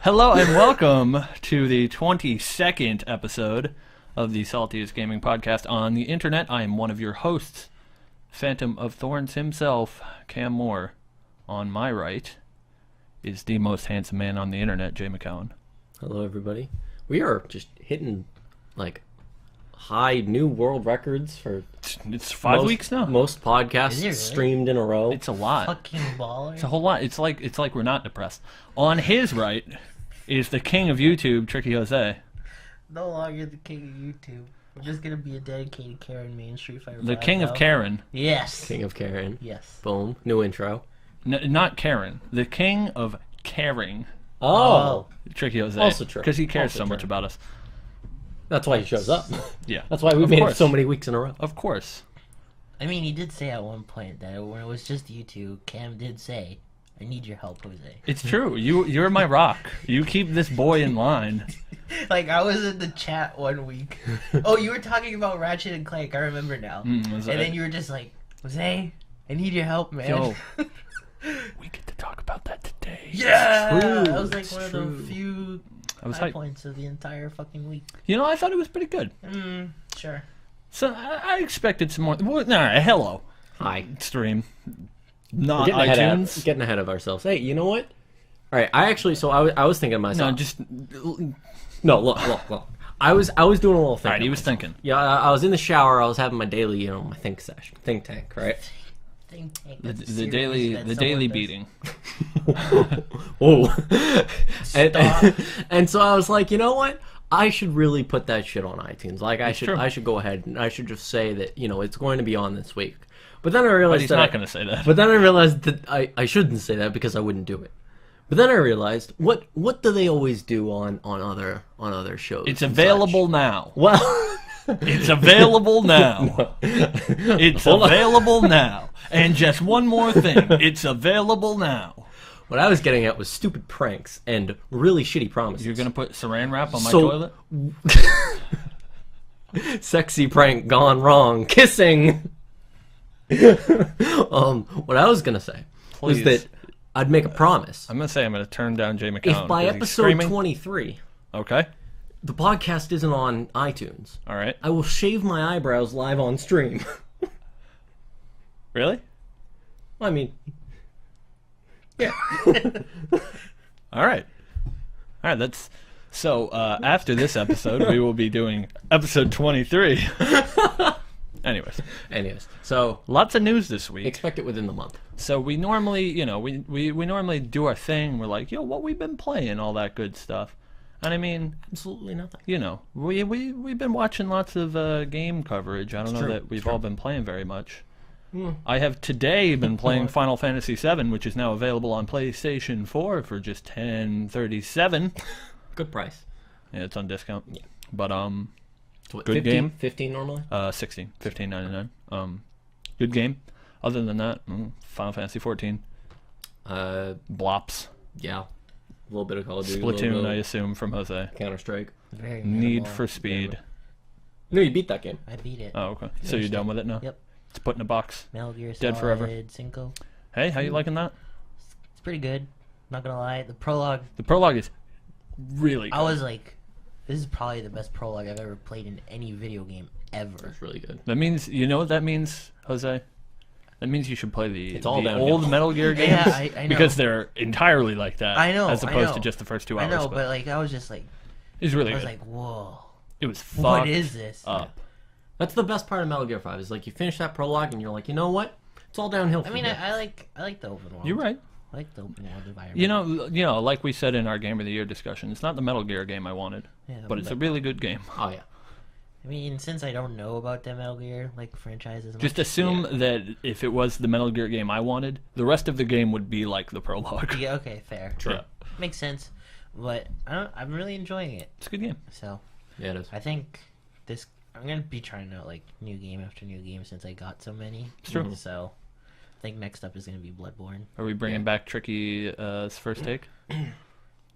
Hello and welcome to the 22nd episode of the Saltiest Gaming Podcast on the internet. I am one of your hosts, Phantom of Thorns himself, Cam Moore. On my right is the most handsome man on the internet, Jay McCowan. Hello, everybody. We are just hitting, high new world records for... It's 5 weeks now. Most podcasts Is it really? streamed in a row. It's a lot. Fucking baller. It's a whole lot. It's like we're not depressed. On his right is the king of YouTube, Tricky Jose. No longer the king of YouTube. I'm just gonna be a dedicated Karen main Street Fighter. The 5 king of now. Karen. Yes. King of Karen. Yes. Boom. New intro. Not Karen. The king of caring. Oh. Tricky Jose. Also true. Because he cares Also so much true. about us. That's why he shows up. Yeah. That's why we've Of made it course. so many weeks in a row. Of course. I mean, he did say at one point that when it was just you two, Cam did say, "I need your help, Jose." It's true. You're my rock. You keep this boy in line. Like, I was in the chat one week. Oh, you were talking about Ratchet and Clank. I remember now. Was And that- then you were just like, "Jose, I need your help, man." Yo. We get to talk about that today. Yeah. true, That was like it's one of true. the few I was high hyped. points of the entire fucking week. You know, I thought it was pretty good. Sure. So I expected some more. Well, all right, hello, Hi. stream. Not Getting iTunes. getting ahead of ourselves. Hey, you know what? All right, I actually, I was thinking to myself. No, just. No, look. I was doing a little thinking. All right, he was thinking. Yeah, I was in the shower. I was having my daily, my think tank, right? The daily beating. Oh. Stop. And so I was like, you know what? I should really put that shit on iTunes. Like true. I should go ahead and I should just say that, it's going to be on this week. But then I But realized he's that not going to say that. But then I realized that I shouldn't say that because I wouldn't do it. But then I realized what do they always do on other shows? It's and available such? now. Well, It's available now. It's Hold on. available now. And just one more thing. It's available now. what I was getting at was stupid pranks and really shitty promises. You're going to put saran wrap on my So- toilet? Sexy prank gone wrong. Kissing. What I was gonna say was Please. that I'd make a promise. I'm going to say I'm going to turn down Jay McCown. If by 'cause he's episode screaming. 23 Okay. the podcast isn't on iTunes, All right. I will shave my eyebrows live on stream. Really? I mean, yeah. All right. All right, that's... So, after this episode, we will be doing episode 23. Anyways, So lots of news this week. expect it within the month. So we normally, we normally do our thing. We're like, what we've been playing, all that good stuff. And I mean, Absolutely nothing. we've been watching lots of game coverage. I don't know true, that it's we've true. all been playing very much. I have today been playing Final Fantasy VII, which is now available on PlayStation 4 for just $10.37. Good price. Yeah, it's on discount. Yeah. But So what, Good 50, game. 15 normally. 15.99. Good game. Other than that, Final Fantasy 14. Blops. Yeah, a little bit of Call of Duty. Splatoon, I assume, from Jose. Counter Strike. Very Need minimal. for Speed. No, you beat that game. I beat it. Oh, okay. So you're done with it now? Yep. It's put in a box. Metal Gear Dead Solid forever. 5. Hey, how you liking that? It's pretty good. Not gonna lie, the prologue. The prologue is really good. I was like, this is probably the best prologue I've ever played in any video game ever. That's really good. That means, you know what that means, Jose? That means you should play the all downhill. old Metal Gear games. Yeah, I know. Because they're entirely like that. I know, As I opposed know. to just the first 2 I hours. know, but like, I was just like, it's really I was good. like, whoa, It was fucked what is this? up. That's the best part of Metal Gear 5 is like you finish that prologue and you're like, you know what? It's all downhill. I from mean, here. I like the open world. You're right. I like the open world environment. You know, like we said in our Game of the Year discussion, it's not the Metal Gear game I wanted, Yeah, but it's a really good game. Oh yeah. I mean, since I don't know about the Metal Gear franchises, Just assume that if it was the Metal Gear game I wanted, the rest of the game would be like the prologue. yeah, okay, fair. True. Yeah. Makes sense. But I'm really enjoying it. It's a good game. So Yeah, it is. I think I'm gonna be trying out like new game after new game since I got so many. It's true. So I think next up is gonna be Bloodborne. Are we bringing Yeah. back Tricky's first take?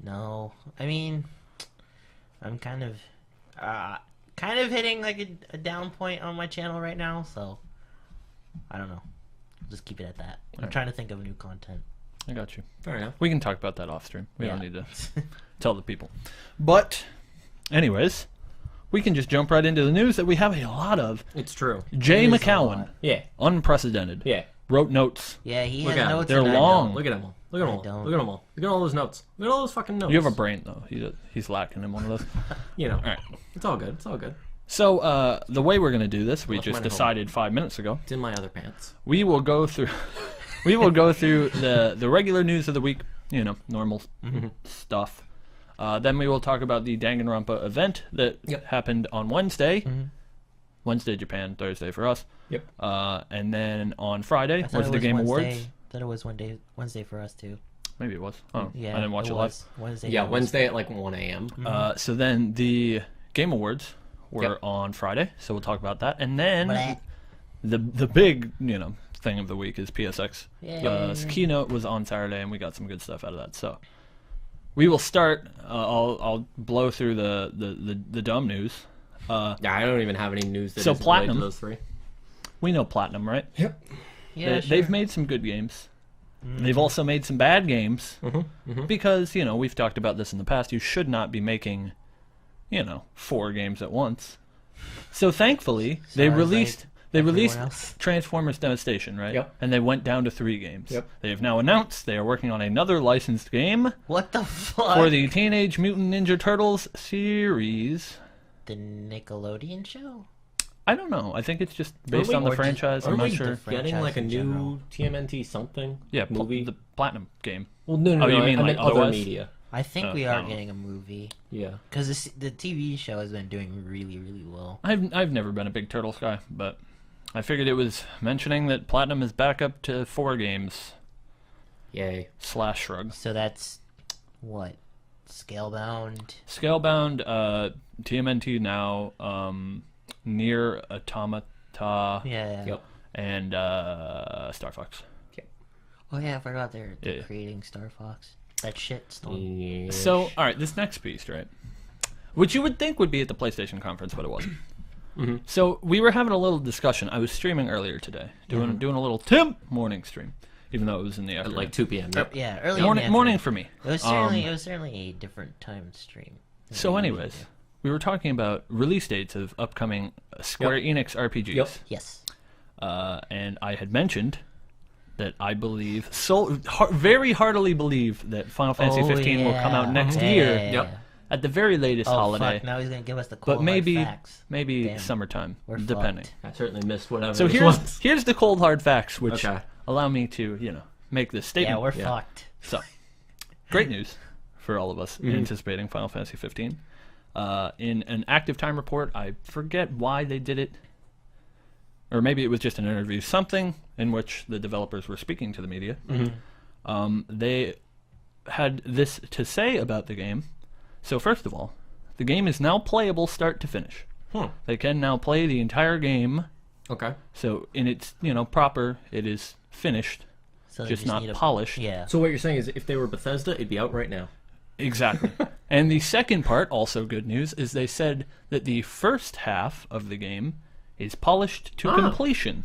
No, I mean, I'm kind of hitting like a down point on my channel right now, so I don't know. Just keep it at that. I'm trying to think of new content. I got you. Fair enough. We can talk about that off stream. We don't Yeah. need to tell the people. But, anyways, we can just jump right into the news that we have a lot of. It's true. Jay It is a McCowan, lot. Yeah. unprecedented, Yeah. wrote notes. Yeah, he Look has at 'em. notes. They're and I long. don't. Look at them all. Look at them I all. don't. Look at them all. Look at all those notes. Look at all those fucking notes. You have a brain, though. He's lacking in one of those. You know. All right. It's all good. It's all good. So, the way we're going to do this, we Left just mine at home. decided 5 minutes ago. It's in my other pants. We will go through the regular news of the week, normal stuff. Then we will talk about the Danganronpa event that Yep. happened on Wednesday. Wednesday Japan, Thursday for us. Yep. And then on Friday I thought was it the Game Wednesday. Awards. I thought it was Wednesday for us too. Maybe it was. Oh, Yeah, I didn't watch it live. was. Wednesday. Yeah, it was. Wednesday at like 1 a.m. So then the Game Awards were Yep. on Friday, so we'll talk about that. And then Blah. the big, thing of the week is PSX. Yeah. Keynote was on Saturday, and we got some good stuff out of that. So we will start. I'll blow through the dumb news. Yeah, I don't even have any news that So isn't related Platinum. to those three. We know Platinum, right? Yep. Yeah, They've made some good games. They've also made some bad games because we've talked about this in the past. You should not be making 4 games at once. So thankfully they Sounds released like they everyone released else. Transformers Devastation, right? Yep. And they went down to 3 games. Yep. They have now announced they are working on another licensed game What the fuck? for the Teenage Mutant Ninja Turtles series. The Nickelodeon show? I don't know. I think it's just based on the Or just- franchise. I'm Aren't not we sure. getting franchise like a in new general. TMNT something? Yeah, movie. the Platinum game. Well, no, Oh, you mean I like meant other otherwise? media. I think we I are don't know. getting a movie Yeah. because the TV show has been doing really, really well. I've never been a big Turtles guy, but I figured it was mentioning that Platinum is back up to 4 games. Yay. /shrug. So that's what Scalebound. Scalebound, TMNT now, Near Automata, Yeah. Yep. and Star Fox. Oh yeah, I forgot they're Yeah. creating Star Fox. That shit storm. Yeah. So, all right, this next piece, right? Which you would think would be at the PlayStation conference, but it wasn't. So we were having a little discussion. I was streaming earlier today, doing a little Tim morning stream, even though it was in the at afternoon. like 2 p.m. Yep. Yeah, early in the morning afternoon. for me. It was certainly a different time stream. than So, we usually anyways, do. we were talking about release dates of upcoming Square Enix RPGs. Yep. Yes. And I had mentioned that I believe, very heartily believe that Final Fantasy Oh, 15 will come out yeah. next Yeah, year yeah, yeah, Yep. yeah. at the very latest Oh holiday. fuck! Now he's gonna give us the cold But maybe hard facts. Damn. summertime, We're depending. fucked. I certainly missed whatever. So this here's was. here's the cold hard facts, which Okay. allow me to make this statement. Yeah, we're Yeah. fucked. So, great news for all of us anticipating Final Fantasy 15. In an active time report, I forget why they did it, or maybe it was just an interview, something in which the developers were speaking to the media. They had this to say about the game. So first of all, the game is now playable start to finish. They can now play the entire game. Okay. So in its proper, it is finished, So they just not need a- polished. Yeah. So what you're saying is, if they were Bethesda, it'd be out right now. Exactly. And the second part, also good news, is they said that the first half of the game is polished to completion.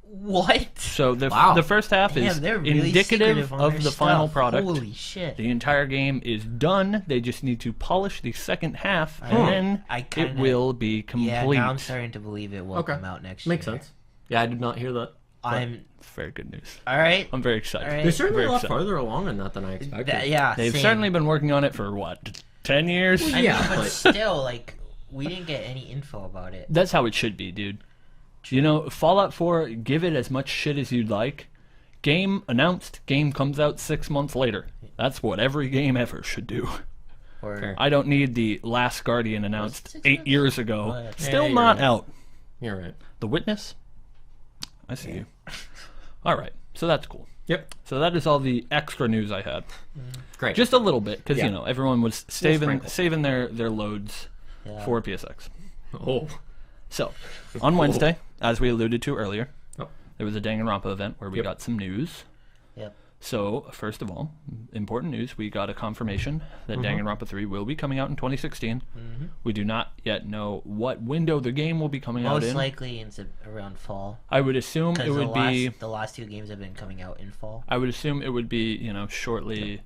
What? So the Wow. the first half Damn, is they're really indicative secretive on of their the final stuff. product. Holy shit! The entire game is done. They just need to polish the second half, and then I it kinda- will be complete. Yeah, now I'm starting to believe it will Okay. come out next Makes year. sense. Yeah, I did not hear that. I'm It's very good news. all right. I'm very excited. All right. They're certainly Very a lot excited. farther along in that than I expected. Yeah, They've same. certainly been working on it for what, 10 years? I mean, Yeah, but but- still, like, we didn't get any info about it. That's how it should be, dude. Fallout 4, give it as much shit as you'd like. Game announced, game comes out 6 months later. That's what every game ever should do. Or Fair. I don't need the Last Guardian announced 6 8 months? years ago. What? Still you're not right. out. You're right. The Witness? I see you. Alright, so that's cool. Yep. So that is all the extra news I had. Great. Just a little bit, because, Yeah. everyone was saving sprinkle. their loads Yeah. for PSX. oh. So, on Wednesday, as we alluded to earlier, Oh. there was a Danganronpa event where we Yep. got some news. Yep. So, first of all, important news, we got a confirmation that Danganronpa 3 will be coming out in 2016. We do not yet know what window the game will be coming out Most in. likely around fall. I would assume it Because would be... the last two games have been coming out in fall. I would assume it would be, shortly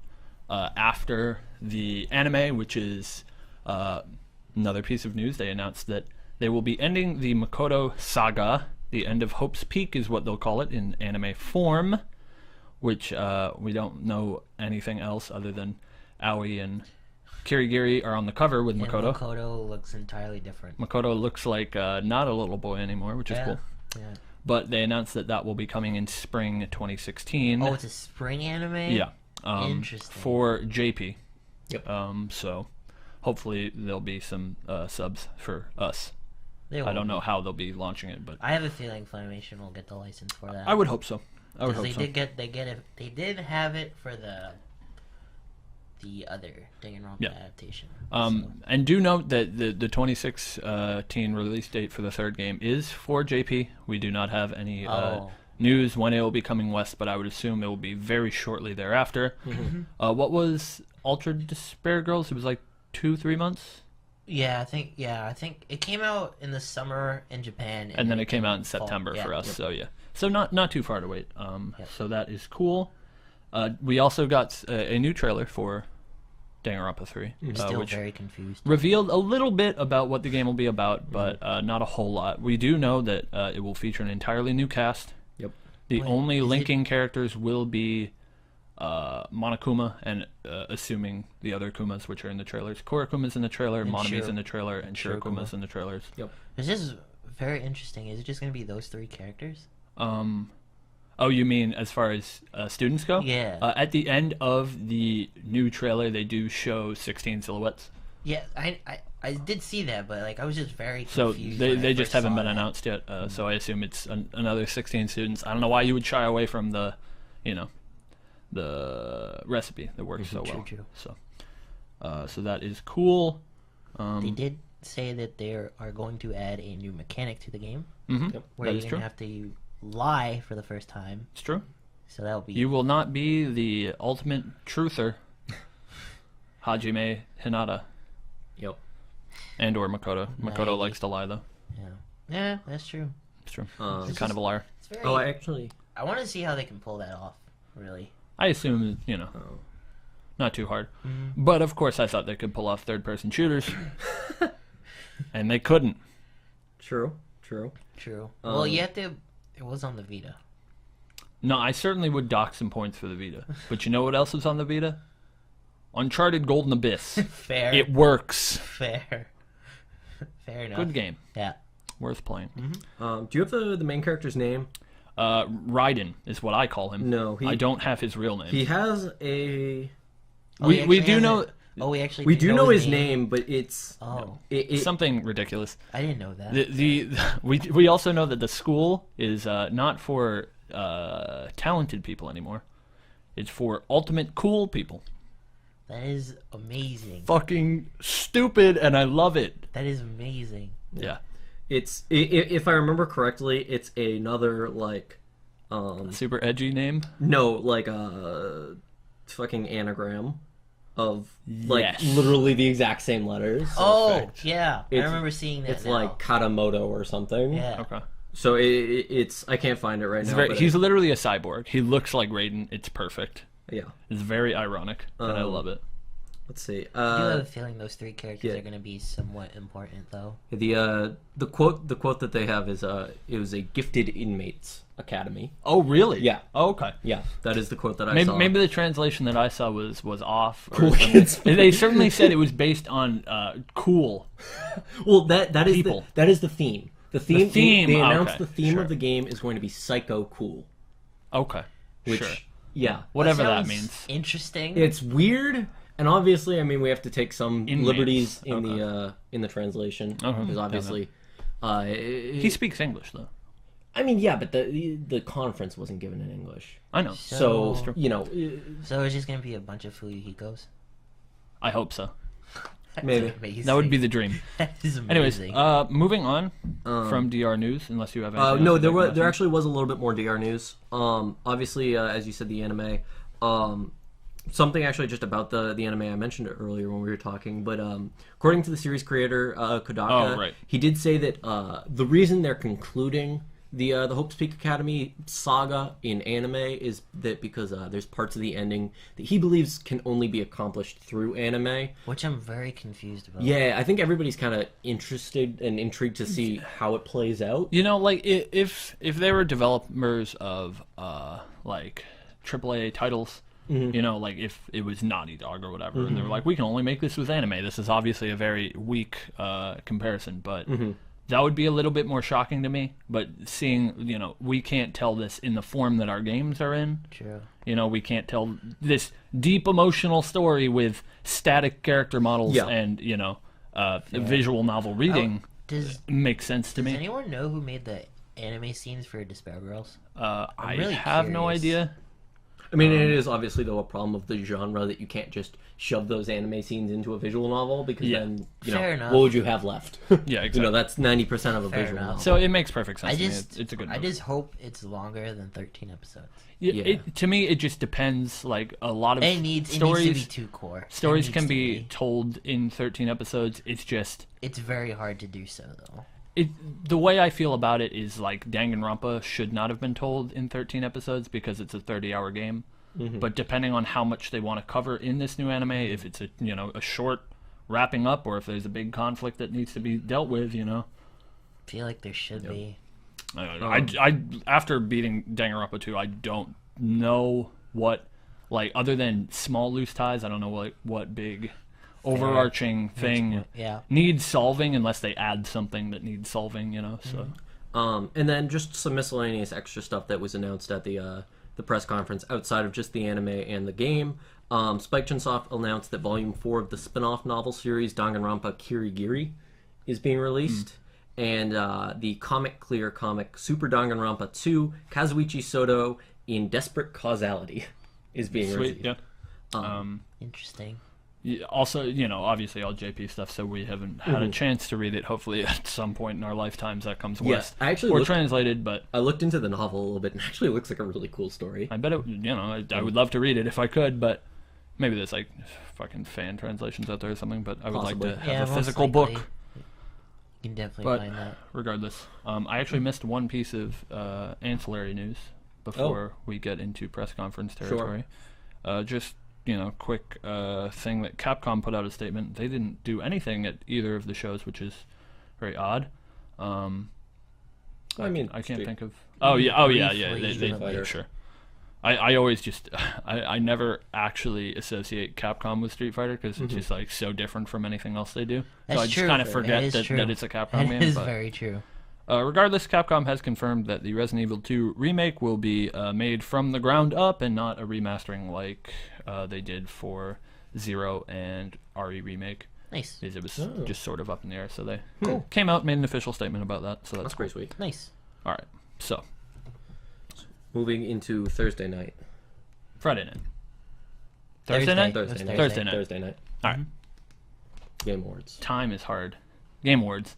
after the anime, which is another piece of news. They announced that they will be ending the Makoto saga. The end of Hope's Peak is what they'll call it in anime form, which we don't know anything else other than Aoi and Kirigiri are on the cover with And Makoto. Makoto looks entirely different. Makoto looks like not a little boy anymore, which is cool. Yeah. But they announced that will be coming in spring 2016. Oh, it's a spring anime? Yeah. Interesting. For JP. Yep. So hopefully there'll be some subs for us. They I don't will. know how they'll be launching it, but I have a feeling Funimation will get the license for that. I would hope so. I would 'Cause hope they so. they did have it for the other Danganronpa Yeah. adaptation. And do note that the 2016 release date for the third game is for JP. We do not have any Oh. news when it will be coming west, but I would assume it will be very shortly thereafter. What was Altered Despair Girls? It was like 2-3 months, Yeah, I think it came out in the summer in Japan, and then it came out in fall. September Yeah. for us. So yeah, so not too far to wait. Yep. So that is cool. We also got a new trailer for Danganronpa 3, I'm still which very confused. revealed a little bit about what the game will be about, but not a whole lot. We do know that it will feature an entirely new cast. Yep. The Wait, only is it- linking characters will be Monokuma and assuming the other Kumas, which are in the trailers. Kurakuma's in the trailer, And Monomi's Shiro- in the trailer, and Shirokuma. Shirokuma's in the trailers. This is very interesting. Is it just going to be those three characters? Oh, you mean as far as students go? Yeah. At the end of the new trailer, they do show 16 silhouettes. Yeah, I did see that, but like I was just very So confused. they, when I they just first haven't saw been that. announced yet. So I assume it's another 16 students. I don't know why you would shy away from the recipe that works so well. True. So that is cool. They did say that they are going to add a new mechanic to the game, Mhm. where That you're is going true. to have to lie for the first time. It's true. So that'll be You will not be the ultimate truther, Hajime Hinata, Yep. and or Makoto. Makoto Maybe. likes to lie though. yeah, that's true. It's true. Um, He's kind of a liar. It's very. Oh, actually. I want to see how they can pull that off. Really. I assume Oh. not too hard. Mm-hmm. But of course, I thought they could pull off third-person shooters, and they couldn't. True. True. Well, Um, you have to. It was on the Vita. No, I certainly would dock some points for the Vita. But you know what else is on the Vita? Uncharted Golden Abyss. Fair. It works. Fair. Fair enough. Good game. Yeah. Worth playing. Do you have the main character's name? Raiden is what I call him. No, I don't have his real name. He has a. Oh, he we actually do has know a- Oh, we actually. We do know his name, but it's. Oh, something ridiculous. I didn't know that. We also know that the school is not for talented people anymore. It's for ultimate cool people. That is amazing. Fucking stupid, and I love it. That is amazing. Yeah. It's if I remember correctly, it's another like, Super edgy name. no, like a fucking anagram of like Yes. literally the exact same letters. Oh, Perfect. yeah. I It's- remember seeing that. It's now. like Katamoto or something. Yeah. Okay. So it's I can't find it right now. but He's literally a cyborg. He looks like Raiden. It's perfect. yeah. It's very ironic, and I love it. Let's see. I do have a feeling those three characters yeah. are going to be somewhat important, though. The quote that they have is it was a gifted inmates academy. Oh, really? Yeah. Oh, okay. Yeah, that is the quote that I Maybe, saw. maybe the translation that I saw was off. Or Cool something. kids. They certainly said it was based on cool. Well, that is People. that is the theme. The theme. theme, They announced okay, the theme sure. of the game is going to be psycho cool. Okay. Which, Sure. yeah, Whatever that sounds means. Interesting. it's weird, and obviously, I mean, we have to take some Inmates. liberties in Okay. the translation Uh-huh. because obviously, He speaks English though. I mean, yeah, but the conference wasn't given in English, I know. so That's true. you know, So it's just going to be a bunch of Fuyuhikos? I hope so. That's Maybe. amazing. That would be the dream. That is Anyways, amazing. moving on from DR news, unless you have anything. no, else there to was make there mention. actually was a little bit more DR news. Obviously, as you said, the anime, Something actually just about the anime, I mentioned it earlier when we were talking, but according to the series creator Kodaka, Oh, right. he did say that the reason they're concluding the Hope's Peak Academy saga in anime is that because there's parts of the ending that he believes can only be accomplished through anime. Which I'm very confused about. Yeah, I think everybody's kind of interested and intrigued to see how it plays out. You know, like if they were developers of like AAA titles, you know, like if it was Naughty Dog or whatever, and they were like, we can only make this with anime. This is obviously a very weak comparison, but that would be a little bit more shocking to me. But seeing, you know, we can't tell this in the form that our games are in. True. You know, we can't tell this deep emotional story with static character models Yeah. and, you know, visual novel reading. Does Makes sense to Does me. anyone know who made the anime scenes for Despair Girls? I really have no curious. idea. I mean, it is obviously though a problem of the genre that you can't just shove those anime scenes into a visual novel because Yeah. then Fair enough. what would you have left? Yeah, exactly. You know, that's 90% of a Fair visual enough. novel. So it makes perfect sense I to me. just, It's a good I movie. just hope it's longer than 13 episodes. Yeah. To me, it just depends. Like a lot of It needs stories, to be too core. stories It can needs to be told in 13 episodes. It's just It's very hard to do so, though. the way I feel about it is like Danganronpa should not have been told in 13 episodes because it's a 30-hour game. But depending on how much they want to cover in this new anime, if it's a short wrapping up, or if there's a big conflict that needs to be dealt with, you know. I feel like there should be. I after beating Danganronpa 2, I don't know what, like, other than small loose ties, I don't know what big overarching thing Yeah. needs solving unless they add something that needs solving, you know. So And then just some miscellaneous extra stuff that was announced at the press conference outside of just the anime and the game. Spike Chunsoft announced that Volume 4 of the spin-off novel series Danganronpa Kirigiri is being released. And the Comic Clear comic Super Danganronpa 2 Kazuichi Soto in Desperate Causality is being sweet, released. yeah. Interesting. Also, you know, obviously all JP stuff, so we haven't had a chance to read it. Hopefully, at some point in our lifetimes, that comes west. I actually or looked- translated, but I looked into the novel a little bit and it actually looks like a really cool story. I bet it. You know, I would love to read it if I could, but maybe there's like fucking fan translations out there or something. But I would Possibly. like to Yeah, have a most physical likely. book. You can definitely But find that. regardless, I actually missed one piece of ancillary news before we get into press conference territory. Just, you know, quick thing that Capcom put out a statement. They didn't do anything at either of the shows, which is very odd. I mean, I can't Street- think of. Oh yeah, Briefly, They Street Fighter. sure. I always just I never actually associate Capcom with Street Fighter because it's just like so different from anything else they do. That's so I just true. kind of That forget is that, true. that it's a Capcom That game. is but, very true. regardless, Capcom has confirmed that the Resident Evil 2 remake will be made from the ground up and not a remastering like they did for Zero and RE remake. Nice. Because it was just sort of up in the air. So they Cool. came out, made an official statement about that. So that's That's cool. pretty sweet. Nice. All right. So Moving into Thursday night. Friday night. Thursday night? Thursday night. Thursday night. Thursday night. All right. Game Awards. Time is hard. Game Awards.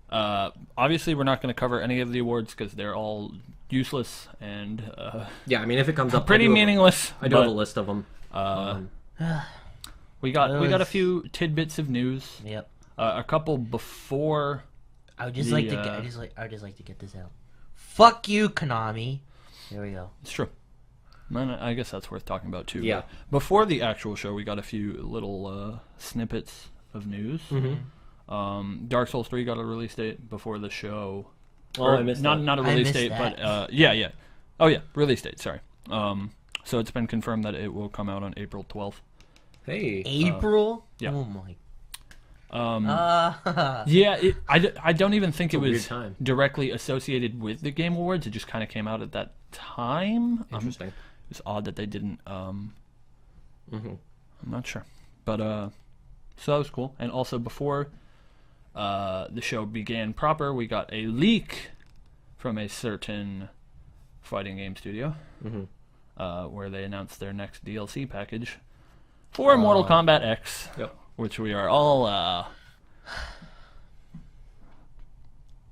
Obviously, we're not going to cover any of the awards because they're all useless and Yeah, I mean, if it comes up, pretty I do have- meaningless. I do have a but, list of them. we got a Those- few tidbits of news. Yep. A couple before. I would just The, like to get. I would just like to get this out. Fuck you, Konami. There we go. It's true. And I guess that's worth talking about too. Yeah. But before the actual show, we got a few little snippets of news. Dark Souls 3 got a release date before the show. Oh, Or I missed not that. not a I release missed date, that. but yeah. Oh yeah, release date. Sorry. So it's been confirmed that it will come out on April 12th. Hey. April. yeah. Oh my. Yeah, I don't even think it a weird was time. directly associated with the Game Awards. It just kind of came out at that time. Interesting. It's odd that they didn't. I'm not sure, but so that was cool. And also before the show began proper, we got a leak from a certain fighting game studio, where they announced their next DLC package for Mortal Kombat X, Yep. which we are all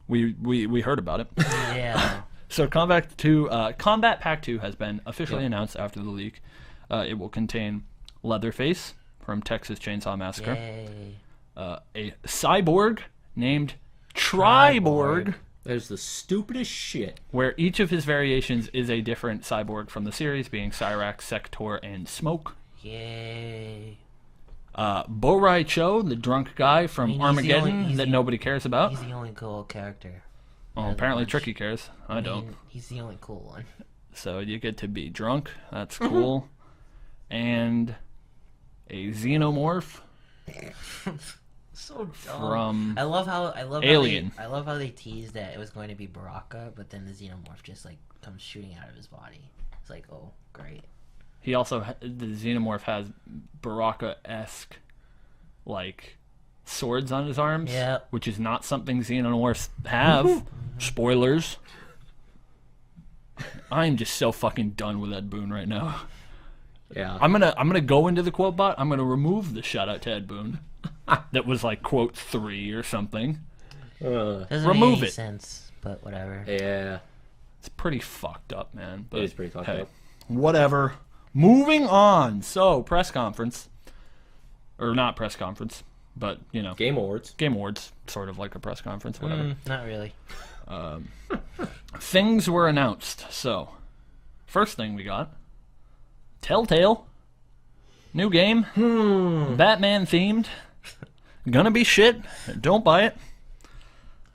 we heard about it. Yeah. So Combat Pack 2 has been officially announced after the leak. It will contain Leatherface from Texas Chainsaw Massacre, Yay. a cyborg named Triborg, That is the stupidest shit. where each of his variations is a different cyborg from the series, being Cyrax, Sector, and Smoke. Yay. Borai Cho, the drunk guy from I mean, he's the Armageddon only- he's that the- nobody cares about. He's the only cool character. Well, apparently Tricky cares. I don't. mean, he's the only cool one. So you get to be drunk. That's cool. And a xenomorph So dumb. from I love how Alien. I love how they teased that it was going to be Baraka, but then the xenomorph just like comes shooting out of his body. It's like, oh, great. He also the xenomorph has Baraka-esque like swords on his arms, Yeah. which is not something xenomorphs have. Spoilers. I'm just so fucking done with Ed Boon right now. Yeah. I'm gonna go into the quote bot. I'm gonna remove the shout out to Ed Boon. That was like quote 3 or something. Doesn't Remove make any it. sense, but whatever. Yeah. It's pretty fucked up, man. But It is pretty fucked hey, up. whatever. Moving on. So, press conference. Or not press conference, but, you know. Game Awards. Game Awards, sort of like a press conference, whatever. Not really. Things were announced. So, first thing we got Telltale. New game. Batman themed. Gonna be shit. Don't buy it.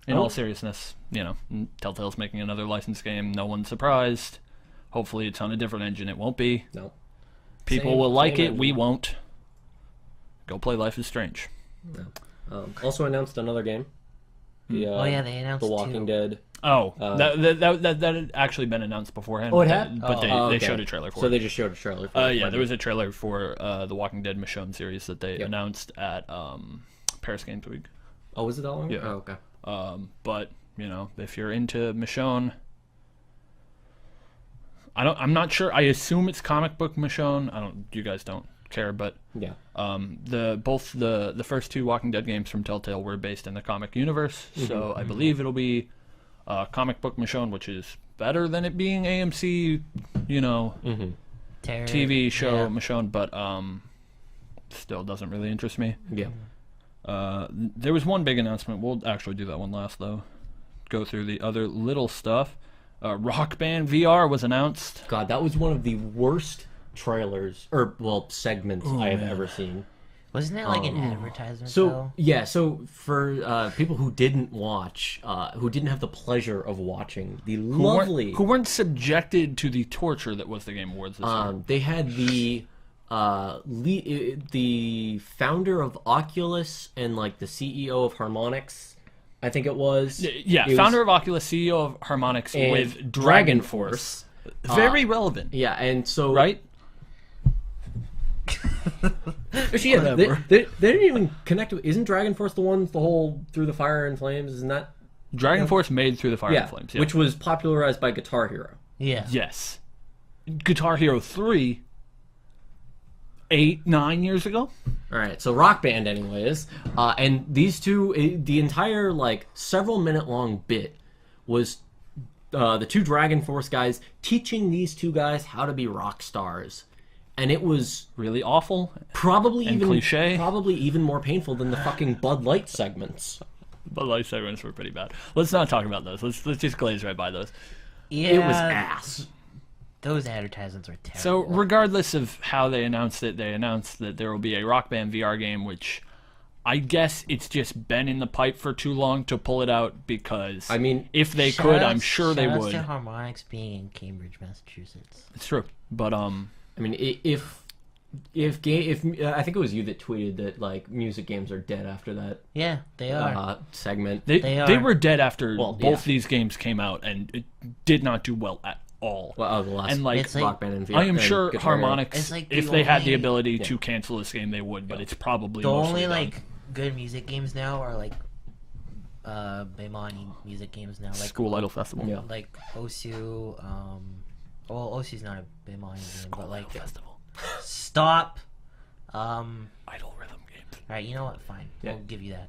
In all seriousness, you know, Telltale's making another licensed game. No one's surprised. Hopefully it's on a different engine. It won't be. No. People Same- will like same it. We engine. won't. Go play Life is Strange. Also announced another game. The, Oh yeah, they announced The Walking two. Dead. Oh, that had actually been announced beforehand. Oh, it had? But Oh, they okay. showed a trailer for So it. they just showed a trailer for it. Yeah, there was a trailer for the Walking Dead Michonne series that they Yep. announced at Paris Games Week. Oh, was it that long? Yeah. Oh, okay. But you know, if you're into Michonne, I'm not sure. I assume it's comic book Michonne. You guys don't care, but Yeah. both the first two Walking Dead games from Telltale were based in the comic universe, Mm-hmm. so I believe it'll be comic book Michonne, which is better than it being AMC, you know, Terror, TV show yeah. Michonne, but still doesn't really interest me. Yeah. There was one big announcement. We'll actually do that one last, though. Go through the other little stuff. Rock Band VR was announced. God, that was one of the worst trailers, or, well, segments I have ever seen. Wasn't it like an advertisement? So, though? yeah, so for people who didn't watch, who didn't have the pleasure of watching the lovely... Who weren't subjected to the torture that was the Game Awards this year. They had the the founder of Oculus and like the CEO of Harmonix, I think it was. Yeah, It founder was- of Oculus, CEO of Harmonix and with Dragon Force. Very relevant, Yeah, and so right? Actually, yeah, they didn't even connect. Isn't Dragon Force the one, the whole Through the Fire and Flames? Isn't that? Dragon Force made Through the Fire Yeah, and Flames. Yeah. which was popularized by Guitar Hero. Yeah. Yes. Guitar Hero 3, 8-9 years ago? All right, so Rock Band, anyways, and these two, the entire like several minute long bit was the two Dragon Force guys teaching these two guys how to be rock stars, and it was Really awful. probably And even cliche. probably even more painful than the fucking Bud Light segments. But life segments were pretty bad. Let's not talk about those. Let's just glaze right by those. Yeah. It was ass. Those advertisements were terrible. So regardless of how they announced it, they announced that there will be a Rock Band VR game, which I guess it's just been in the pipe for too long to pull it out, because I mean, if they Shout could, outs- I'm sure they shout outs would. to Harmonix being in Cambridge, Massachusetts. It's true. But I mean, if I think it was you that tweeted that like music games are dead after that Yeah, they are. segment. they are. were dead after Well, both yeah. these games came out, and it did not do well at all. Well, the last And like, It's like- Rock Band and VR I am and sure Guitar Hero. Harmonix, It's like if the they had the only- ability Yeah. to cancel this game, they would. But it's probably The mostly only done. like good music games now are like Baimani music games now, like School Idol Festival. Yeah. like Osu. Well, Osu's not a Baimani game, but like Festival. Stop. Idol Rhythm Games. All right, you know what? Fine, Yeah. we'll give you that.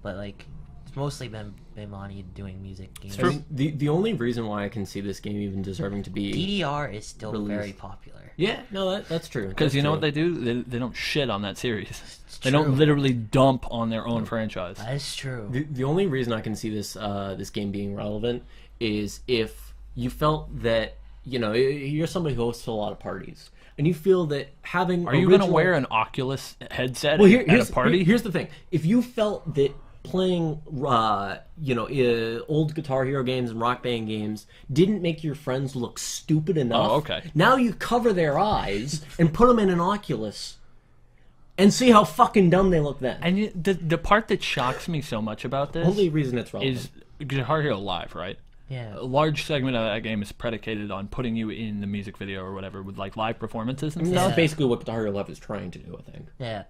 But like It's mostly been Money doing music games. I mean, the only reason why I can see this game even deserving to be DDR is still released. very popular. Yeah, no, that's true. Because you know what they do? They don't shit on that series. They don't literally dump on their own franchise. That is true. The only reason I can see this this game being relevant is if you felt that, you know, you're somebody who hosts a lot of parties, and you feel that having Are you going to wear an Oculus headset here's, at a party? Here's the thing: if you felt that playing, old Guitar Hero games and Rock Band games didn't make your friends look stupid enough, okay. Now you cover their eyes and put them in an Oculus, and see how fucking dumb they look then. And the part that shocks me so much about this Only reason it's relevant is Guitar Hero Live, right? Yeah. A large segment of that game is predicated on putting you in the music video or whatever with like live performances and stuff. That's basically what Guitar Hero Live is trying to do, I think. Yeah.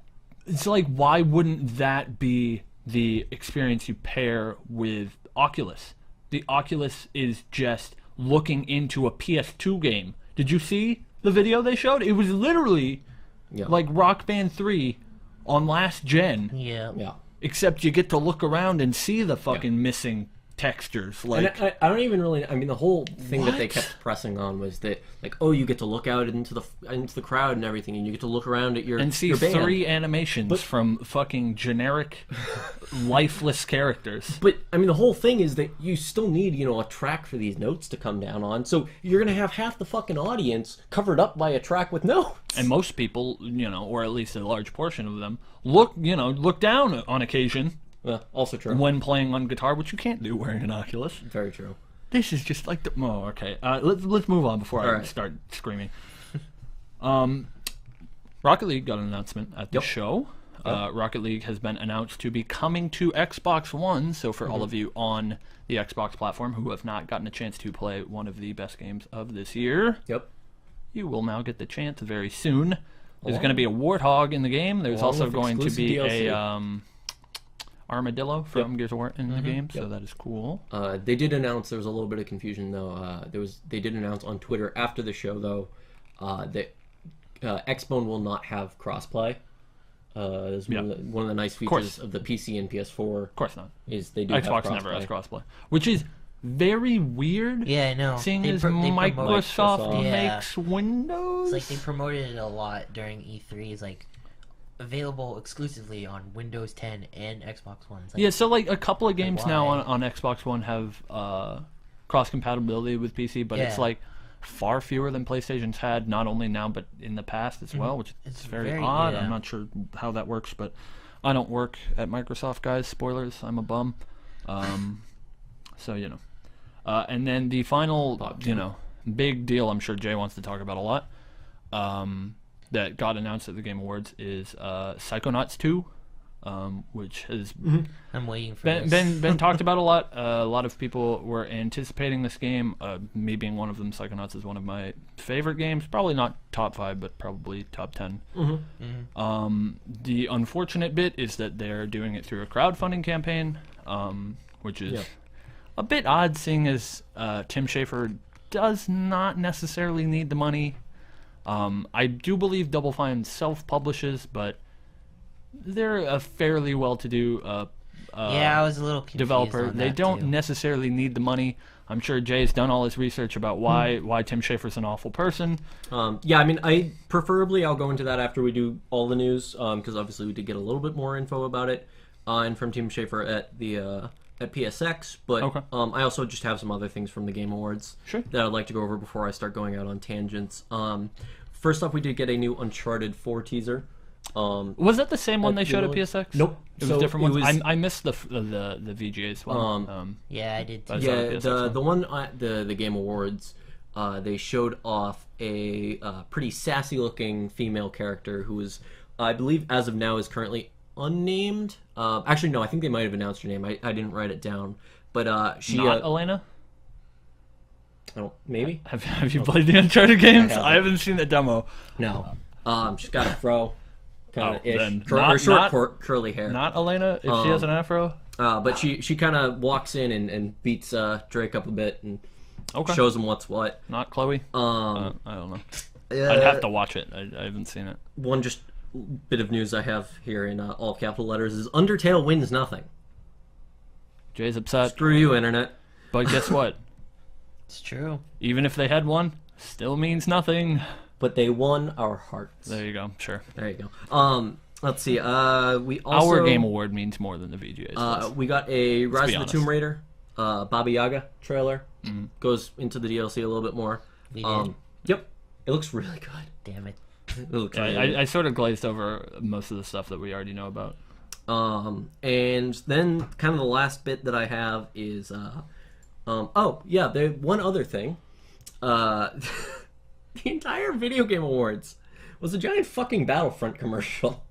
It's like, why wouldn't that be the experience you pair with Oculus? The Oculus is just looking into a PS2 game. Did you see the video they showed? It was literally like Rock Band 3 on last gen. Yeah. Yeah. Except you get to look around and see the fucking missing textures. Like, And I don't even really. I mean, the whole thing that they What? kept pressing on was that, like, oh, you get to look out into the crowd and everything, and you get to look around at your and see your band. 3 animations from fucking generic, lifeless characters. But I mean, the whole thing is that you still need, you know, a track for these notes to come down on. So you're gonna have half the fucking audience covered up by a track with notes. And most people, you know, or at least a large portion of them, look down on occasion Also true. when playing on guitar, which you can't do wearing an Oculus. Very true. This is just like the. Oh, okay. Let's move on before I Alright. start screaming. Rocket League got an announcement at the show. Rocket League has been announced to be coming to Xbox One. So for all of you on the Xbox platform who have not gotten a chance to play one of the best games of this year, Yep. you will now get the chance very soon. There's going to be a warthog in the game. There's also with going to exclusive be DLC. a armadillo from Gears of War in the game. So that is cool. They did announce, there was a little bit of confusion though. They did announce on Twitter after the show though that Xbone will not have crossplay. Is one of the nice features of the PC and PS4. Of course not. Is they do have Xbox crossplay. never has crossplay, which is very weird. Yeah, I know. Seeing They as promote- Microsoft Yeah. makes Windows. It's like they promoted it a lot during E3. It's like available exclusively on Windows 10 and Xbox One. It's like, Yeah, so like a couple of games now why? on Xbox One have cross compatibility with PC, but it's Yeah. like far fewer than PlayStation's had, not only now but in the past as well, which is It's very, very- odd. yeah. I'm not sure how that works, but I don't work at Microsoft, guys. Spoilers, I'm a bum. So you know. And then the final, you know, big deal I'm sure Jay wants to talk about a lot, that got announced at the Game Awards is Psychonauts 2, which has I'm waiting for been, this. been talked about a lot. A lot of people were anticipating this game. Me being one of them, Psychonauts is one of my favorite games. Probably not top 5, but probably top 10. The unfortunate bit is that they're doing it through a crowdfunding campaign, which is a bit odd, seeing as Tim Schafer does not necessarily need the money. I do believe Double Fine self-publishes, but they're a fairly well-to-do Yeah, I was a little confused developer. on They that, don't too. necessarily need the money. I'm sure Jay's done all his research about why Tim Schafer's an awful person. Yeah, I mean, I'll go into that after we do all the news, because obviously we did get a little bit more info about it, and from Tim Schafer at the at PSX. But Okay. I also just have some other things from the Game Awards Sure. that I'd like to go over before I start going out on tangents. First off, we did get a new Uncharted 4 teaser. Was that the same one they showed at PSX? Nope. It was So different it ones. was- I missed the VGAs one. Yeah, I did too. But- Yeah, PSX one. the one at the Game Awards, they showed off a pretty sassy looking female character who is, I believe, as of now, is currently unnamed. Actually, no, I think they might have announced her name. I didn't write it down, but she. Not Elena? Maybe Have you played the Uncharted games? haven't. I haven't seen the demo. no. She's got a fro, kind of then ish, not- or short not- curly hair. Not Elena, if she has an afro? But she kind of walks in and beats Drake up a bit and Okay. shows him what's what. Not Chloe? I don't know. I'd Uh, have to watch it. I haven't seen it. One just bit of news I have here in all capital letters is Undertale wins nothing. Jay's upset. Screw you, internet. But guess what? It's true. Even if they had one, still means nothing. But they won our hearts. There you go. Sure. There you go. Let's see. We also Our Game Award means more than the VGA's. we got a Rise of the honest. Tomb Raider, Baba Yaga trailer. Goes into the DLC a little bit more. We did. Yep. It looks really good. Damn it. It looks Yeah, really good. I sort of glazed over most of the stuff that we already know about. And then kind of the last bit that I have is, the one other thing. The entire Video Game Awards was a giant fucking Battlefront commercial.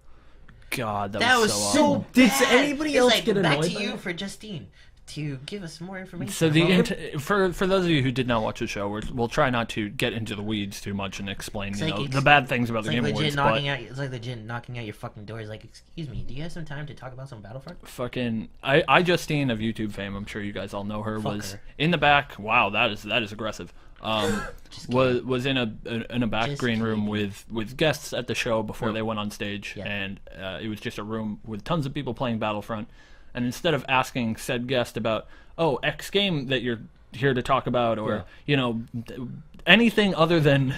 God, That was so so awful. Did bad. anybody It's else like, get back annoyed to by you that? for Justine to give us more information. So about for those of you who did not watch the show, we'll try not to get into the weeds too much and explain like it's- the bad things about it's the like Game legit Awards. knocking But out. It's like legit knocking out your fucking doors. Like, excuse me, do you have some time to talk about some Battlefront? fucking, I Justine of YouTube fame, I'm sure you guys all know her, Fuck was her. in the back. Wow, that is aggressive. Was in a back Just green room kidding. with guests at the show before Yep. they went on stage, Yeah. and it was just a room with tons of people playing Battlefront. And instead of asking said guest about, oh, X game that you're here to talk about, or anything other than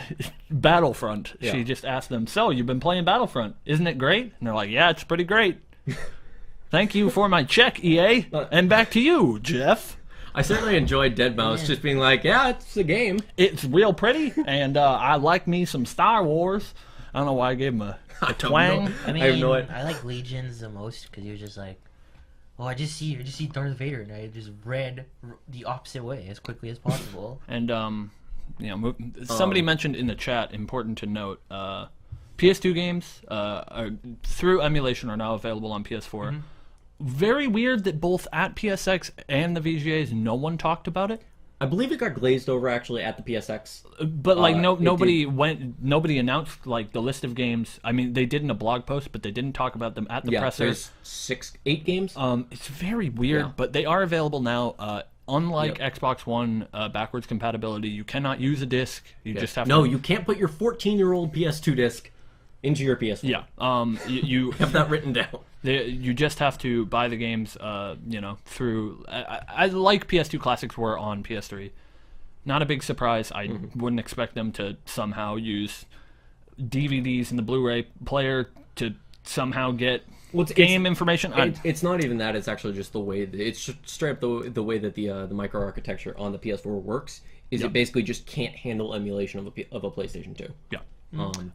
Battlefront, Yeah. she just asked them, so you've been playing Battlefront, isn't it great? And they're like, yeah, it's pretty great. Thank you for my check, EA. And back to you, Jeff. I certainly enjoyed Deadmau5 Yeah. just being like, yeah, it's a game. It's real pretty, and I like me some Star Wars. I don't know why I gave him a don't twang. know. I mean, I have no idea. I like Legions the most because you're just like, oh, I just see Darth Vader, and I just read the opposite way as quickly as possible. And somebody mentioned in the chat, important to note, PS2 games through emulation are now available on PS4. Very weird that both at PSX and the VGAs, no one talked about it. I believe it got glazed over actually at the PSX. But like it nobody announced like the list of games. I mean, they did in a blog post, but they didn't talk about them at the presser. There's 8 games. It's very weird, Yeah. but they are available now. Unlike Xbox One backwards compatibility, you cannot use a disc. You just have No, to. you can't put your 14-year-old PS2 disc into your PS4. Yeah. You Have that written down. you just have to buy the games. Through. I like PS2 classics were on PS3. Not a big surprise. I wouldn't expect them to somehow use DVDs in the Blu-ray player to somehow get game information. It's not even that. It's actually just the way it's just straight up the way that the microarchitecture on the PS4 works. It basically just can't handle emulation of a PlayStation 2. Yeah.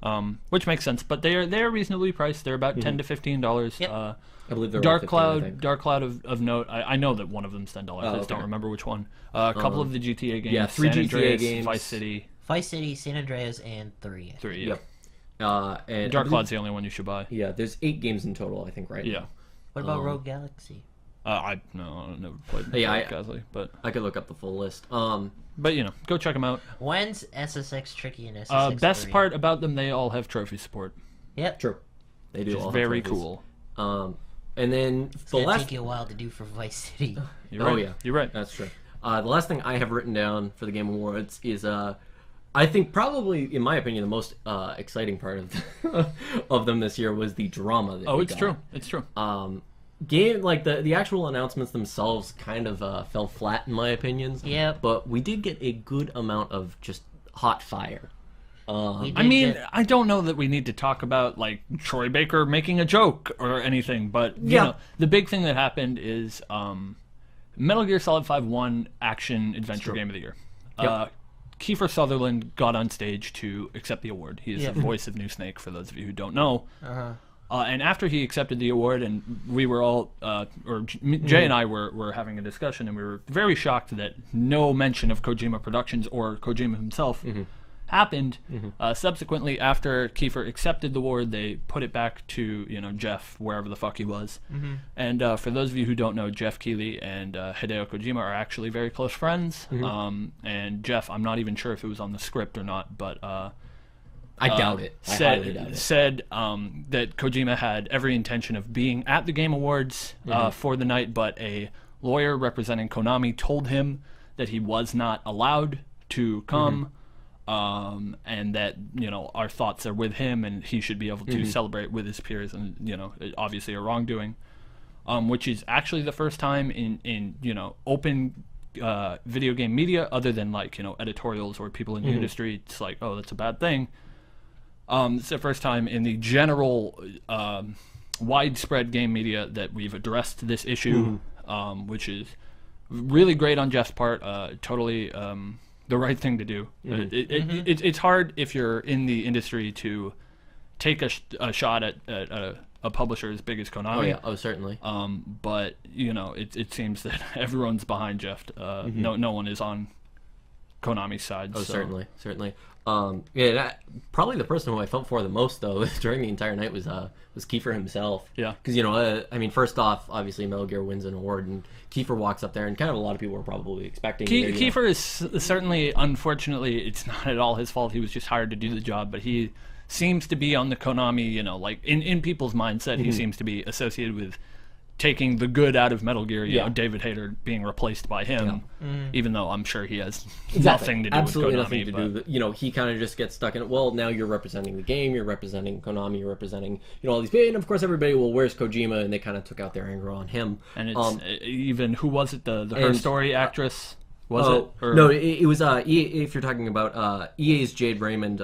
Um, Which makes sense, but they're reasonably priced. They're about $10 to $15. Yep. I believe they're Dark around 15, I Cloud, think. Dark Cloud of note. I know that one of them's $10. I just don't okay. remember which one. A couple of the GTA games. yeah, 3 San GTA Andreas, games. Vice City. Vice City, San Andreas, and 3. 3. Yeah. Yep. And Dark Cloud's the only one you should buy. Yeah, there's 8 games in total, I think, right? Yeah. What about Rogue Galaxy? I never played Yeah, Gasly, but I could look up the full list. go check them out. When's SSX Tricky and SSX Best 3? part about them, they all have trophy support, Yep. True. They do which is all have very trophies. cool. And then It's the gonna last take you a while to do for Vice City. You're right. Oh, yeah. You're right. That's true. The last thing I have written down for the Game Awards is, I think probably, in my opinion, the most exciting part of of them this year was the drama. That Oh, we it's got. true. It's true. Game like the actual announcements themselves kind of fell flat in my opinions. Yep. But we did get a good amount of just hot fire. We I did mean, get- I don't know that we need to talk about like Troy Baker making a joke or anything, but you Yeah. know, the big thing that happened is Metal Gear Solid 5 won Action Adventure True. Game of the Year. Yep. Kiefer Sutherland got on stage to accept the award. He is Yep. the voice of New Snake, for those of you who don't know. Uh-huh. And after he accepted the award, and we were all, Jay and I were having a discussion, and we were very shocked that no mention of Kojima Productions or Kojima himself happened. Subsequently, after Kiefer accepted the award, they put it back to Jeff, wherever the fuck he was. And for those of you who don't know, Jeff Keighley and Hideo Kojima are actually very close friends. And Jeff, I'm not even sure if it was on the script or not, but I doubt it. I highly doubt it. said that Kojima had every intention of being at the Game Awards for the night, but a lawyer representing Konami told him that he was not allowed to come, and that our thoughts are with him, and he should be able to celebrate with his peers, and obviously a wrongdoing. which is actually the first time in open video game media, other than like editorials or people in the industry. It's like, oh, that's a bad thing. It's the first time in the general widespread game media that we've addressed this issue, which is really great on Jeff's part. Totally the right thing to do. It's hard if you're in the industry to take a shot at a publisher as big as Konami. Oh yeah, oh certainly. But it seems that everyone's behind Jeff. No one is on Konami's side. Oh, so. certainly. Probably the person who I felt for the most though during the entire night was Kiefer himself. Yeah. Because I mean, first off, obviously Metal Gear wins an award, and Kiefer walks up there, and kind of a lot of people were probably expecting. Kiefer is certainly, unfortunately, it's not at all his fault. He was just hired to do the job, but he seems to be on the Konami, like in people's mindset, he seems to be associated with taking the good out of Metal Gear. You know, David Hayter being replaced by him, even though I'm sure he has nothing to do Absolutely with Konami. Nothing to do. He kind of just gets stuck in it. Well, now you're representing the game, you're representing Konami, you're representing all these people, and of course everybody, well, where's Kojima? And they kind of took out their anger on him. And it's even, who was it? The Her Story actress. Was it? Or... No, it was EA, if you're talking about EA's Jade Raymond,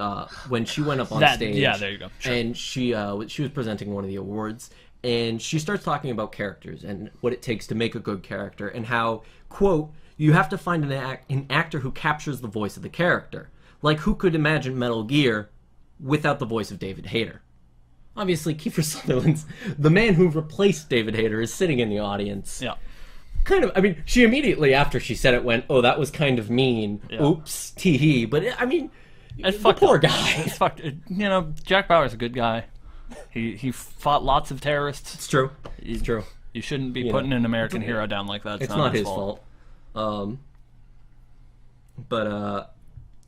when she went up on stage. Yeah, there you go. Sure. And she was presenting one of the awards, and she starts talking about characters and what it takes to make a good character, and how, quote, you have to find an actor who captures the voice of the character. Like, who could imagine Metal Gear without the voice of David Hayter? Obviously, Kiefer Sutherland's the man who replaced David Hayter is sitting in the audience. Yeah. Kind of, I mean, she immediately after she said it went, oh, that was kind of mean. Yeah. Oops, tee-hee. But, I mean, the poor guy. It's fucked. Jack Bauer's a good guy. He fought lots of terrorists. It's true. It's true. You shouldn't be putting an American hero down like that. It's not his fault.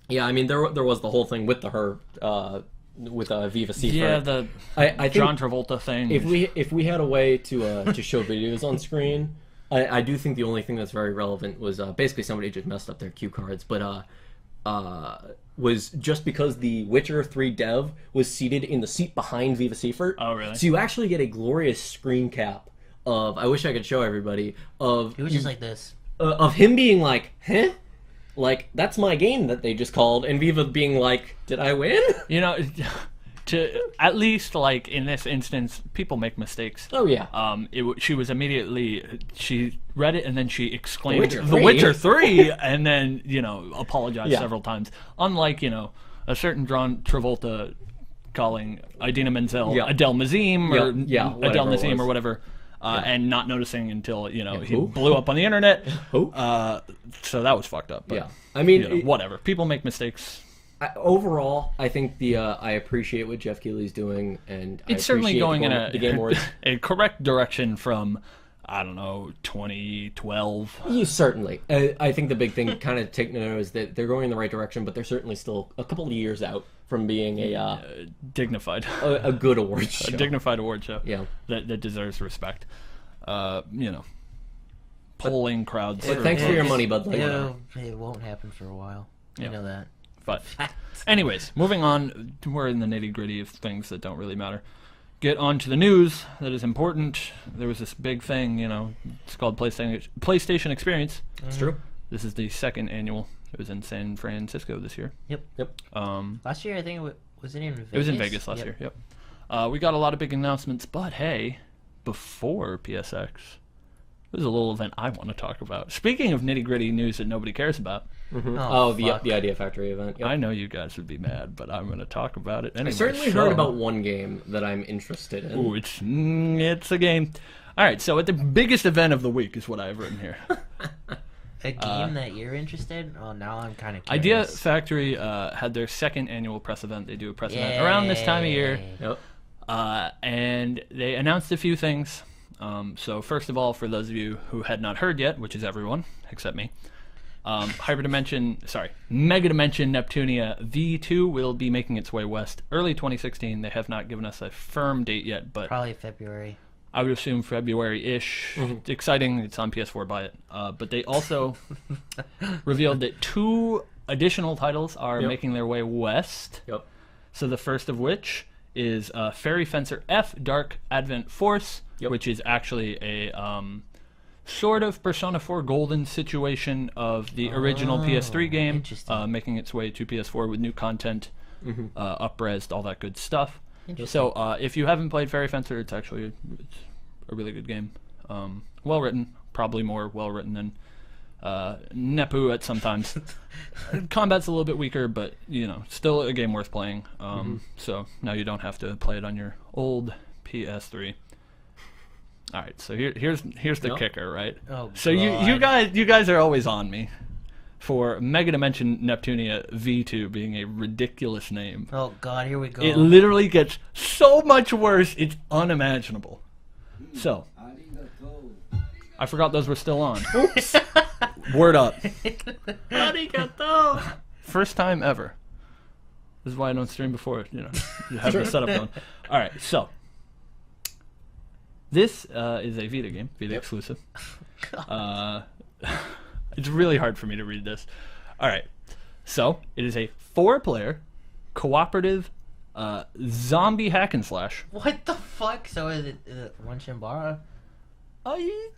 Yeah, I mean, there was the whole thing with with Viva Seifert. Yeah, I think John Travolta thing. If we had a way to show videos on screen, I do think the only thing that's very relevant was basically somebody just messed up their cue cards, but was just because the Witcher 3 dev was seated in the seat behind Viva Seifert. Oh, really? So you actually get a glorious screen cap of, I wish I could show everybody, of... It was just like this. Of him being like, huh? Like, that's my game that they just called, and Viva being like, did I win? To at least, like, in this instance, people make mistakes. Oh, yeah. She read it and then she exclaimed, The Witcher 3, and then, apologized several times. Unlike, a certain John Travolta calling Idina Menzel Adele Mazim, or Adele Nazim, or whatever, and not noticing until, he blew up on the internet. So that was fucked up. But, yeah. I mean... whatever. People make mistakes. Overall, I think I appreciate what Jeff Keighley's doing, and it's certainly going in a a correct direction from, I don't know, 2012. Yeah, certainly. I think the big thing kind of take note is that they're going in the right direction, but they're certainly still a couple of years out from being a dignified, a good award show, a dignified award show. Yeah, that deserves respect. Polling crowds. Thanks for your money, Bud Light. It won't happen for a while. Yeah. I know that. But, anyways, moving on, we're in the nitty-gritty of things that don't really matter. Get on to the news that is important. There was this big thing, it's called PlayStation Experience. It's true. This is the second annual. It was in San Francisco this year. Yep. Last year, I think was it in Vegas? It was in Vegas last year, yep. We got a lot of big announcements, but hey, before PSX, there's a little event I want to talk about. Speaking of nitty-gritty news that nobody cares about. Mm-hmm. The Idea Factory event. Yep. I know you guys would be mad, but I'm going to talk about it anyway. I certainly heard about one game that I'm interested in. Ooh, it's a game. All right, so at the biggest event of the week is what I have written here. A game that you're interested in? Oh, now I'm kind of curious. Idea Factory had their second annual press event. They do a press event around this time of year. Yep. And they announced a few things. So first of all, for those of you who had not heard yet, which is everyone except me, Mega Dimension Neptunia V2 will be making its way west early 2016. They have not given us a firm date yet, but probably February. I would assume February-ish. Mm-hmm. It's exciting. It's on PS4. Buy it. But they also revealed that 2 additional titles are making their way west. Yep. So the first of which is Fairy Fencer F Dark Advent Force, Yep. which is actually a sort of Persona 4 Golden situation of the original PS3 game, interesting. making its way to PS4 with new content, up-resed, all that good stuff. Interesting. So if you haven't played Fairy Fencer, it's actually a really good game. Well written, probably more well written than Nepu at sometimes. Combat's a little bit weaker, but still a game worth playing. So now you don't have to play it on your old PS3. All right, so here's the No. kicker, right? Oh, So you God. guys are always on me for Mega Dimension Neptunia V2 being a ridiculous name. Oh God, here we go. It literally gets so much worse, it's unimaginable. So, I forgot those were still on. Oops. Word up. Arigato. First time ever. This is why I don't stream before, you have the setup going. All right, so. This is a Vita game, Vita exclusive. It's really hard for me to read this. All right, so it is a 4-player cooperative zombie hack and slash. What the fuck? So is it One Shimbara?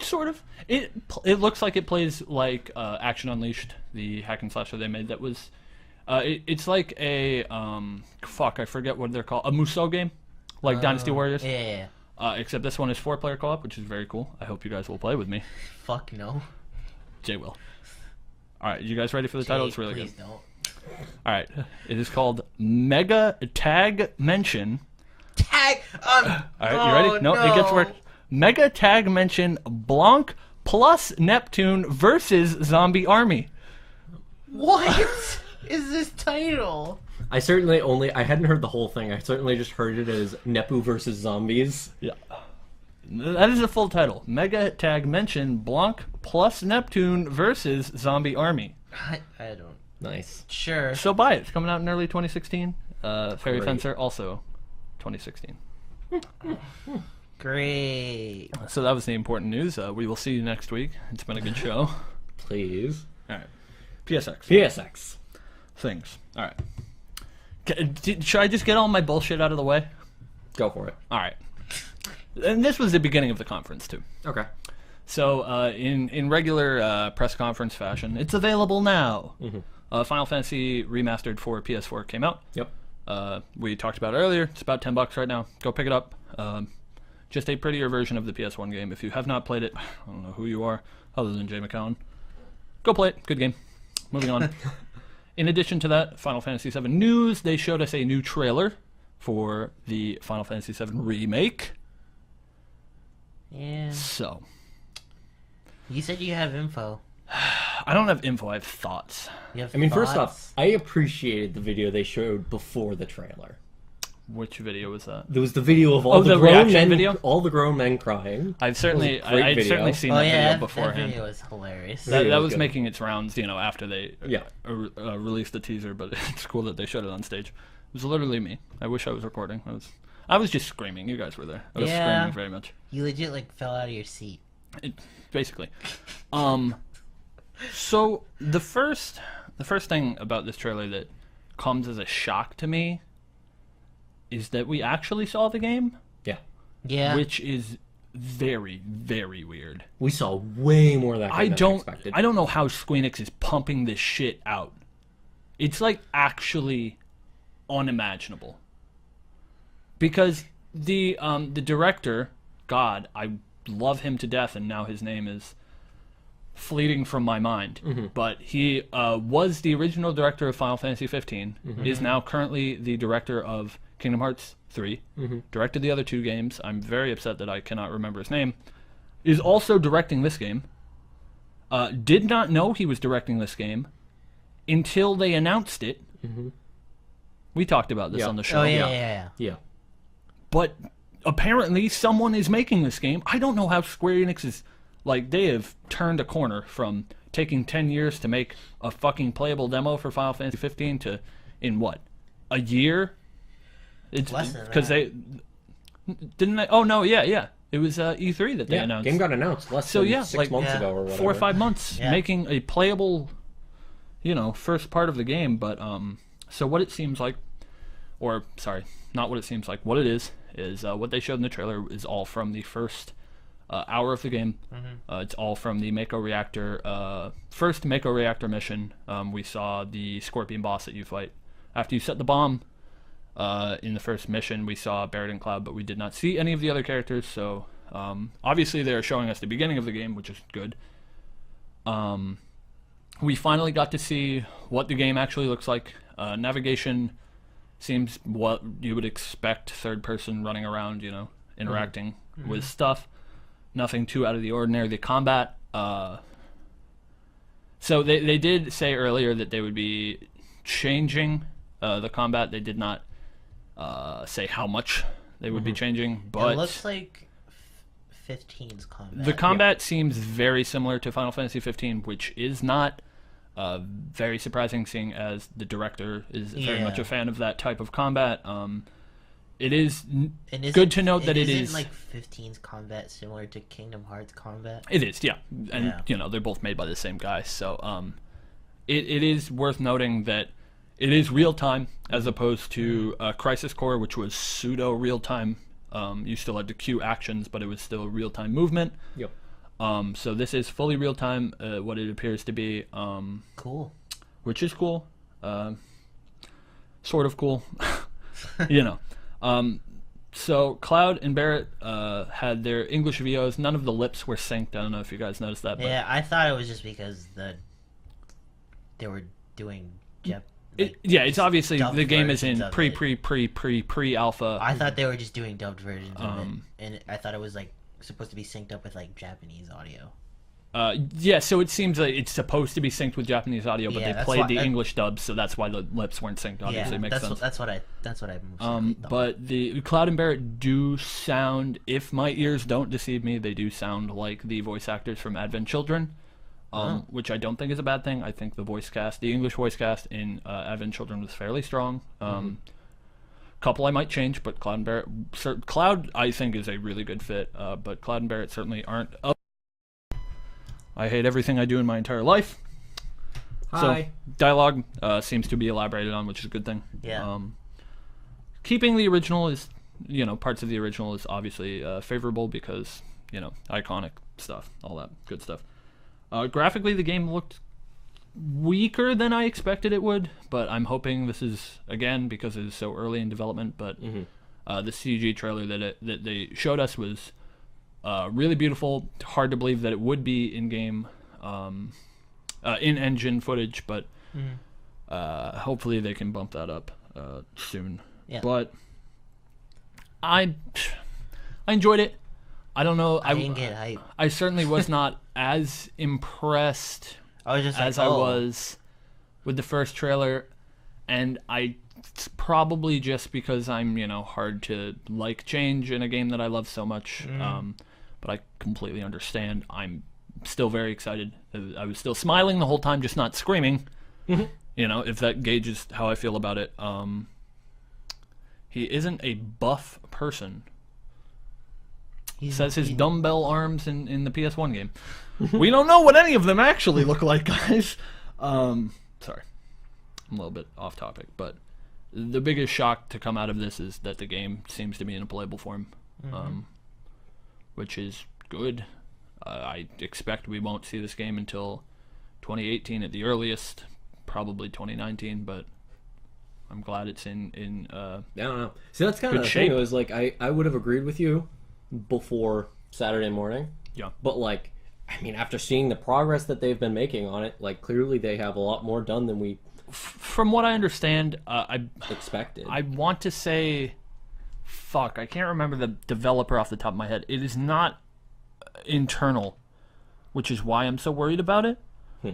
Sort of. It looks like it plays like Action Unleashed, the hack and slash that they made. That was, it's like a I forget what they're called. A Musou game, like Dynasty Warriors. Yeah. Except this one is 4-player co-op, which is very cool. I hope you guys will play with me. Fuck no. Jay will. All right, you guys ready for the title? Jay, It's really please good. Don't. All right, it is called Mega Tag Mention. Tag. All right, you ready? No, it gets worse. Mega Tag Mention Blanc plus Neptune versus Zombie Army. What is this title? I hadn't heard the whole thing. I certainly just heard it as Nepu versus zombies. Yeah. That is the full title. Mega Tag Mention Blanc plus Neptune versus Zombie Army. I don't. Nice. Sure. So buy it. It's coming out in early 2016. Fairy Great. Fencer also 2016. Great. So that was the important news. We will see you next week. It's been a good show. Please. All right. PSX. PSX. Things. All right. Should I just get all my bullshit out of the way? Go for it. All right. And this was the beginning of the conference, too. Okay. So, in regular press conference fashion, it's available now. Final Fantasy Remastered for PS4 came out. Yep. We talked about it earlier. It's about $10 right now. Go pick it up. Just a prettier version of the PS1 game. If you have not played it, I don't know who you are, other than Jay McCown. Go play it. Good game. Moving on. In addition to that, Final Fantasy VII news. They showed us a new trailer for the Final Fantasy VII remake. Yeah. So, You said you have info. I don't have info. I have thoughts. You have I mean, first thoughts? off, I appreciated the video they showed before the trailer. Which video was that? There was the video of all the the grown reaction men, video? all the grown men crying. I'd certainly, It was a great I'd video. certainly seen Oh that yeah, video that beforehand. video was hilarious. That Video was was good. making its rounds, after they Yeah. released the teaser. But it's cool that they showed it on stage. It was literally me. I wish I was recording. I was just screaming. You guys were there. I was Yeah. screaming very much. You legit fell out of your seat. Basically. So the first thing about this trailer that comes as a shock to me is that we actually saw the game, Yeah. Yeah. which is very, very weird. We saw way more of that game than I expected. I don't know how Square Enix is pumping this shit out. It's actually unimaginable. Because the director, God, I love him to death, and now his name is fleeting from my mind. But he was the original director of Final Fantasy 15. Is now currently the director of Kingdom Hearts 3. Directed the other 2 games. I'm very upset that I cannot remember his name. Is also directing this game. Did not know he was directing this game until they announced it. We talked about this Yeah. on the show. Oh yeah. Yeah. But apparently someone is making this game. I don't know how Square Enix is... they have turned a corner from taking 10 years to make a fucking playable demo for Final Fantasy 15 to, in what, a year? It's Less than because that. they... Didn't they... Oh, no, yeah. It was E3 that they Yeah. announced. Game got announced less So, than yeah, 6 months yeah, ago or whatever. 4 or 5 months Yeah. making a playable, first part of the game. But so what it seems like, or sorry, not what it seems like. What it is what they showed in the trailer is all from the first hour of the game. It's all from the Mako Reactor, first Mako Reactor mission. We saw the Scorpion boss that you fight after you set the bomb. In the first mission, we saw Barret and Cloud, but we did not see any of the other characters. So obviously, they're showing us the beginning of the game, which is good. We finally got to see what the game actually looks like. Navigation seems what you would expect, third person running around, interacting with stuff. Nothing too out of the ordinary. The combat, so they did say earlier that they would be changing the combat. They did not say how much they would be changing, but It looks like 15's combat. the combat seems very similar to Final Fantasy 15, which is not very surprising, seeing as the director is very much a fan of that type of combat. It is good to note that it is like 15's combat similar to Kingdom Hearts combat. It is, yeah, and they're both made by the same guy, so it is worth noting that it is real time as opposed to Crisis Core, which was pseudo real time. You still had to queue actions, but it was still real time movement. Yep. So this is fully real time, what it appears to be. Cool. Which is cool. Sort of cool. So Cloud and Barret had their English VOs. None of the lips were synced. I don't know if you guys noticed that. But Yeah, I thought it was just because they were doing it's obviously dubbed the game is in versions of pre alpha. I thought they were just doing dubbed versions of it, and I thought it was like supposed to be synced up with like Japanese audio. Yeah, so it seems like it's supposed to be synced with Japanese audio, but Yeah, they that's played why- the English dub, so that's why the lips weren't synced. Obviously, Yeah, makes sense. that's what I mostly thought. But the Cloud and Barret do sound, if my ears don't deceive me, they do sound like the voice actors from Advent Children, which I don't think is a bad thing. I think the English voice cast in Advent Children was fairly strong. Couple I might change, but Cloud and Barret, Cloud I think is a really good fit, but Cloud and Barret certainly aren't. I hate everything I do in my entire life. Hi. So dialogue seems to be elaborated on, which is a good thing. Yeah. Keeping the original is, parts of the original is obviously favorable because, iconic stuff, all that good stuff. Graphically, the game looked weaker than I expected it would, but I'm hoping this is, again, because it is so early in development, but the CG trailer that they showed us was really beautiful. Hard to believe that it would be in-game, in-engine footage, but hopefully they can bump that up soon. Yeah. But I enjoyed it. I don't know. I didn't get hype. I certainly was not as impressed I was just like, as I was with the first trailer, and it's probably just because I'm hard to like change in a game that I love so much. But I completely understand. I'm still very excited. I was still smiling the whole time, just not screaming. If that gauges how I feel about it. He isn't a buff person. He says his dumbbell arms in the PS1 game. We don't know what any of them actually look like, guys. Sorry. I'm a little bit off topic, but the biggest shock to come out of this is that the game seems to be in a playable form, which is good. I expect we won't see this game until 2018 at the earliest, probably 2019, but I'm glad it's in I don't know. See, that's kind of good the shape. thing. It was like I would have agreed with you before Saturday morning. Yeah. But after seeing the progress that they've been making on it, clearly they have a lot more done than we From what I understand, I expected. want to say, I can't remember the developer off the top of my head. It is not internal, which is why I'm so worried about it.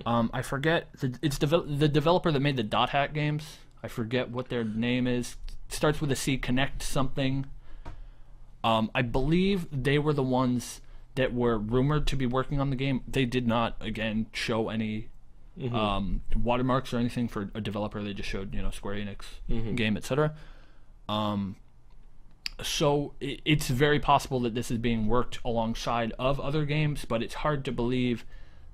I forget it's the developer that made the Dot Hack games. I forget what their name is. It starts with a C. Connect something. I believe they were the ones that were rumored to be working on the game. They did not, again, show any watermarks or anything for a developer. They just showed, Square Enix game, etc. So it's very possible that this is being worked alongside of other games, but it's hard to believe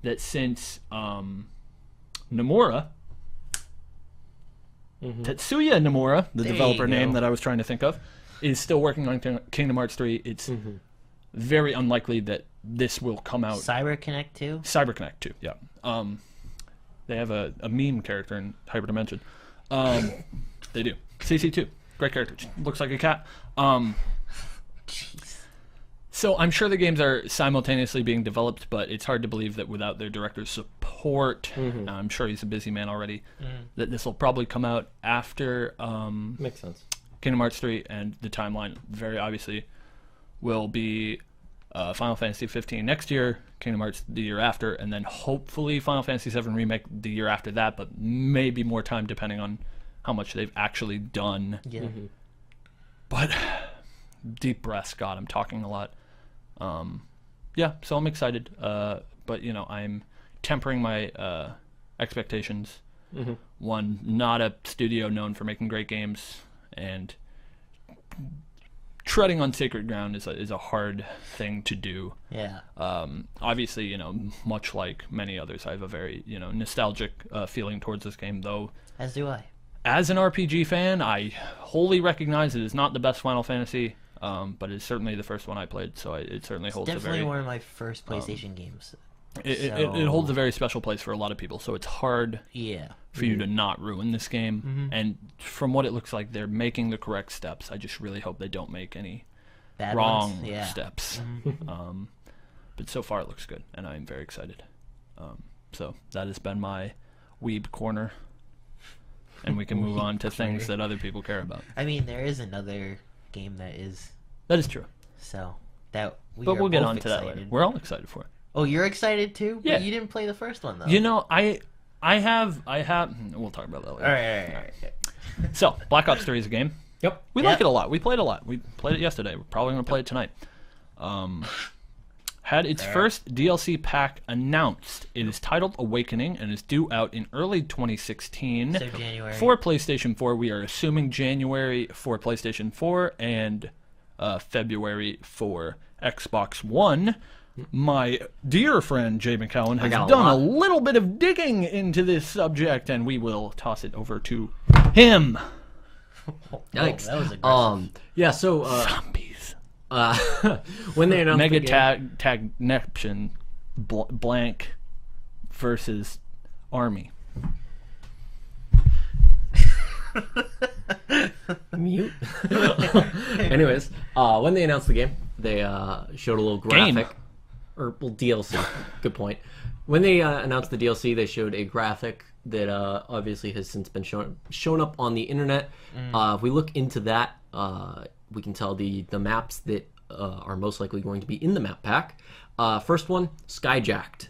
that since Nomura Tetsuya Nomura, the There you developer name go. that I was trying to think of, is still working on Kingdom Hearts 3. It's very unlikely that this will come out. CyberConnect 2? CyberConnect 2, yeah. They have a meme character in Hyperdimension. They do. CC2, great character. Looks like a cat. Jeez. So I'm sure the games are simultaneously being developed, but it's hard to believe that without their director's support, I'm sure he's a busy man already, that this will probably come out after Makes sense. Kingdom Hearts 3, and the timeline very obviously will be Final Fantasy 15 next year, Kingdom Hearts the year after, and then hopefully Final Fantasy 7 Remake the year after that, but maybe more time depending on how much they've actually done. Yeah. But deep breaths, God, I'm talking a lot. Yeah, so I'm excited, but I'm tempering my expectations. One, not a studio known for making great games, and treading on sacred ground is a hard thing to do. Yeah. Obviously, much like many others, I have a very nostalgic feeling towards this game, though. As do I. As an RPG fan, I wholly recognize it is not the best Final Fantasy, but it's certainly the first one I played, so it certainly holds a Definitely very... one of my first PlayStation games. It holds a very special place for a lot of people, so it's hard Yeah. for you to not ruin this game. And from what it looks like, they're making the correct steps. I just really hope they don't make any Bad wrong ones? Yeah. steps. But so far it looks good, and I'm very excited. So that has been my weeb corner, and we can move on to things that other people care about. I mean, there is another game that is, That is true, so that we but are we'll get both on to that later. excited. We're all excited for it. Oh, you're excited too? Yeah. But you didn't play the first one though. I have. We'll talk about that later. All right. So, Black Ops 3 is a game. Yep. We Yep. like it a lot. We played a lot. We played it yesterday. We're probably going to play it tonight. Had its first DLC pack announced. It is titled Awakening and is due out in early 2016 So January. for PlayStation 4. We are assuming January for PlayStation 4 and February for Xbox One. My dear friend Jay McCowan has got a done a lot. little bit of digging into this subject, and we will toss it over to him. Yikes. that was aggressive. Yeah, so Zombies. when they announced Mega the game, Tagneption blank versus Army. mute. Anyways, when they announced the game, they showed a little Game. graphic, or well, DLC. Good point. When they announced the DLC, they showed a graphic that obviously has since been shown up on the internet. If we look into that, we can tell the maps that are most likely going to be in the map pack. First one, Skyjacked.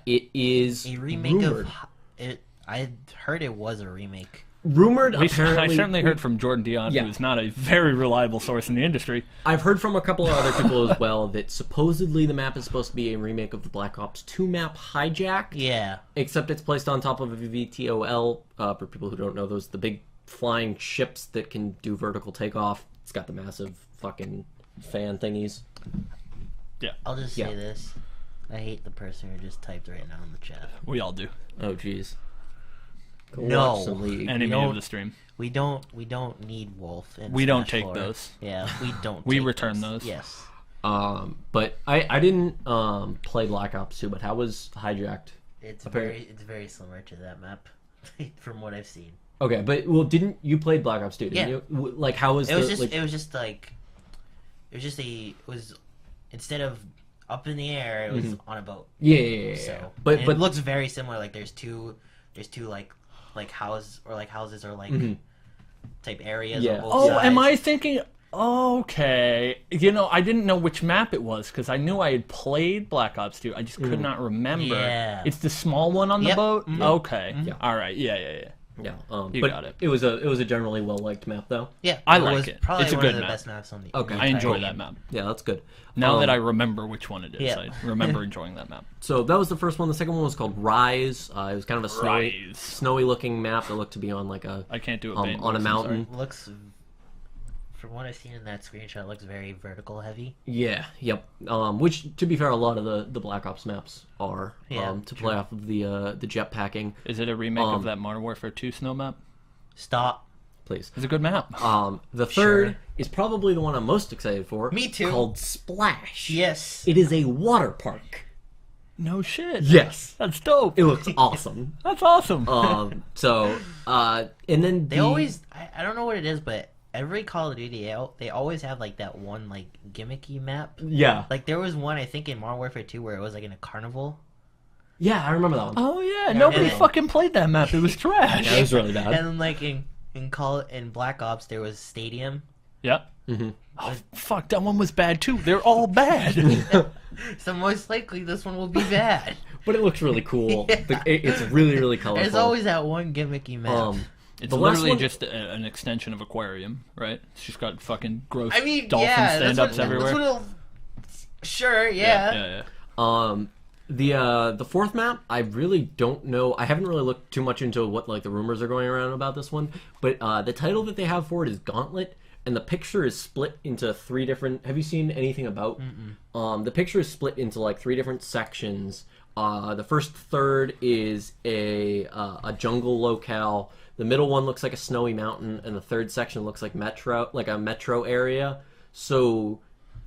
It is A remake rumored. of it. I heard it was a remake. Rumored, I apparently. certainly heard from Jordan Dion, Yeah. who's not a very reliable source in the industry. I've heard from a couple of other people as well that supposedly the map is supposed to be a remake of the Black Ops 2 map, Hijack. Yeah. Except it's placed on top of a VTOL. For people who don't know, those the big flying ships that can do vertical takeoff. It's got the massive fucking fan thingies. I'll just Yeah. say this. I hate the person who just typed right now in the chat. We all do. Oh, jeez. Go No. watch some League. Enemy don't- of the stream. We don't need Wolf. In We don't Smash take 4. those. Yeah, we don't. We take return those. Yes. But I didn't play Black Ops 2, but how was Hijacked? It's Apparently- very similar to that map, from what I've seen. Okay, but well, didn't you play Black Ops 2? Didn't Yeah. you? Like, how was It was the, just like, it was just like it was just instead of up in the air, it was on a boat. yeah. So but and but it looks very similar. Like there's two like houses or like type areas. Yeah. On both Oh, sides. am I thinking... Okay. I didn't know which map it was, because I knew I had played Black Ops 2. I just could not remember. Yeah. It's the small one on the Yep. boat? Mhm. Okay. Yeah. All right. Yeah. yeah, You but got it. It was a generally well liked map though. Yeah, I it like was it. Probably It's a one good of the map. best maps on the. Okay. I enjoy entire that game. map. Yeah, that's good. Now that I remember which one it is, Yeah. I remember enjoying that map. So that was the first one. The second one was called Rise. It was kind of a Rise. snowy looking map that looked to be on like a I can't do it. on a mountain. Looks, from what I've seen in that screenshot, it looks very vertical heavy. Yeah, yep. Which, to be fair, a lot of the Black Ops maps are Yeah, to play off of the jet packing. Is it a remake of Um, that Modern Warfare 2 snow map? Stop. Please. It's a good map. The third Sure. is probably the one I'm most excited for. Me too. Called Splash. Yes. It is a water park. No shit. Yes. That's dope. It looks awesome. That's awesome. And then They always, I don't know what it is, but every Call of Duty, they always have like that one like gimmicky map. Yeah. Like there was one I think in Modern Warfare 2 where it was like in a carnival. Yeah, I remember that one. Oh yeah, nobody and- fucking played that map. It was trash. Yeah, it was really bad. And then like in Black Ops there was Stadium. Yep. Mm-hmm. Oh fuck, that one was bad too. They're all bad. So most likely this one will be bad. But it looks really cool. Yeah. It's really, really colorful. There's always that one gimmicky map. It's The last literally one- just an extension of Aquarium, right? It's just got fucking gross I mean, dolphin yeah, stand-ups everywhere. Sure, yeah. The fourth map, I really don't know. I haven't really looked too much into what like the rumors are going around about this one. But the title that they have for it is Gauntlet, and the picture is split into three different. Have you seen anything about? The picture is split into like three different sections. The first third is a jungle locale. The middle one looks like a snowy mountain, and the third section looks like a metro area. So,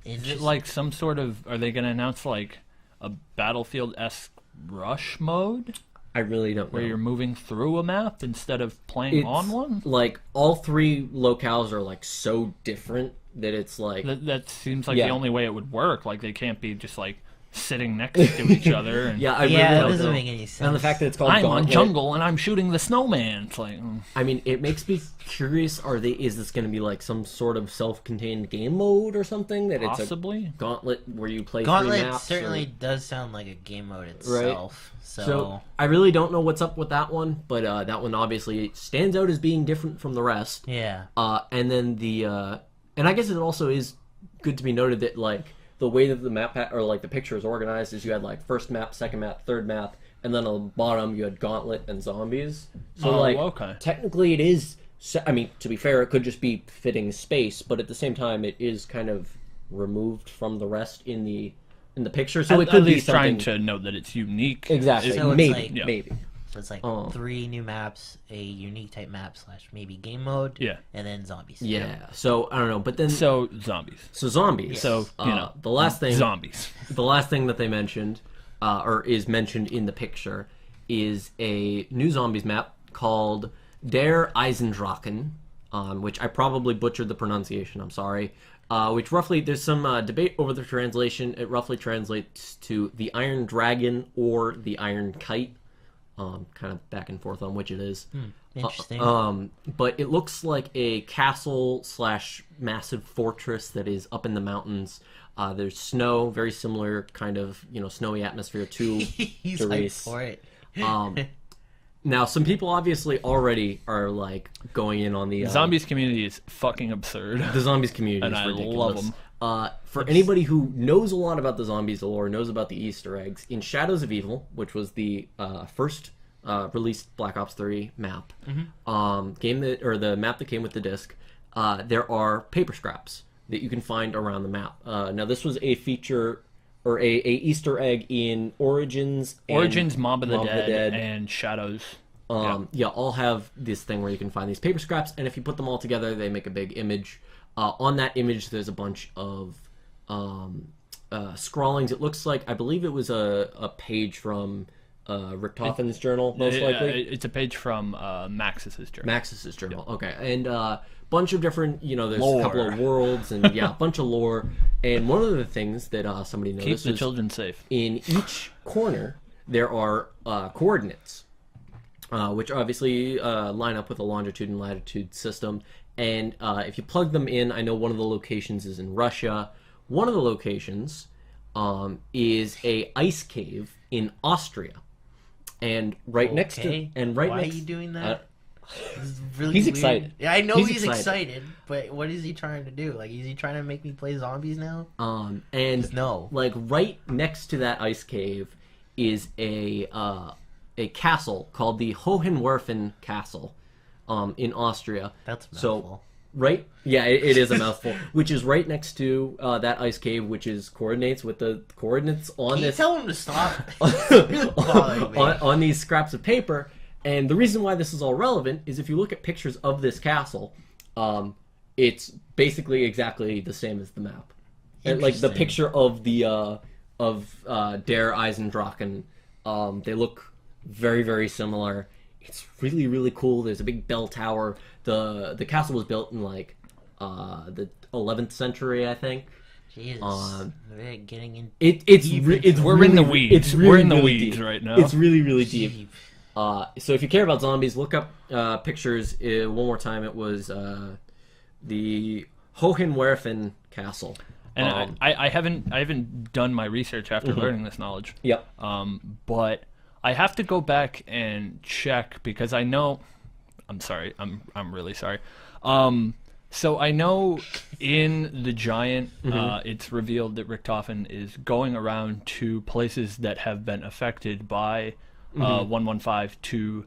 Is it like some sort of? Are they going to announce like a Battlefield-esque rush mode I really don't know. where you're moving through a map instead of playing on one? Like all three locales are like so different that it's like That seems like Yeah. the only way it would work. Like they can't be just like sitting next to each other. And, yeah, I Yeah, really that don't doesn't know. make any sense. And the fact that it's called I'm on Gauntlet, jungle and I'm shooting the snowman. It's like, I mean, it makes me curious. Is this going to be like some sort of self-contained game mode or something? That possibly. it's a Gauntlet where you play three Gauntlet maps. certainly or- does sound like a game mode itself. So I really don't know what's up with that one, but that one obviously stands out as being different from the rest. yeah. And then and I guess it also is good to be noted that like the way that the map or like the picture is organized is you had like first map, second map, third map, and then on the bottom you had Gauntlet and Zombies. So Oh, like okay. technically it is. I mean, to be fair, it could just be fitting space, but at the same time it is kind of removed from the rest in the picture. So it At could be least something trying to note that it's unique. exactly. So it's maybe, like- Yeah. maybe. So it's like Oh. 3 new maps, a unique type map / maybe game mode. Yeah. And then zombies. Yeah. So I don't know, but then So zombies. zombies. So you know the last thing zombies. the last thing that they mentioned, or is mentioned in the picture, is a new zombies map called Der Eisendrachen, which I probably butchered the pronunciation. I'm sorry. Which roughly, there's some debate over the translation. It roughly translates to the Iron Dragon or the Iron Kite. Kind of back and forth on which it is. Interesting. But it looks like a castle / massive fortress that is up in the mountains. There's snow, very similar kind of snowy atmosphere to He's to hyped race. for it. Now, some people obviously already are like going in on the Zombies community is fucking absurd. The zombies community And is I ridiculous. love 'em. For anybody who knows a lot about the zombies lore, knows about the Easter eggs, in Shadows of Evil, which was the first released Black Ops 3 map, the map that came with the disc, there are paper scraps that you can find around the map. Now, this was a feature or a Easter egg in Origins. and Origins, Mob of the Dead, and Shadows. All have this thing where you can find these paper scraps, and if you put them all together, they make a big image. On that image, there's a bunch of scrawlings. It looks like, I believe it was a page from Richtofen's journal, most likely. It's a page from Maxis's journal. Maxis's journal, okay. And bunch of different, there's Lore. a couple of worlds, and a bunch of lore. And one of the things that somebody Keep noticed the is children safe. in each corner, there are coordinates. Which obviously line up with a longitude and latitude system. And if you plug them in, I know one of the locations is in Russia. One of the locations is a ice cave in Austria. And right next to Why are you doing that? This is really he's weird. excited. Yeah, I know He's he's excited. excited, but what is he trying to do? Like, is he trying to make me play zombies now? And No. like right next to that ice cave is a castle called the Hohenwerfen Castle in Austria. That's a So mouthful. right, yeah, it is a mouthful. Which is right next to that ice cave, which is coordinates with the coordinates on Can you this tell him to stop? It's really bothering me. on these scraps of paper. And the reason why this is all relevant is if you look at pictures of this castle, it's basically exactly the same as the map. And, like the picture of the Der Eisendrachen, they look very, very similar. It's really, really cool. There's a big bell tower. The castle was built in like the 11th century, I think. Jesus, we're getting in. We're in the weeds. We're in the weeds deep. right now. It's really, really deep. So if you care about zombies, look up pictures. One more time, it was the Hohenwerfen Castle. And I haven't done my research after learning this knowledge. Yep. But I have to go back and check because I know. I'm sorry. I'm really sorry. So I know in the Giant, it's revealed that Richtofen is going around to places that have been affected by 115 to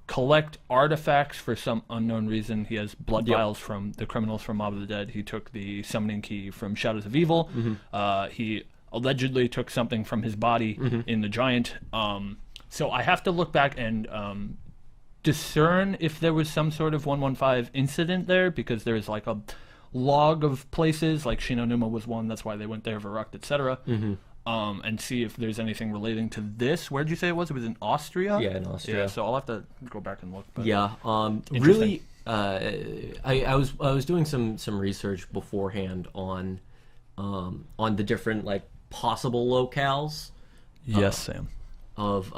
collect artifacts for some unknown reason. He has blood vials from the criminals from Mob of the Dead. He took the summoning key from Shadows of Evil. He allegedly took something from his body in the Giant. So I have to look back and discern if there was some sort of 115 incident there, because there's like a log of places, like Shinonuma was one, that's why they went there, Verrucht, etc. And see if there's anything relating to this. Where'd you say it was? It was in Austria? Yeah, in Austria. Yeah, so I'll have to go back and look. But Yeah, really, I was doing some research beforehand on the different like possible locales. Yes, Sam. Of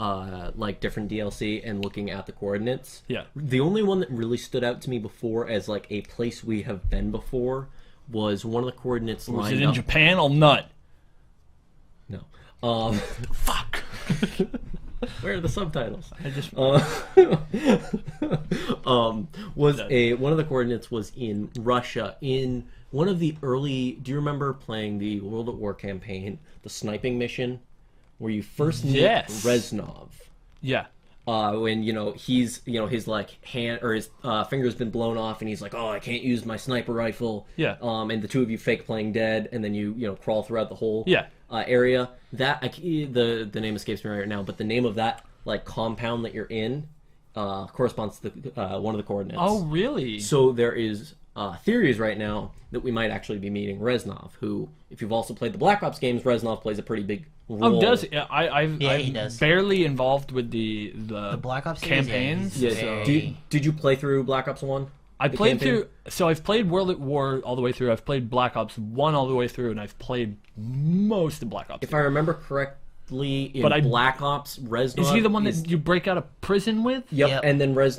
like different DLC and looking at the coordinates. Yeah. The only one that really stood out to me before as like a place we have been before was one of the coordinates Was lined it in up. Japan or not? No. Fuck. Where are the subtitles? I just One of the coordinates was in Russia in one of the early. Do you remember playing the World at War campaign, the sniping mission, where you first meet Reznov? yeah. When he's his like hand or his finger's been blown off and he's like, oh, I can't use my sniper rifle. Yeah. And the two of you fake playing dead, and then you crawl throughout the whole area. That the name escapes me right now, but the name of that like compound that you're in corresponds to the one of the coordinates. Oh, really? So there is theories right now that we might actually be meeting Reznov, who, if you've also played the Black Ops games, Reznov plays a pretty big role. Oh, does he? Yeah, I'm he does. barely involved with the Black Ops series, campaigns. yeah, Yeah. so- Did you play through Black Ops 1? I The played campaign? through. So I've played World at War all the way through. I've played Black Ops 1 all the way through, and I've played most of Black Ops. If I remember correctly, in But Black Ops, Reznov Is he the one that you break out of prison with? Yep. Yep.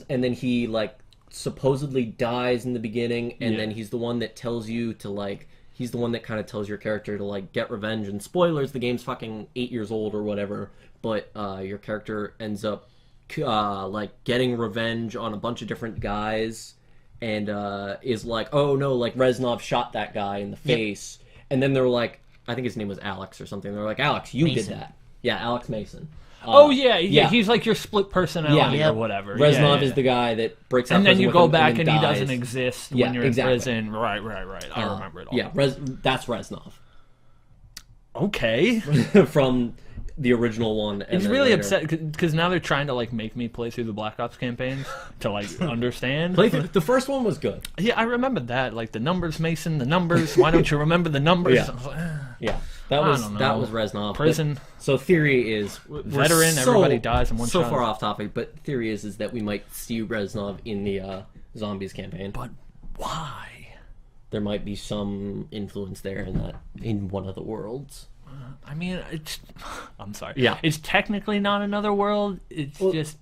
And then he like supposedly dies in the beginning, and Yeah. then he's the one that tells you to like. He's the one that kind of tells your character to like get revenge. And spoilers, the game's fucking 8 years old or whatever. But your character ends up like getting revenge on a bunch of different guys, and is like, oh no, like Reznov shot that guy in the face. And then they're like, I think his name was Alex or something. They're like, Alex, you Mason. did that. Yeah, Alex Mason. Oh yeah, he's like your split personality Yeah. or whatever. Reznov Yeah. is the guy that breaks out And then prison you with go him back and he dies. doesn't exist Yeah, when you're exactly. in prison. Right. I remember it all. Yeah, that's Reznov Okay. from the original one. And It's then really later- upset because now they're trying to like make me play through the Black Ops campaigns to like understand. The first one was good. Yeah, I remember that. Like the numbers, Mason. The numbers. Why don't you remember the numbers? Yeah. I was like, "Ah." Yeah, that I was don't that know. was Reznov. But- Prison. So theory is we're Veteran, everybody dies in one so shot. far off topic, but theory is that we might see Reznov in the zombies campaign. But why? There might be some influence there in one of the worlds. I mean, it's. I'm sorry. Yeah. It's technically not another world. It's just.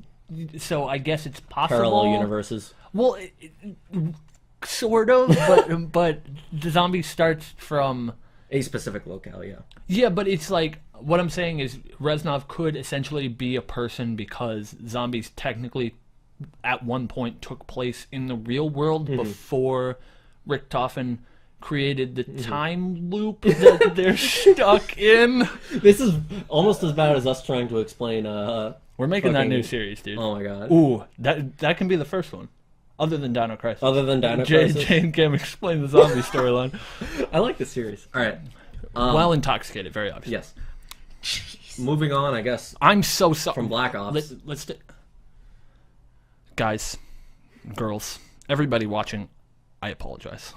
So I guess it's possible. Parallel universes. Well, sort of, but the zombie starts from. A specific locale, yeah. Yeah, but it's like what I'm saying is Reznov could essentially be a person because zombies technically at one point took place in the real world before Richtofen created the time loop that they're stuck in. This is almost as bad as us trying to explain. We're making that Fucking- new series, dude. Oh my god. Ooh, that can be the first one, other than Dino Crisis. Other than Dino Jane Crisis, can explain the zombie storyline. I like the series. All right. Well intoxicated, very obvious. Yes. Moving on, I guess I'm so sorry. from Black Ops. Let's do. Guys, girls, everybody watching, I apologize.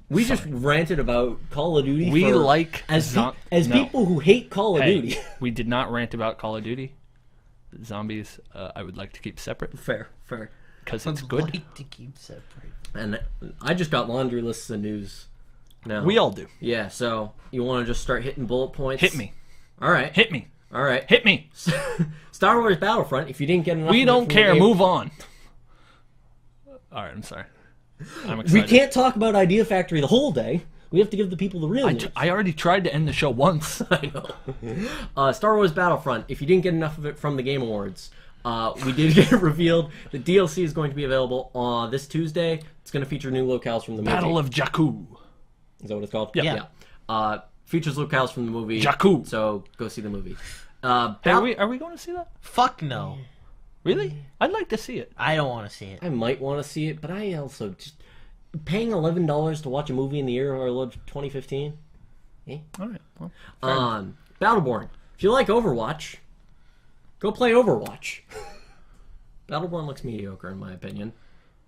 We just ranted about Call of Duty. We for, like as no. people who hate Call of Hey, Duty. we did not rant about Call of Duty. Zombies, I would like to keep separate Fair. because it's good. Like to keep separate. And I just got laundry lists of news. Now We all do. Yeah. So you want to just start hitting bullet points? Hit me. All right. Hit me. All right. Hit me. Star Wars Battlefront. If you didn't get enough, We of it don't from the care. game- Move on. All right, I'm sorry. I'm We excited. can't talk about Idea Factory the whole day. We have to give the people the real news. I already tried to end the show once. I know. Star Wars Battlefront. If you didn't get enough of it from the Game Awards, we did get it revealed. The DLC is going to be available on this Tuesday. It's going to feature new locales from the movie. Battle of Jakku. Is that what it's called? Yeah. Features locales from the movie. Jakku. So go see the movie. Hey, are we going to see that? Fuck no. Really? I'd like to see it. I don't want to see it. I might want to see it, but I also just paying $11 to watch a movie in the year of our Lord 2015. All right. Well, Battleborn. If you like Overwatch, go play Overwatch. Battleborn looks mediocre in my opinion.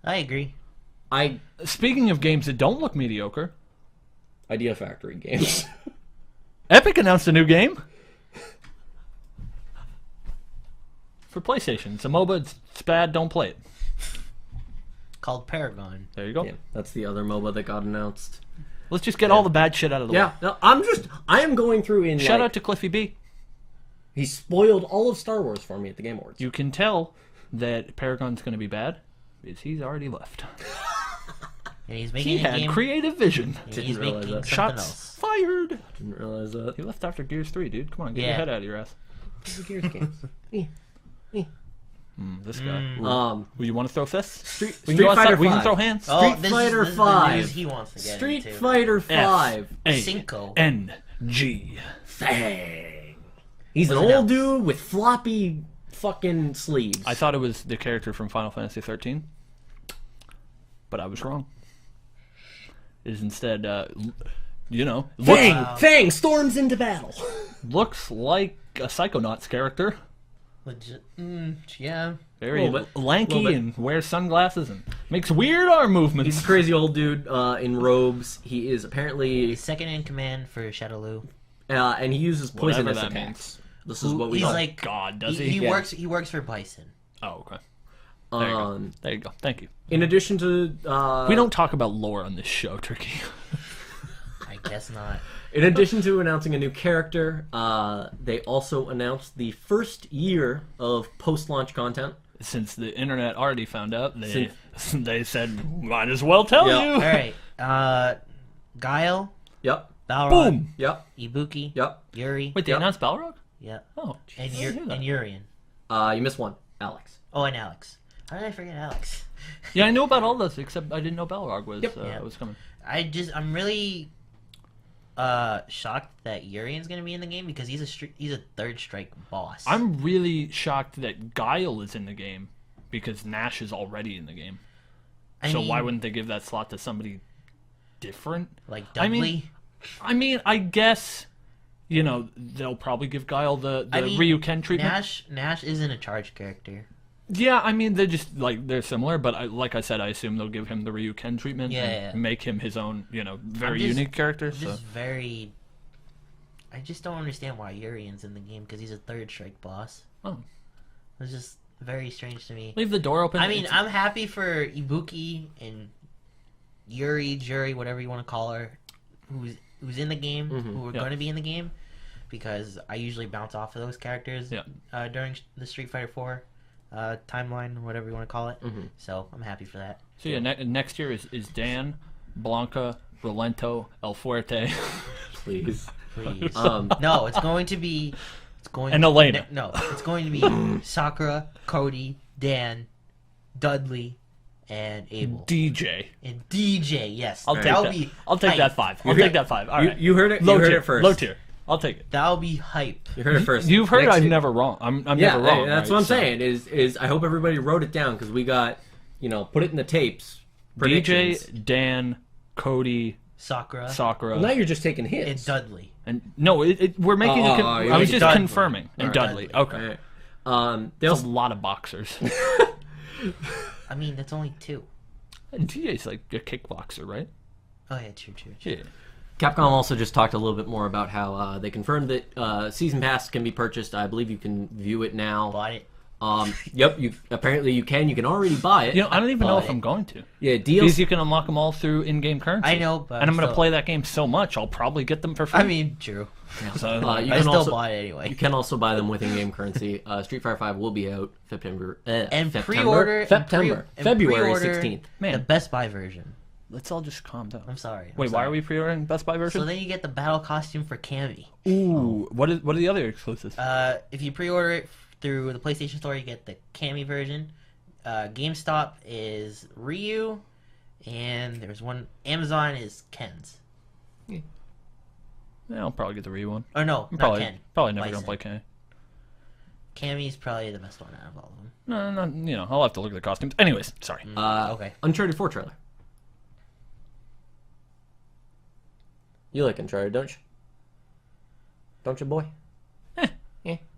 I agree. speaking of games that don't look mediocre, Idea Factory games. Epic announced a new game for PlayStation. It's a MOBA. It's bad. Don't play it. Called Paragon. There you go. Yeah, that's the other MOBA that got announced. Let's just get all the bad shit out of the way. Yeah, no, I am going through in Shout like, out to Cliffy B. he spoiled all of Star Wars for me at the Game Awards. You can tell that Paragon's going to be bad because he's already left. And he's making He a had game. creative vision. and Didn't he's realize making that. something Shots else. fired. Didn't realize that. He left after Gears 3, dude. Come on, get your Yeah. head out of your ass. Gears games. This guy. Um, Well, you want to throw fists? Street We can go Fighter outside. We can 5. throw hands. Oh, Street this Fighter is, this 5. Is the news he wants to get Street into. Fighter 5. Cinco. F-N-G. Fang. He's an Was old announced. dude with floppy fucking sleeves. I thought it was the character from Final Fantasy 13, but I was wrong. It is instead, Fang storms into battle. looks like a Psychonauts character. Legit. Yeah. Very Little bit. lanky Little bit. and wears sunglasses and makes weird arm movements. He's a crazy old dude in robes. He is apparently, He's second in command for Shadowloo. and he uses Whatever poisonous that attacks. This is what we He's know. like God, does he he? Yeah. works for Bison. Oh, okay. There you go. Um, There you go. Thank you. in addition to We don't talk about lore on this show, Turkey. I guess not. in addition to announcing a new character, they also announced the first year of post-launch content. Since the internet already found out, they said, might as well tell Yeah. you. All right. Guile, Yep. Balrog, Boom. Yep. Ibuki, Yep. Yuri. Wait, they Yep. announced Balrog? Yeah. Oh, And, I didn't hear that. Urian. You missed one, Alex. Oh, and Alex. How did I forget Alex? Yeah, I knew about all this, except I didn't know Balrog was Yep. Yeah. was coming. I'm really shocked that Urian's gonna be in the game because he's a third strike boss. I'm really shocked that Guile is in the game because Nash is already in the game. I So mean, why wouldn't they give that slot to somebody different? like I mean, Dudley? I guess they'll probably give Guile the I mean, Ryuken treatment. Nash isn't a charge character. Yeah, I mean they're just they're similar, but like I said, I assume they'll give him the Ryuken treatment Yeah, and yeah. make him his own, very I'm just- unique character. So Just I just don't understand why Urian's in the game because he's a third strike boss. Oh. It's just very strange to me. leave the door open. I mean, It's- I'm happy for Ibuki and Juri, whatever you want to call her, who's in the game, who are Yeah. going to be in the game, because I usually bounce off of those characters Yeah. during the Street Fighter 4 timeline, whatever you want to call it. So I'm happy for that. so yeah, next year is Dan, Blanca, Rolento, El Fuerte, Please. Please. Um, No, it's going to be. It's going And to, Elena. No, it's going to be Sakura, Cody, Dan, Dudley, and Abel. DJ. And DJ, yes. I'll take that'll that. be I'll take hype. that 5. I'll take that 5. All right. you heard it. Low you heard tier. it first. Low tier. I'll take it. That'll be hype. You heard it first. You've heard Next I'm year- never wrong. I'm Yeah, never wrong. that's right? what I'm So, saying. Is I hope everybody wrote it down because we got put it in the tapes. DJ, Predictions. Dan, Cody, Sakura Sakura, Well, now you're just taking and hits. Dudley. and no, we're making. Oh, it you're I was making just Dudley. confirming. And Alright. Dudley. Okay. Alright. They There's also a lot of boxers. I mean, that's only 2. And TJ's like a kickboxer, right? Oh yeah, true. Yeah. Capcom also just talked a little bit more about how they confirmed that Season Pass can be purchased. I believe you can view it now. Bought it. Yep, apparently you can. You can already buy it. You know, I don't even know if But- I'm going to. Yeah, Because DLC. you can unlock them all through in-game currency. I know, but and I'm going to still- play that game so much, I'll probably get them for free. I mean, true. so, You I can still also bought it anyway. you can also buy them with in-game currency. Street Fighter 5 will be out September. And September? pre-order September. and February pre-order 16th. Man. the Best Buy version. let's all just calm down. I'm sorry. Wait, why are we pre-ordering Best Buy version? So then you get the battle costume for Cammy. Ooh, what are the other exclusives? If you pre-order it through the PlayStation Store, you get the Cammy version. GameStop is Ryu, and there's one. Amazon is Ken's. Yeah, I'll probably get the Ryu one. Oh no, I'm not Ken. probably never Bison. gonna play K. Cammy's probably the best one out of all of them. No, I'll have to look at the costumes. Anyways, sorry. Okay. Uncharted 4 trailer. You like Uncharted, don't you? Don't you, boy?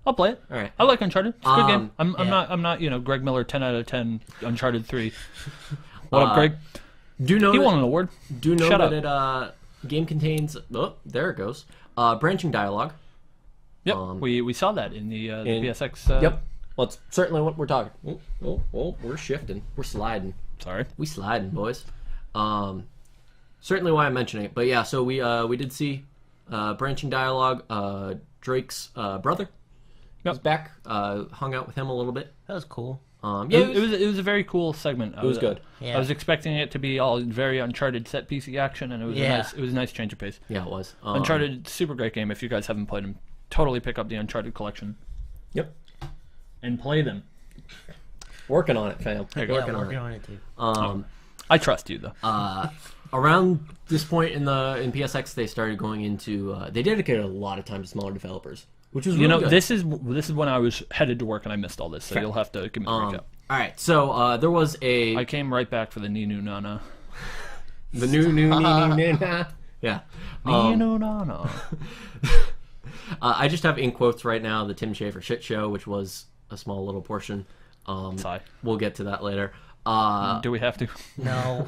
I'll play it. All right. I like Uncharted. It's a good game. I'm yeah. not, Greg Miller 10 out of 10 Uncharted 3. What up, Greg? Do know He that, won an award. do know Shut that up. it game contains there it goes. Branching dialogue. Yep, we saw that in the PSX. Yep. Well, it's certainly what we're talking. Oh, we're shifting. We're sliding. Sorry. We sliding, boys. Certainly why I'm mentioning it. But yeah, so we did see branching dialogue. Drake's brother was back. Hung out with him a little bit. That was cool. Yeah, It was a very cool segment. It was good. Yeah. I was expecting it to be all very Uncharted set piece action, and it was Yeah. a nice change of pace. Yeah, it was. Uncharted, super great game. If you guys haven't played them, totally pick up the Uncharted collection Yep. and play them. Working on it, fam. There you go. Yeah, Working on working it. on it too. I trust you though. Around this point in PSX, they started going into. They dedicated a lot of time to smaller developers, which was really good. this is when I was headed to work and I missed all this, so you'll have to give me the recap. All right, so there was I came right back for the Ninu Nana. the new yeah. Ninu Nana. I just have in quotes right now the Tim Schafer shit show, which was a small little portion. Sigh. We'll get to that later. Do we have to? No.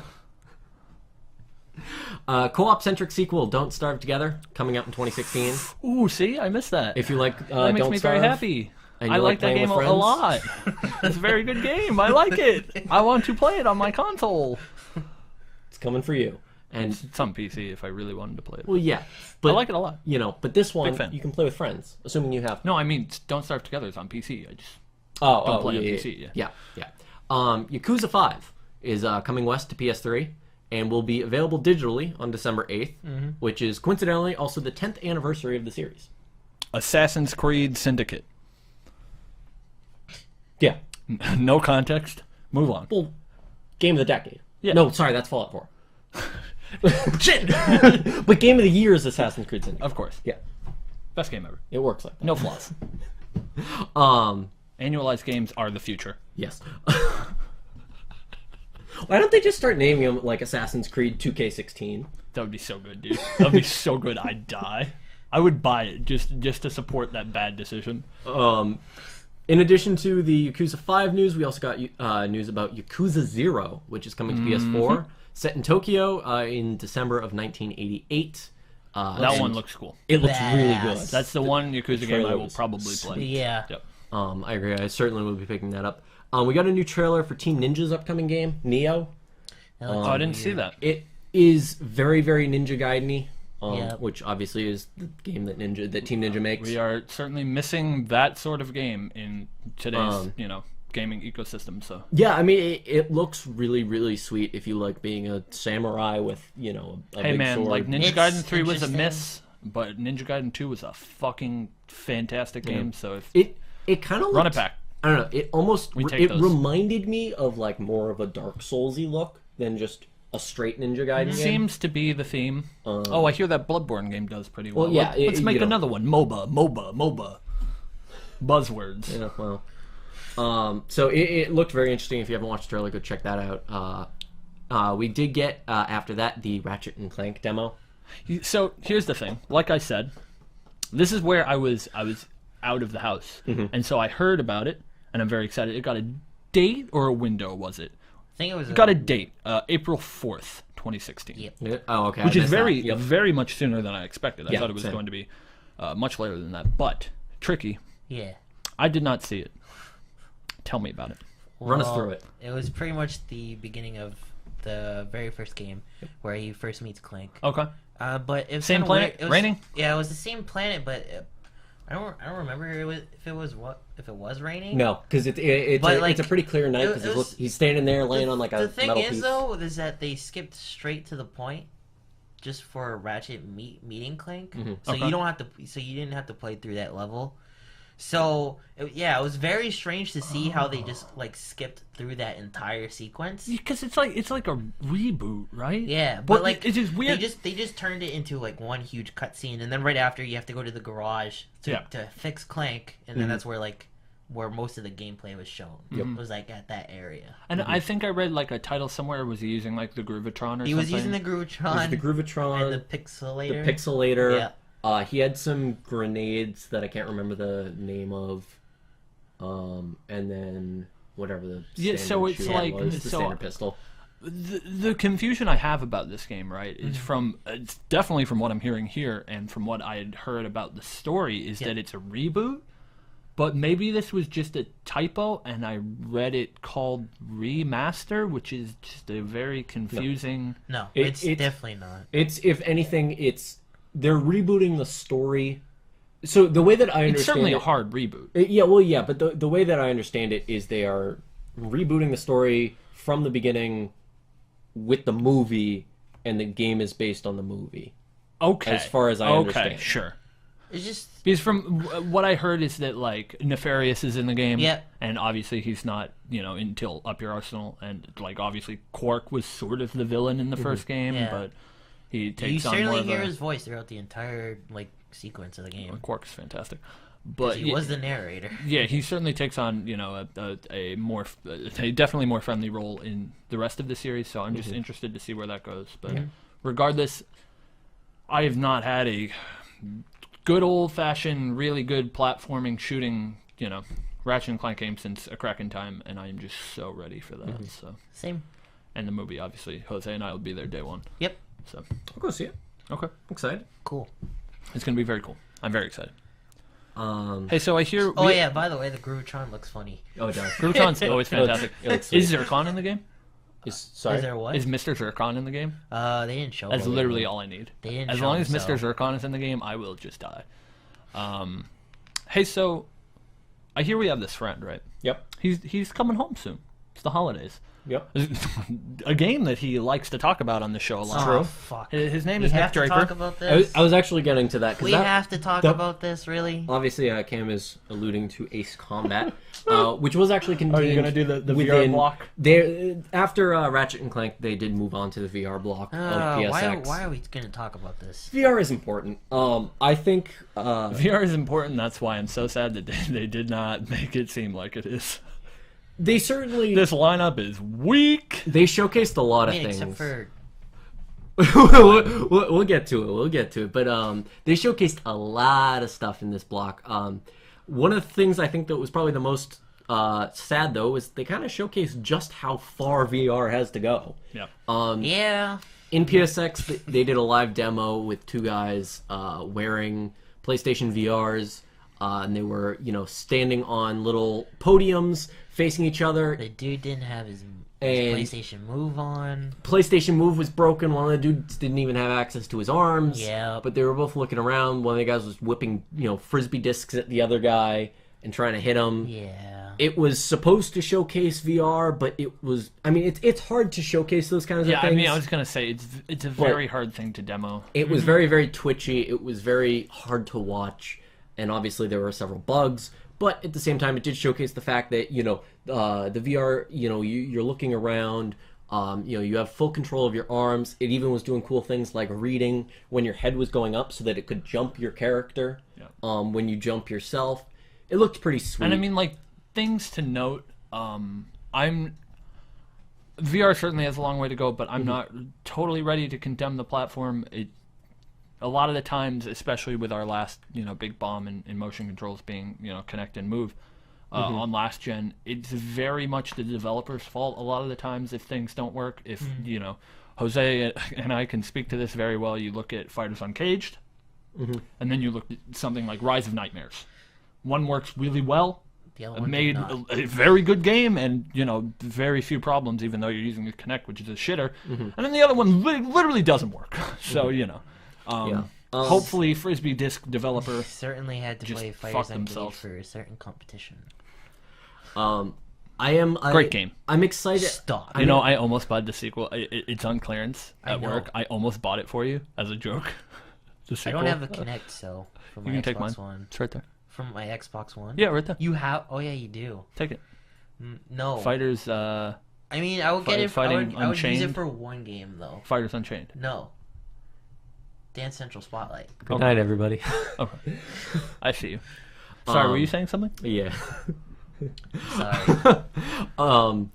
Co-op centric sequel, Don't Starve Together, coming out in 2016. Ooh, see, I missed that. If you like, That makes Don't me Starve, very happy. and I you like that playing game with a lot. It's a very good game. I like it. I want to play it on my console. it's coming for you. And It's on PC if I really wanted to play it. well, yeah, I but like it a lot. you know, but this one fan. you can play with friends, assuming you have. No, I mean, Don't Starve Together is on PC. I just Don't play on PC, yeah. Yakuza 5 is coming west to PS3 and will be available digitally on December 8th, which is coincidentally also the 10th anniversary of the series. Assassin's Creed Syndicate. Yeah. No context. Move on. Well, game of the decade. Yeah. No, sorry, that's Fallout 4. Shit! But game of the year is Assassin's Creed Syndicate. Of course. Yeah, Best game ever. it works like that. No flaws. Annualized games are the future. Yes. Why don't they just start naming them like Assassin's Creed 2K16? That would be so good, dude. That would be so good. I'd die. I would buy it just to support that bad decision. In addition to the Yakuza 5 news, we also got news about Yakuza 0, which is coming to PS4, set in Tokyo in December of 1988. That one looks cool. It looks really Badass. good. That's the one Yakuza game I will was probably play. Yeah. Yep. I agree. I certainly will be picking that up. We got a new trailer for Team Ninja's upcoming game, Neo. That looks Oh, I didn't see weird. that. It is very, very Ninja Gaiden-y, Yep. which obviously is the game that Team Ninja makes. We are certainly missing that sort of game in today's, gaming ecosystem. So Yeah, I mean, it looks really, really sweet if you like being a samurai with, a hey big man, sword. like Ninja It's Gaiden 3 was a interesting. miss, but Ninja Gaiden 2 was a fucking fantastic game. So if it kind of run it back. I don't know. It almost take those. reminded me of like more of a Dark Soulsy look than just a straight Ninja Gaiden game. Seems to be the theme. I hear that Bloodborne game does pretty well. Well, yeah, Let's make you know. another one. MOBA. Buzzwords. Yeah, well. So it looked very interesting. If you haven't watched the trailer, go check that out. We did get after that the Ratchet and Clank demo. So here's the thing. Like I said, this is where I was out of the house, and so I heard about it, and I'm very excited. It got a date or a window was it? I think it was Got a date, April 4th, 2016. Yep. Yeah. Oh, okay. Which I is missed very, that. Yep. very much sooner than I expected. I Yeah, thought it was same. going to be much later than that. But, tricky. Yeah. I did not see it. Tell me about it. Run us Well, through it. It was pretty much the beginning of the very first game where he first meets Clank. Okay. But it was Same kinda planet? weird. It was, Raining? Yeah, it was the same planet, but I don't remember if it was raining. No, because it's But, a pretty clear night it because was- he's standing there laying on like a The thing metal is, piece. though, is that they skipped straight to the point, just for Ratchet meeting Clank. So Okay. you don't have to. So you didn't have to play through that level. So it was very strange to see how they just like skipped through that entire sequence. Because it's like a reboot, right? Yeah, but like it's just weird. They just turned it into like one huge cutscene, and then right after you have to go to the garage to fix Clank, and then that's where most of the gameplay was shown. It was like at that area. And I think I read like a title somewhere. Was he using like the Groovitron or He something? was using the Groovitron The Groovitron, and the Pixelator. the Pixelator. Yeah. He had some grenades that I can't remember the name of. And then whatever the Yeah, so standard it's shooter like- was, the so- standard pistol. The confusion I have about this game, right, is from it's definitely from what I'm hearing here and from what I had heard about the story is that it's a reboot, but maybe this was just a typo and I read it called remaster, which is just a very confusing. No, It's- it's definitely not. It's if anything, they're rebooting the story. So the way that I understand It's certainly it, a hard reboot. yeah, but the way that I understand it is they are rebooting the story from the beginning with the movie, and the game is based on the movie. Okay, As far as I understand. sure. It's just Because from what I heard is that like Nefarious is in the game, Yeah. and obviously he's not, until Up Your Arsenal, and like obviously Quark was sort of the villain in the first game, Yeah. but he you takes on more certainly of hear a. his voice throughout the entire like sequence of the game. Quark's fantastic, but He was the narrator. yeah, he certainly takes on a definitely more friendly role in the rest of the series. So I'm just interested to see where that goes. But regardless, I have not had a good old fashioned, really good platforming shooting, Ratchet and Clank game since A Crack in Time, and I am just so ready for that. So, Same. and the movie, obviously, Jose and I will be there day one. Yep. So, I'll go see it. okay, I'm excited. Cool. it's gonna be very cool. I'm very excited. Oh, Hey, so I hear. Oh yeah. By the way, the Groovitron looks funny. it does. Groovitron's always fantastic. It looks Is Zircon in the game? Sorry. Is there what? Is Mr. Zircon in the game? They didn't show. That's it. literally all I need. They didn't As show long him, as Mr. so- Zircon is in the game, I will just die. Hey, so I hear we have this friend, right? Yep. He's coming home soon. It's the holidays. Yep. A game that he likes to talk about on the show a lot. Oh fuck. His name We is Nick have to Draper. talk about this. I was actually getting to that We because have to talk that- about this, really. obviously Cam is alluding to Ace Combat, which was actually contained. Are you gonna do the VR within- block? There, after Ratchet and Clank, they did move on to the VR block of PSX. Why are we going to talk about this? VR is important. I think VR is important. That's why I'm so sad that they did not make it seem like it is. they certainly This lineup is weak. they showcased a lot I of mean, things. except for we'll get to it. We'll get to it. But they showcased a lot of stuff in this block. One of the things I think that was probably the most sad though is they kind of showcased just how far VR has to go. Yeah. yeah. In PSX, they did a live demo with two guys wearing PlayStation VRs, and they were, standing on little podiums facing each other. The dude didn't have his And- PlayStation Move on. PlayStation Move was broken. One of the dudes didn't even have access to his arms. Yeah. But they were both looking around. One of the guys was whipping, frisbee discs at the other guy and trying to hit him. Yeah. It was supposed to showcase VR, but it was. I mean, it's hard to showcase those kinds Yeah, of things. I mean, I was gonna say it's a very hard thing to demo. It was very, very twitchy. It was very hard to watch, and obviously there were several bugs. But at the same time, it did showcase the fact that the VR, you're looking around. You have full control of your arms. It even was doing cool things like reading when your head was going up, so that it could jump your character. Yeah. When you jump yourself, it looked pretty sweet. And I mean, like, things to note. VR certainly has a long way to go, but I'm not totally ready to condemn the platform. A lot of the times, especially with our last, big bomb in motion controls being, connect and move, on last gen. It's very much the developer's fault a lot of the times if things don't work. If Jose and I can speak to this very well. You look at Fighters Uncaged, and then you look at something like Rise of Nightmares. One works really well. The other one Made did not. a very good game, and very few problems, even though you're using the Kinect, which is a shitter. And then the other one literally doesn't work. So hopefully, Frisbee Disc developer. Certainly had to just play fuck Fighters Uncaged themselves. for a certain competition. Great game. I'm excited. Stop. I almost bought the sequel. It's on clearance I at know. work. I almost bought it for you as a joke. The I sequel. don't have a Kinect, so from my You can take Xbox mine. One. It's right there. From my Xbox One. Yeah, right there. You have? Oh yeah, you do. Take it. No. Fighters. I mean, I would get it. Fighting I would use it Unchained? for one game though. Fighters Unchained. No. Dance Central Spotlight. Good night, everybody. Okay. I see you. Sorry, were you saying something? Yeah. Sorry.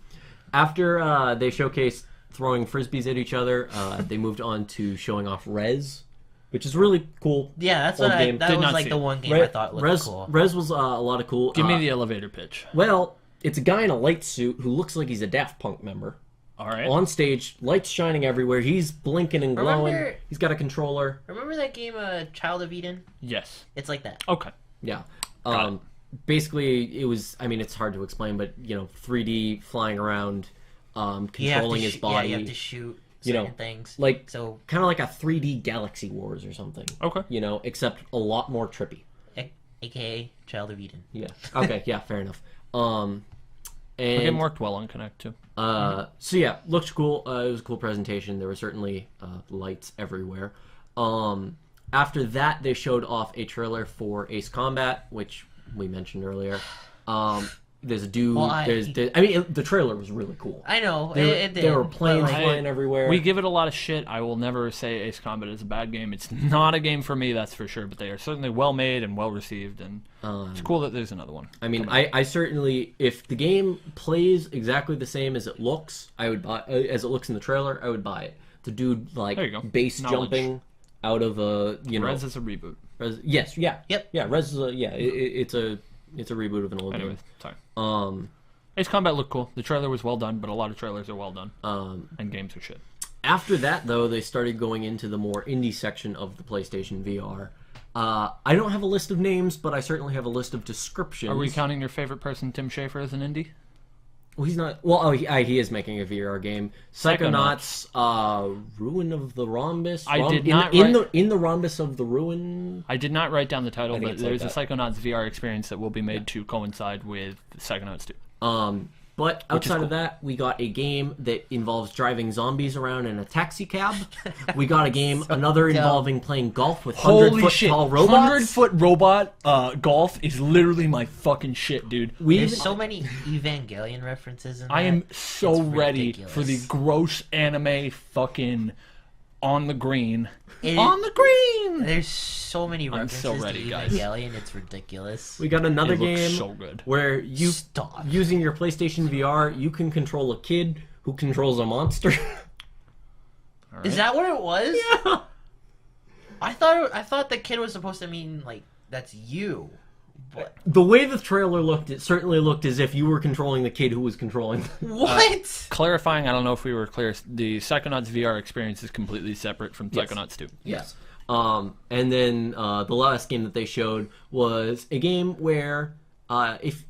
After they showcased throwing frisbees at each other, they moved on to showing off Rez, which is really cool. Yeah, that's Old what game. that Did was not like see the it. one game I thought looked cool. Rez was a lot of cool. Give me the elevator pitch. Well, it's a guy in a light suit who looks like he's a Daft Punk member. All right. On stage, lights shining everywhere. He's blinking and glowing. Remember- He's got a controller. Remember that game, Child of Eden? Yes. It's like that. Okay. Yeah. Got it. Basically, it was. I mean, it's hard to explain, but 3D flying around, controlling his body. Yeah, you have to shoot You know, certain things. like So, kind of like a 3D Galaxy Wars or something. Okay. Except a lot more trippy. aka Child of Eden. Yeah. Okay. Yeah. Fair enough. The And game worked well on Kinect too. so yeah, looked cool. It was a cool presentation. There were certainly lights everywhere. After that, they showed off a trailer for Ace Combat, which we mentioned earlier. There's a dude. Well, the trailer was really cool. I know. There, it did, there were but, planes like, flying everywhere. We give it a lot of shit. I will never say Ace Combat is a bad game. It's not a game for me, that's for sure. But they are certainly well made and well received, and it's cool that there's another one. I mean, I certainly, if the game plays exactly the same as it looks, I would buy. As it looks in the trailer, I would buy it. The dude There you go. base Knowledge. jumping out of a Rez is a reboot. yes, yeah, Yep. yeah. Rez is it's a reboot of an old Anyways, sorry. game. Ace Combat looked cool. The trailer was well done, but a lot of trailers are well done. Um, And games are shit. After that, though, they started going into the more indie section of the PlayStation VR. I don't have a list of names, but I certainly have a list of descriptions. Are we counting your favorite person, Tim Schafer, as an indie? Well, he's not. Well, he is making a VR game. Psychonauts, Ruin of the Rhombus. I did not in the Rhombus of the Ruin. I did not write down the title, I think but it's like there's a that. Psychonauts VR experience that will be made to coincide with Psychonauts 2. But outside cool. of that, we got a game that involves driving zombies around in a taxi cab. We got a game, another dumb. involving playing golf with 100-foot tall robots. 100-foot robot golf is literally my fucking shit, dude. There's so many Evangelion references in that. I am so It's ready ridiculous. for the gross anime fucking on the green. It- On the green! There's so many references so ready, to guys. Evangelion, it's ridiculous. We got another It looks game so good. where you, Stop. using your PlayStation VR, you can control a kid who controls a monster. Is that what it was? Yeah. I thought the kid was supposed to mean like that's you. But The way the trailer looked, it certainly looked as if you were controlling the kid who was controlling. what? Clarifying, I don't know if we were clear, the Psychonauts VR experience is completely separate from Yes. Psychonauts 2. Yes. And then the last game that they showed was a game where if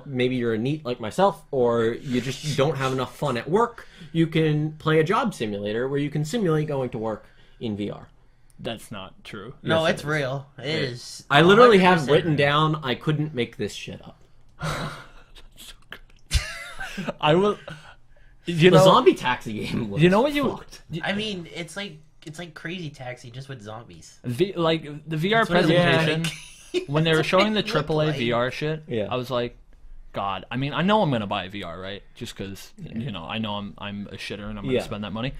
maybe you're a NEET like myself, or you just don't have enough fun at work, you can play a job simulator where you can simulate going to work in VR. That's not true. No, Yes, it's it is. real. It is. I literally have 100% written real. down, I couldn't make this shit up. I will. You The know, zombie taxi game was you know what you. fucked. I mean, it's like Crazy Taxi just with zombies. The VR That's what it looked presentation, like. when they were That's showing the what it looked AAA like. VR shit, Yeah. I was like, God. I mean, I know I'm gonna buy a VR, right? Just because I know I'm a shitter and I'm gonna Yeah. spend that money.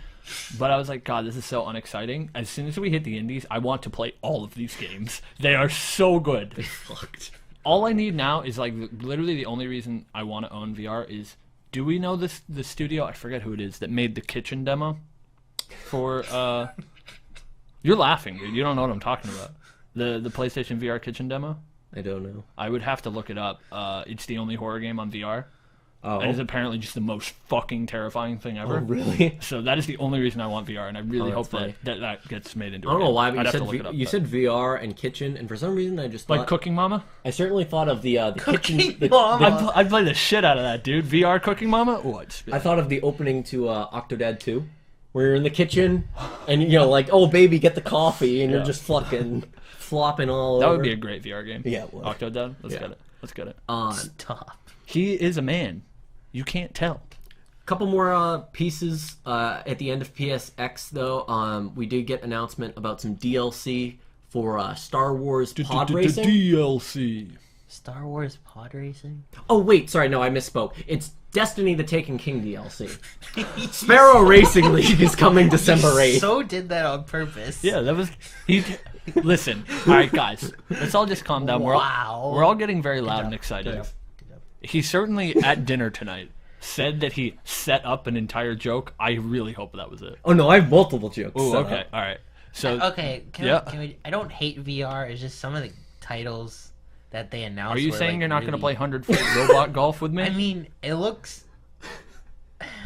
But I was like, God, this is so unexciting. As soon as we hit the indies, I want to play all of these games. They are so good. Fucked. All I need now is like literally the only reason I want to own VR is, do we know the studio? I forget who it is that made the kitchen demo for. You're laughing, dude. You don't know what I'm talking about. The PlayStation VR kitchen demo. I don't know. I would have to look it up. It's the only horror game on VR. Oh, And it's apparently just the most fucking terrifying thing ever. really? So that is the only reason I want VR, and I really that's hope funny. that gets made into. I don't know why, but I'd you have to said look it up, you but- said VR and kitchen, and for some reason I just like thought, Cooking Mama. I certainly thought of the Cooking kitchen. Mama. I'd play the shit out of that, dude. VR Cooking Mama. Oh, I'd just be I like, thought of the opening to Octodad 2, where you're in the kitchen and you know, like, oh baby, get the coffee, and Yeah. you're just fucking flopping all that over. would be a great VR game. Yeah, it would. Octodad. Let's Yeah. get it. Let's get it. Stop. He is a man. You can't tell. Couple more pieces at the end of PSX though. We did get announcement about some DLC for Star Wars Pod Racing. DLC. Star Wars pod racing? Oh wait, sorry, no, I misspoke. It's Destiny: The Taken King DLC. Sparrow Racing League is coming December 8th. So did that on purpose. Yeah, that was. He. Listen, all right, guys. Let's all just calm down. Wow. We're all getting very loud and excited. Good job. He certainly at dinner tonight said that he set up an entire joke. I really hope that was it. Oh no, I have multiple jokes. Oh, set okay, up. all right. So Okay, Yeah. can we? I don't hate VR. It's just some of the titles that they announced. are you were, saying like, you're not going to really- play 100-foot robot golf with me? I mean, it looks.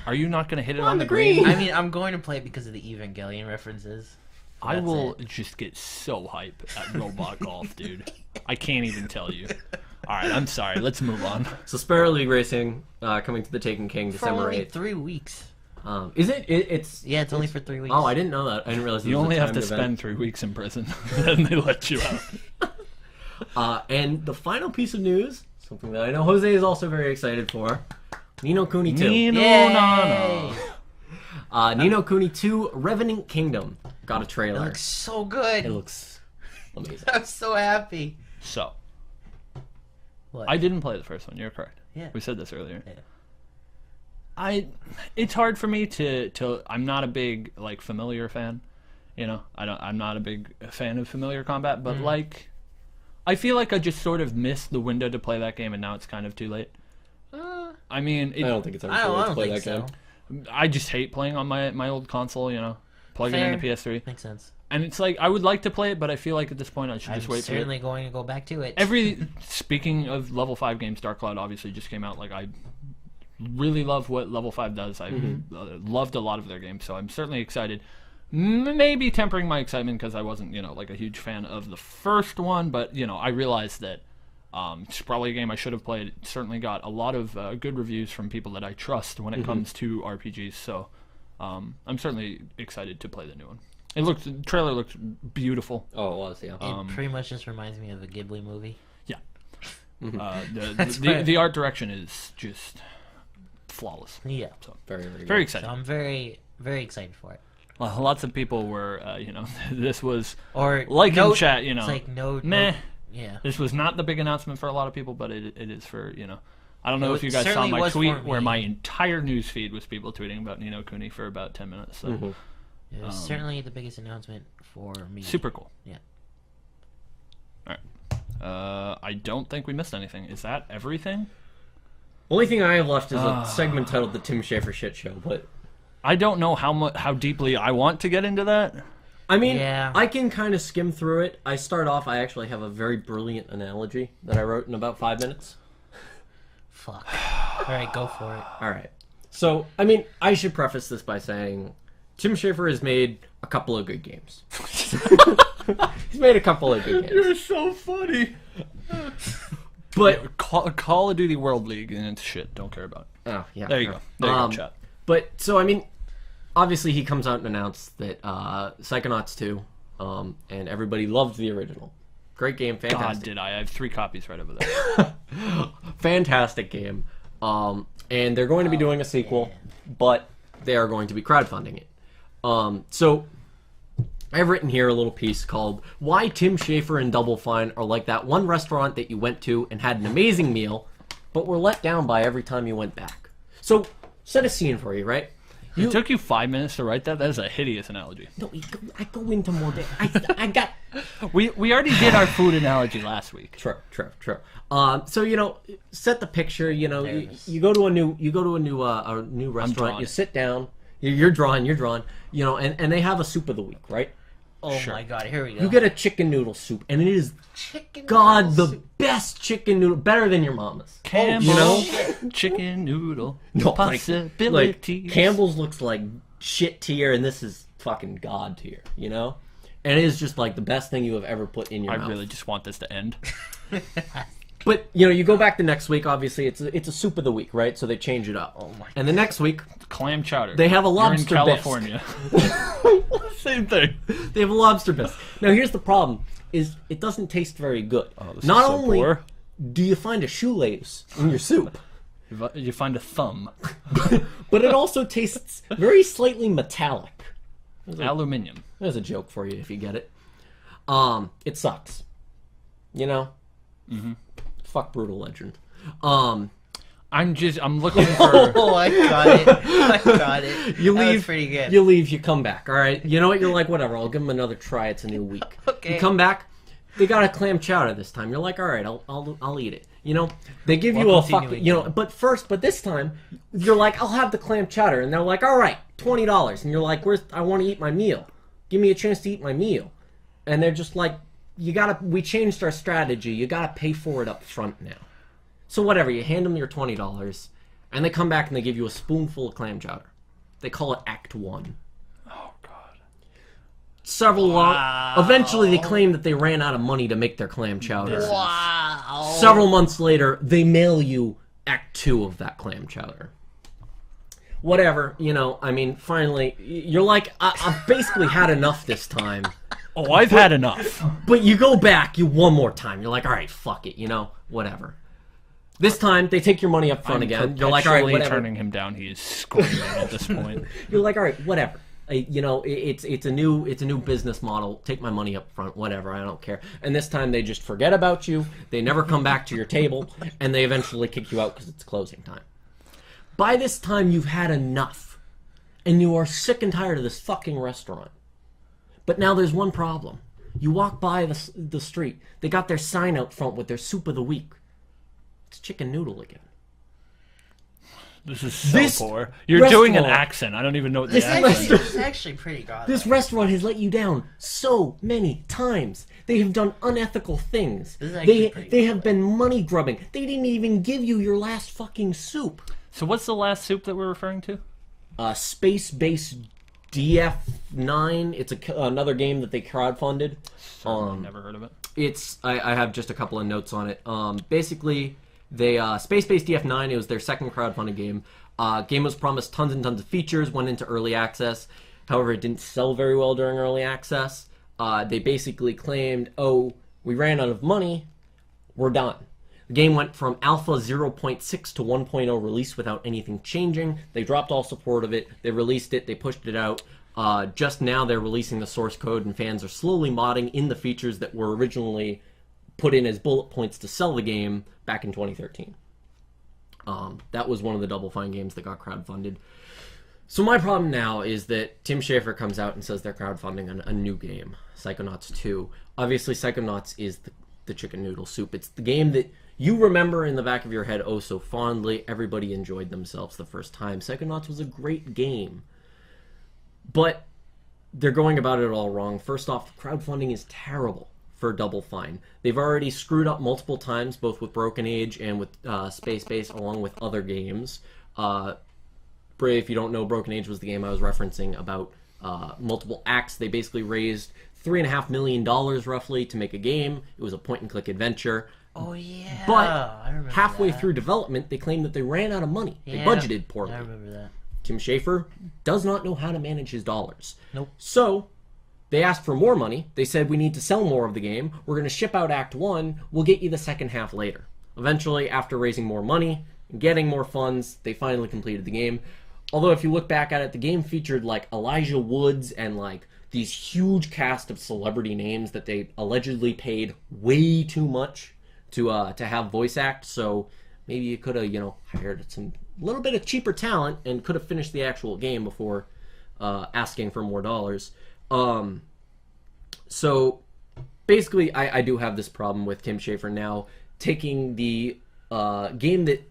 Are you not going to hit it On on the the green? green. I mean, I'm going to play it because of the Evangelion references. I That's will it. just get so hype at robot golf, dude. I can't even tell you. All right, I'm sorry. Let's move on. So Sparrow League Racing coming to the Taken King For December only 8th. 3 weeks. Is it? It's Yeah, it's only for 3 weeks. Oh, I didn't know that. I didn't realize it You was only a have to timed event. spend 3 weeks in prison, then they let you out. And the final piece of news, something that I know Jose is also very excited for, Ni no Kuni 2. Nino Yay! Nana. Ni no Kuni 2 Revenant Kingdom got a It trailer. looks so good. It looks amazing. I'm so happy. So, What? I didn't play the first one. You're correct. Yeah. We said this earlier. Yeah. It's hard for me to I'm not a big like familiar fan. You know, I'm not a big fan of familiar combat, but like I feel like I just sort of missed the window to play that game, and now it's kind of too late. I mean, I don't think it's ever I too late to don't play think that so. game. I just hate playing on my old console. You know, plugging in the PS3, Makes sense. and it's like I would like to play it, but I feel like at this point I should I'm just wait for it. certainly going to go back to it. Speaking of level 5 games, Dark Cloud obviously just came out. Like I really love what level 5 does. I loved a lot of their games, so I'm certainly excited. Maybe tempering my excitement because I wasn't, you know, like a huge fan of the first one, but you know, I realized that it's probably a game I should have played. It certainly got a lot of good reviews from people that I trust when it comes to RPGs. So I'm certainly excited to play the new one. The trailer looks beautiful. Oh, it was, yeah. It pretty much just reminds me of a Ghibli movie. Yeah. That's right. The art direction is just flawless. Yeah. So very, very, very good. So excited. I'm very, very excited for it. Well, lots of people were, you know, this was Or like no, in chat, you know, It's like no. meh. Yeah. This was not the big announcement for a lot of people, but it is for, you know. I don't know It if you guys saw certainly my was tweet for where me. my entire news feed was people tweeting about Ni no Kuni for about 10 minutes. So It was certainly the biggest announcement for me. super cool. Yeah. All right. I don't think we missed anything. Is that everything? Only thing I have left is a segment titled "The Tim Schafer Shit Show," but I don't know how deeply I want to get into that. I mean, Yeah. I can kind of skim through it. I actually have a very brilliant analogy that I wrote in about 5 minutes. Fuck. All right, go for it. All right. So, I mean, I should preface this by saying Tim Schafer has made a couple of good games. He's made a couple of good games. You're so funny. But, Call of Duty World League and it's shit. Don't care about it. oh, yeah. There you go. There you go, Um, chat. But, so, I mean, obviously he comes out and announced that Psychonauts 2, and everybody loved the original. Great game, God, fantastic. did I have 3 copies right over there. Fantastic game. And they're going to be doing a sequel, but they are going to be crowdfunding it. So I've written here a little piece called "Why Tim Schafer and Double Fine Are Like That One Restaurant That You Went to and Had an Amazing Meal, but were let down by every time you went back." So, set a scene for you, right? It took you 5 minutes to write that? That is a hideous analogy. No, I go into more. I got. We already did our food analogy last week. True. So you know, set the picture. You know, There it you, is. you go to a new restaurant. drawing. You sit down. You're drawing. You know, and they have a soup of the week, right? Oh Sure. my god, here we go. You get a chicken noodle soup, and it is, chicken God, noodle the soup. best chicken noodle, better than your mama's. Campbell's You know? chicken noodle No, possibilities. Campbell's looks like shit tier, and this is fucking god tier, you know? And it is just like the best thing you have ever put in your I mouth. really just want this to end. But, you know, you go back to next week, obviously, it's a soup of the week, right? So they change it up. Oh my And the next week, Clam chowder. They have a lobster You're in bisque. California. Same thing. they have a lobster bisque. Now, here's the problem, is it doesn't taste very good. This Not is so only poor. do you find a shoelace in your soup, You find a thumb. but it also tastes very slightly metallic. Aluminium. There's a joke for you if you get it. It sucks. You know? Mm-hmm. Fuck Brutal Legend. I'm looking for... Oh, I got it. I got it. You That was leave, pretty good. you leave, you come back, alright? You know what? You're like, whatever, I'll give them another try, it's a new week. Okay. You come back, they got a clam chowder this time. You're like, alright, I'll eat it. You know? They give you a Welcome to fucking, New you know, but this time, you're like, I'll have the clam chowder. And they're like, alright, $20. And you're like, I want to eat my meal. Give me a chance to eat my meal. And they're just like, we changed our strategy. You gotta pay for it up front now. So whatever, you hand them your $20, and they come back and they give you a spoonful of clam chowder. They call it Act 1. Oh, God. Eventually they claim that they ran out of money to make their clam chowder. Wow. Several months later, they mail you Act 2 of that clam chowder. Whatever, you know, I mean, finally, you're like, I've basically had enough this time. Oh, I've had enough. But you go back, one more time. You're like, all right, fuck it, you know, whatever. This time, they take your money up front I'm again. You're like, all right, perpetually whatever. turning him down. He is screaming at this point. You're like, all right, whatever. You know, it's a new business model. Take my money up front, whatever. I don't care. And this time, they just forget about you. They never come back to your table, and they eventually kick you out because it's closing time. By this time, you've had enough, and you are sick and tired of this fucking restaurant. But now there's one problem. You walk by the street. They got their sign out front with their soup of the week. It's chicken noodle again. This is so This poor. You're doing an restaurant- accent. I don't even know what the This accent actually, this is actually pretty godly. This restaurant has let you down so many times. They have done unethical things. This is actually pretty They have been money grubbing. They didn't even give you your last fucking soup. So what's the last soup that we're referring to? Space Base DF9. It's another game that they crowdfunded. Never heard of it. I have just a couple of notes on it. Basically, they Space Base DF9. It was their second crowdfunded game. Game was promised tons and tons of features. Went into early access. However, it didn't sell very well during early access. They basically claimed, "Oh, we ran out of money. We're done." The game went from Alpha 0.6 to 1.0 release without anything changing. They dropped all support of it. They released it. They pushed it out. Just now they're releasing the source code, and fans are slowly modding in the features that were originally put in as bullet points to sell the game back in 2013. That was one of the Double Fine games that got crowdfunded. So my problem now is that Tim Schafer comes out and says they're crowdfunding a new game, Psychonauts 2. Obviously, Psychonauts is the chicken noodle soup. It's the game that you remember in the back of your head oh so fondly. Everybody enjoyed themselves the first time. Psychonauts was a great game. But they're going about it all wrong. First off, crowdfunding is terrible for Double Fine. They've already screwed up multiple times, both with Broken Age and with Space Base, along with other games. Bray, if you don't know, Broken Age was the game I was referencing about multiple acts. They basically raised $3.5 million roughly to make a game. It was a point-and-click adventure. Oh yeah. But I remember halfway that. through development, they claimed that they ran out of money. Yeah, They budgeted poorly. I remember that. Tim Schafer does not know how to manage his dollars. Nope. So they asked for more money. They said, we need to sell more of the game. We're going to ship out Act 1. We'll get you the second half later. Eventually, after raising more money and getting more funds, they finally completed the game. Although if you look back at it, the game featured like Elijah Woods and like these huge cast of celebrity names that they allegedly paid way too much to have voice act. So maybe you could have, hired some little bit of cheaper talent and could have finished the actual game before asking for more dollars. So basically, I do have this problem with Tim Schafer now taking the game that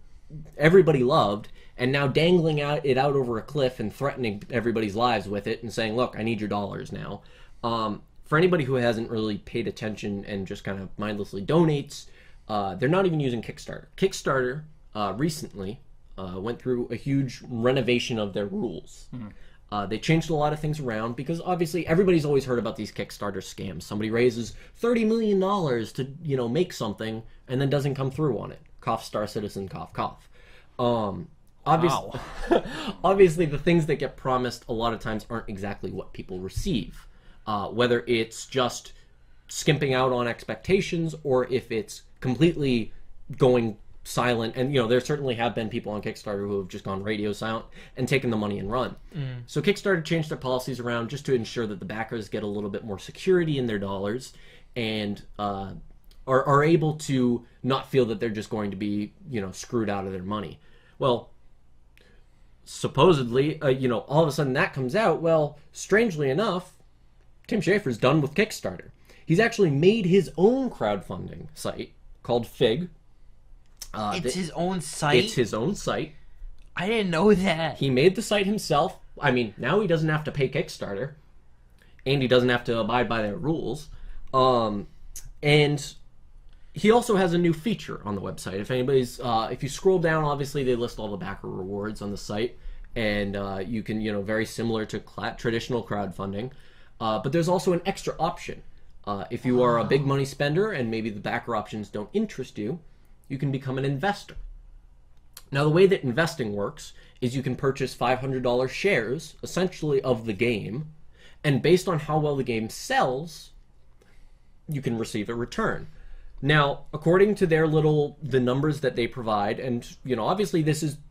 everybody loved and now dangling it out over a cliff and threatening everybody's lives with it and saying, look, I need your dollars now. for anybody who hasn't really paid attention and just kind of mindlessly donates, they're not even using Kickstarter. Kickstarter recently went through a huge renovation of their rules. They changed a lot of things around because obviously everybody's always heard about these Kickstarter scams. Somebody raises $30 million to make something and then doesn't come through on it. Cough, Star Citizen, cough, cough. Obviously, Wow. obviously, the things that get promised a lot of times aren't exactly what people receive. Whether it's just skimping out on expectations or if it's completely going silent. And, there certainly have been people on Kickstarter who have just gone radio silent and taken the money and run. So Kickstarter changed their policies around just to ensure that the backers get a little bit more security in their dollars and are able to not feel that they're just going to be, screwed out of their money. Well, supposedly, all of a sudden that comes out. Well, strangely enough, Tim Schafer's done with Kickstarter. He's actually made his own crowdfunding site called Fig. It's his own site? It's his own site. I didn't know that. He made the site himself. I mean, now he doesn't have to pay Kickstarter. And he doesn't have to abide by their rules. And he also has a new feature on the website. If you scroll down, obviously they list all the backer rewards on the site. And you can, very similar to traditional crowdfunding. But there's also an extra option. If you are a big money spender and maybe the backer options don't interest you, you can become an investor. Now, the way that investing works is you can purchase $500 shares, essentially, of the game, and based on how well the game sells, you can receive a return. Now, according to the numbers that they provide, and, obviously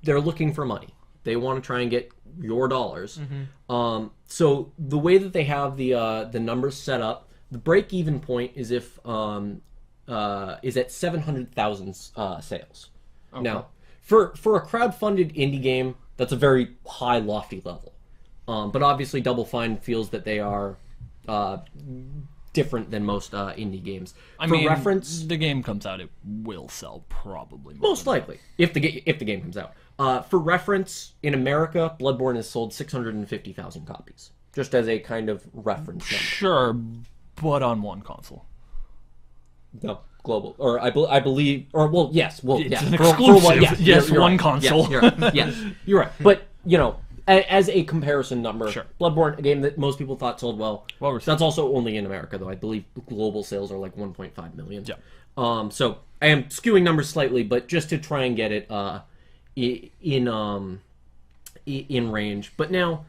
they're looking for money. They want to try and get your dollars. So the way that they have the numbers set up, the break-even point is is at 700,000 sales. Okay. Now, for a crowdfunded indie game, that's a very high, lofty level. But obviously, Double Fine feels that they are different than most indie games. For reference, the game comes out, it will sell probably. Most likely, if the game comes out. For reference, in America, Bloodborne has sold 650,000 copies, just as a kind of reference number. Sure, but on one console. No, global, or I believe, or well, yes, it's an exclusive. Yes, you're one right. console. Yes, you're right. But as a comparison number, sure. Bloodborne, a game that most people thought sold well. That's also only in America, though. I believe global sales are like 1.5 million. Yeah. So I am skewing numbers slightly, but just to try and get it in range. But now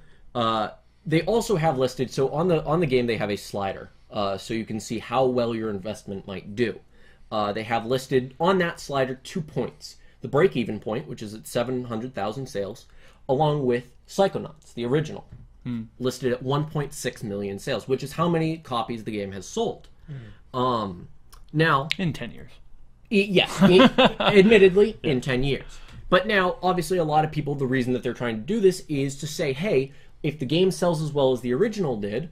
they also have listed. So on the game, they have a slider. So you can see how well your investment might do. They have listed on that slider 2 points. The break-even point, which is at 700,000 sales, along with Psychonauts, the original, listed at 1.6 million sales, which is how many copies the game has sold. Now, in 10 years. Yes, admittedly, in 10 years. But now, obviously, a lot of people, the reason that they're trying to do this is to say, hey, if the game sells as well as the original did,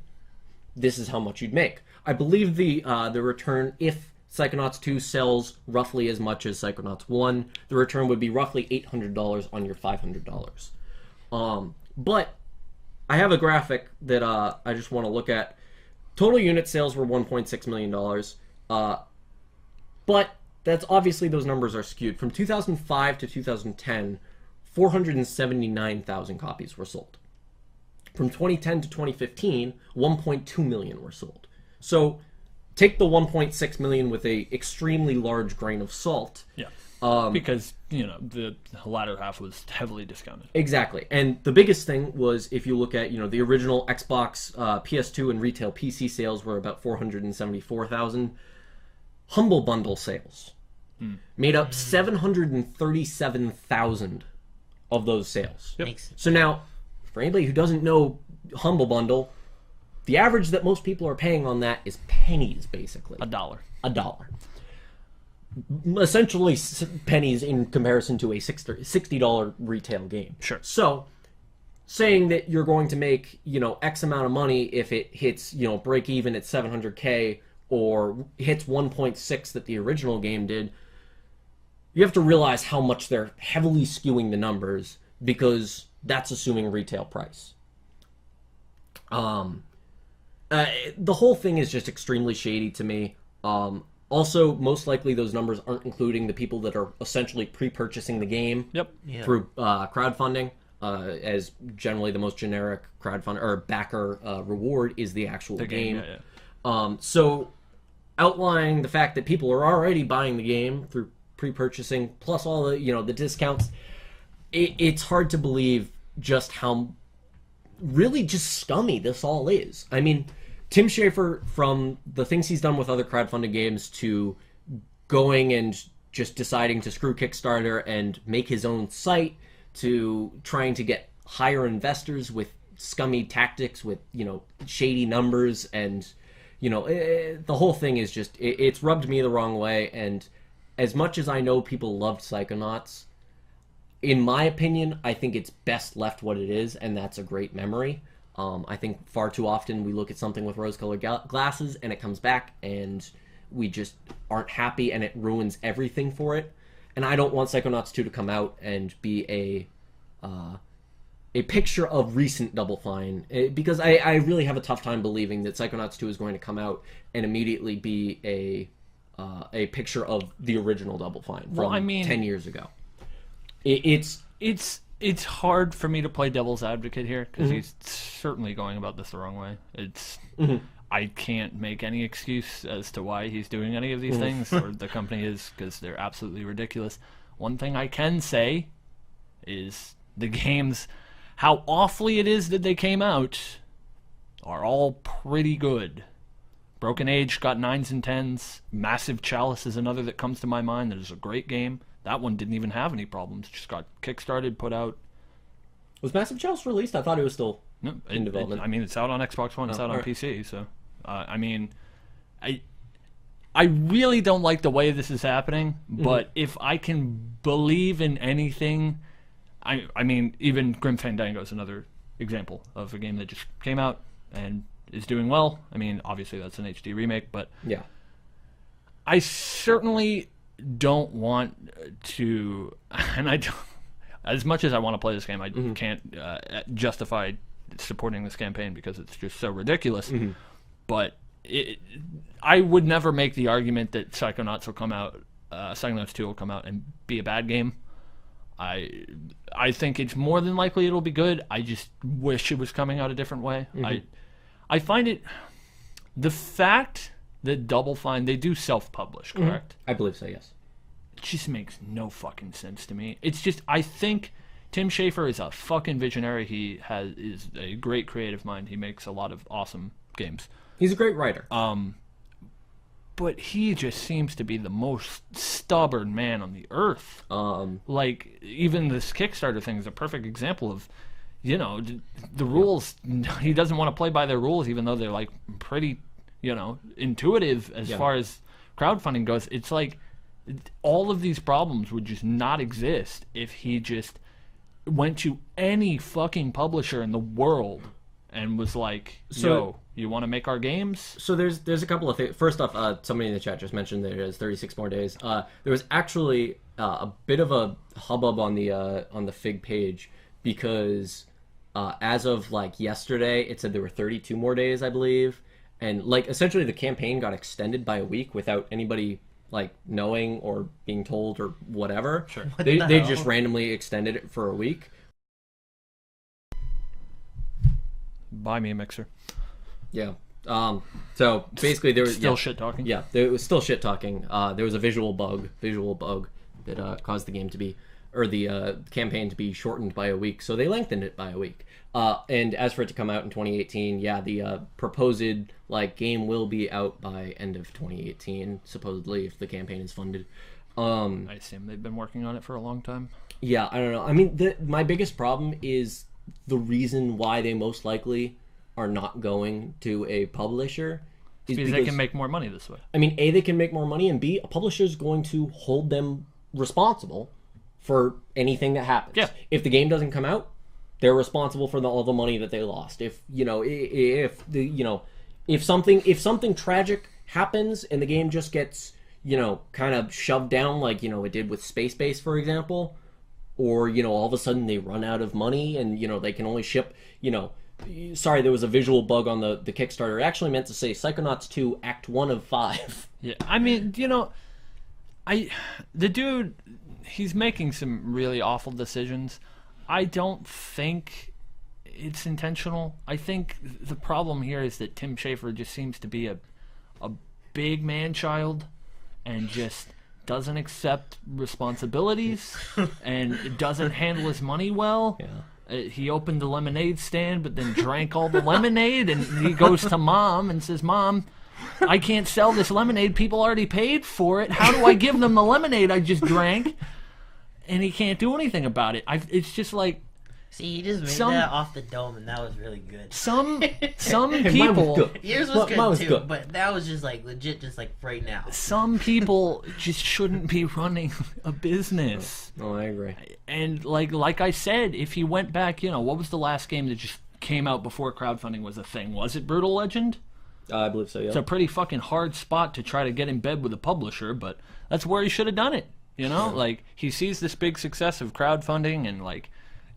this is how much you'd make. I believe the return, if Psychonauts 2 sells roughly as much as Psychonauts 1, the return would be roughly $800 on your $500. But I have a graphic that I just want to look at. Total unit sales were $1.6 million. But that's obviously those numbers are skewed. From 2005 to 2010, 479,000 copies were sold. From 2010 to 2015, 1.2 million were sold. So take the 1.6 million with a extremely large grain of salt. Yeah. Because, the latter half was heavily discounted. Exactly. And the biggest thing was, if you look at, the original Xbox, PS2, and retail PC sales were about 474,000. Humble Bundle sales made up 737,000 of those sales. Yep. So now, for anybody who doesn't know Humble Bundle, the average that most people are paying on that is pennies, basically. $1. $1. Essentially pennies in comparison to a $60 retail game. Sure. So, saying that you're going to make, X amount of money if it hits, break even at 700K or hits 1.6 that the original game did, you have to realize how much they're heavily skewing the numbers, because that's assuming retail price. The whole thing is just extremely shady to me. Also, most likely those numbers aren't including the people that are essentially pre-purchasing the game Yep. Yeah. through crowdfunding, as generally the most generic crowdfund or backer reward is the actual game. Yeah. So outlining the fact that people are already buying the game through pre-purchasing, plus all the the discounts, it's hard to believe just how really just scummy this all is. I mean, Tim Schafer, from the things he's done with other crowdfunding games to going and just deciding to screw Kickstarter and make his own site, to trying to get higher investors with scummy tactics, with shady numbers, and the whole thing is just it's rubbed me the wrong way. And as much as I know people loved Psychonauts, in my opinion, I think it's best left what it is, and that's a great memory. I think far too often we look at something with rose-colored glasses and it comes back and we just aren't happy and it ruins everything for it. And I don't want Psychonauts 2 to come out and be a picture of recent Double Fine, because I really have a tough time believing that Psychonauts 2 is going to come out and immediately be a picture of the original Double Fine from 10 years ago. It's hard for me to play devil's advocate here because he's certainly going about this the wrong way. I can't make any excuse as to why he's doing any of these things, or the company is, because they're absolutely ridiculous. One thing I can say is the games, how awfully it is that they came out, are all pretty good. Broken Age got 9s and 10s. Massive Chalice is another that comes to my mind that is a great game. That one didn't even have any problems. Just got kickstarted, put out. Was Massive Chalice released? I thought it was still in development. It's out on Xbox One. It's out on PC. So, I really don't like the way this is happening. But if I can believe in anything, even Grim Fandango is another example of a game that just came out and is doing well. Obviously that's an HD remake, but yeah, I certainly don't want to, and I don't, as much as I want to play this game, I can't justify supporting this campaign because it's just so ridiculous. But I would never make the argument that Psychonauts 2 will come out and be a bad game. I think it's more than likely it'll be good. I just wish it was coming out a different way. I find it, the fact that Double Fine, they do self-publish, correct? I believe so, yes. It just makes no fucking sense to me. It's just, I think Tim Schafer is a fucking visionary. He is a great creative mind. He makes a lot of awesome games. He's a great writer. But he just seems to be the most stubborn man on the earth. Like, even this Kickstarter thing is a perfect example of, the rules. He doesn't want to play by their rules, even though they're, like, pretty, intuitive as far as crowdfunding goes. It's like all of these problems would just not exist if he just went to any fucking publisher in the world and was like, yo, you want to make our games? So there's a couple of things. First off, somebody in the chat just mentioned that it has 36 more days. There was actually a bit of a hubbub on the Fig page because as of like yesterday, it said there were 32 more days, I believe, and like essentially the campaign got extended by a week without anybody like knowing or being told or whatever. Sure. They just randomly extended it for a week. Buy me a mixer. Yeah. So basically there was still shit talking. Yeah, there was still shit talking. There was a visual bug that caused the game to be, or the campaign to be shortened by a week. So they lengthened it by a week. And as for it to come out in 2018, yeah, the proposed game will be out by end of 2018, supposedly, if the campaign is funded. I assume they've been working on it for a long time. Yeah, I don't know. My biggest problem is the reason why they most likely are not going to a publisher is because they can make more money this way. A, they can make more money, and B, a publisher is going to hold them responsible for anything that happens. Yeah. If the game doesn't come out, they're responsible for all the money that they lost. If something tragic happens and the game just gets kind of shoved down like it did with Space Base, for example, or all of a sudden they run out of money and they can only ship sorry, there was a visual bug on the Kickstarter. It actually meant to say Psychonauts 2 Act 1 of 5. Yeah, I mean, the dude, he's making some really awful decisions. I don't think it's intentional. I think the problem here is that Tim Schafer just seems to be a big man-child and just doesn't accept responsibilities and doesn't handle his money well. Yeah. He opened the lemonade stand but then drank all the lemonade, and he goes to Mom and says, Mom, I can't sell this lemonade. People already paid for it. How do I give them the lemonade I just drank? And he can't do anything about it. It's just like... See, he just made that off the dome, and that was really good. Some Mine people... was good. Yours was good, Mine was too, good. but that was just, legit, right now. Some people just shouldn't be running a business. Oh, I agree. And like I said, if he went back, what was the last game that just came out before crowdfunding was a thing? Was it Brutal Legend? I believe so, yeah. It's a pretty fucking hard spot to try to get in bed with a publisher, but that's where he should have done it. He sees this big success of crowdfunding, and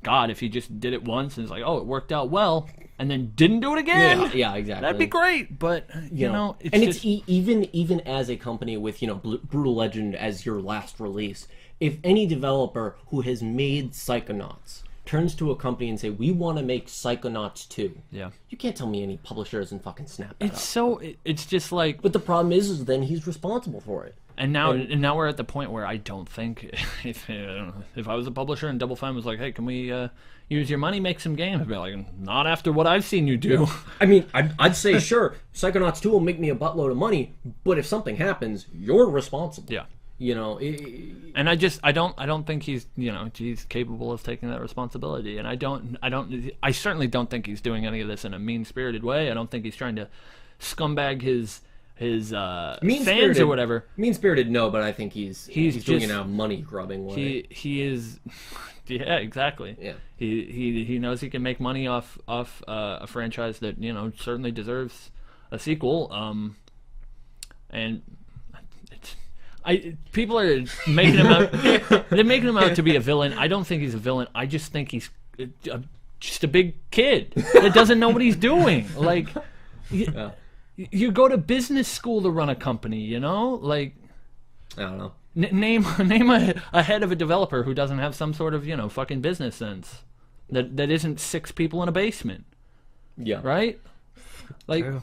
God, if he just did it once and it's like, oh, it worked out well, and then didn't do it again. Yeah, exactly. That'd be great, but it's and just... it's even as a company with Brutal Legend as your last release, if any developer who has made Psychonauts turns to a company and say, we want to make Psychonauts 2, yeah, you can't tell me any publisher doesn't fucking snap that up. It's just like... But the problem is then he's responsible for it. And now we're at the point where I don't think if I was a publisher and Double Fine was like, hey, can we use your money, make some games? I'd be like, not after what I've seen you do. I mean, I'd say sure, Psychonauts 2 will make me a buttload of money, but if something happens, you're responsible. Yeah. And I don't think he's he's capable of taking that responsibility, and I certainly don't think he's doing any of this in a mean-spirited way. I don't think he's trying to scumbag his fans or whatever. Mean-spirited, no, but I think he's doing it in a money-grubbing way. He is, yeah, exactly. Yeah. He knows he can make money off a franchise that certainly deserves a sequel. And people are making him out. They're making him out to be a villain. I don't think he's a villain. I just think he's just a big kid that doesn't know what he's doing. Yeah. You go to business school to run a company, I don't know. Name a head of a developer who doesn't have some sort of fucking business sense that isn't 6 people in a basement. Yeah. Right. True.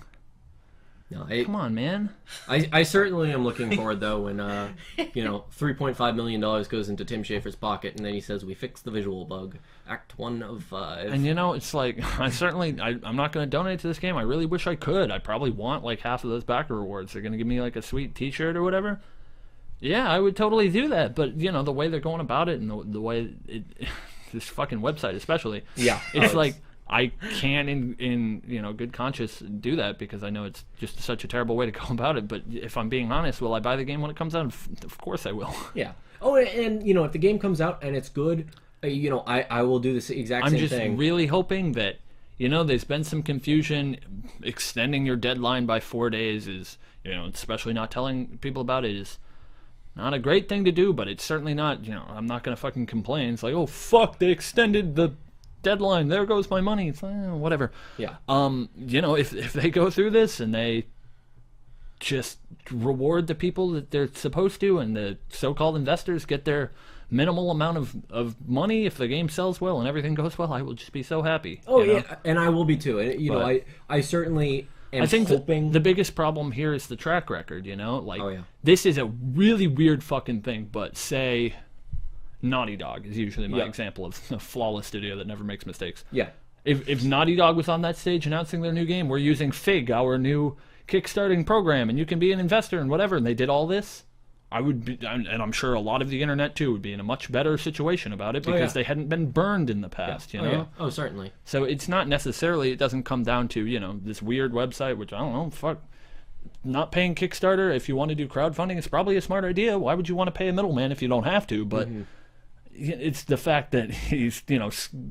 No, come on, man. I certainly am looking forward though when $3.5 million goes into Tim Schafer's pocket and then he says we fixed the visual bug. Act 1 of 5. And it's like I'm not going to donate to this game. I really wish I could. I probably want half of those backer rewards. They're going to give me a sweet T-shirt or whatever. Yeah, I would totally do that. But the way they're going about it and the way this fucking website especially. Yeah, it's I can't in good conscience do that because I know it's just such a terrible way to go about it. But if I'm being honest, will I buy the game when it comes out? Of course I will. Yeah. Oh, and if the game comes out and it's good, I will do this exact same thing. I'm just really hoping that there's been some confusion. Extending your deadline by 4 days is especially not telling people about it is not a great thing to do. But it's certainly not. I'm not gonna fucking complain. It's like, oh fuck, they extended the deadline, there goes my money. It's whatever. Yeah. If they go through this and they just reward the people that they're supposed to, and the so-called investors get their minimal amount of money, if the game sells well and everything goes well, I will just be so happy. Oh yeah, and I will be too. And I certainly am hoping. The biggest problem here is the track record. Oh yeah. This is a really weird fucking thing. But say Naughty Dog is usually my example of a flawless studio that never makes mistakes. Yeah. If Naughty Dog was on that stage announcing their new game, we're using Fig, our new kickstarting program, and you can be an investor and whatever, and they did all this, I would be, and I'm sure a lot of the internet too would be in a much better situation about it because they hadn't been burned in the past, Oh, certainly. So it's not necessarily, it doesn't come down to, this weird website, which I don't know, fuck. Not paying Kickstarter, if you want to do crowdfunding, it's probably a smart idea. Why would you want to pay a middleman if you don't have to? But it's the fact that he's,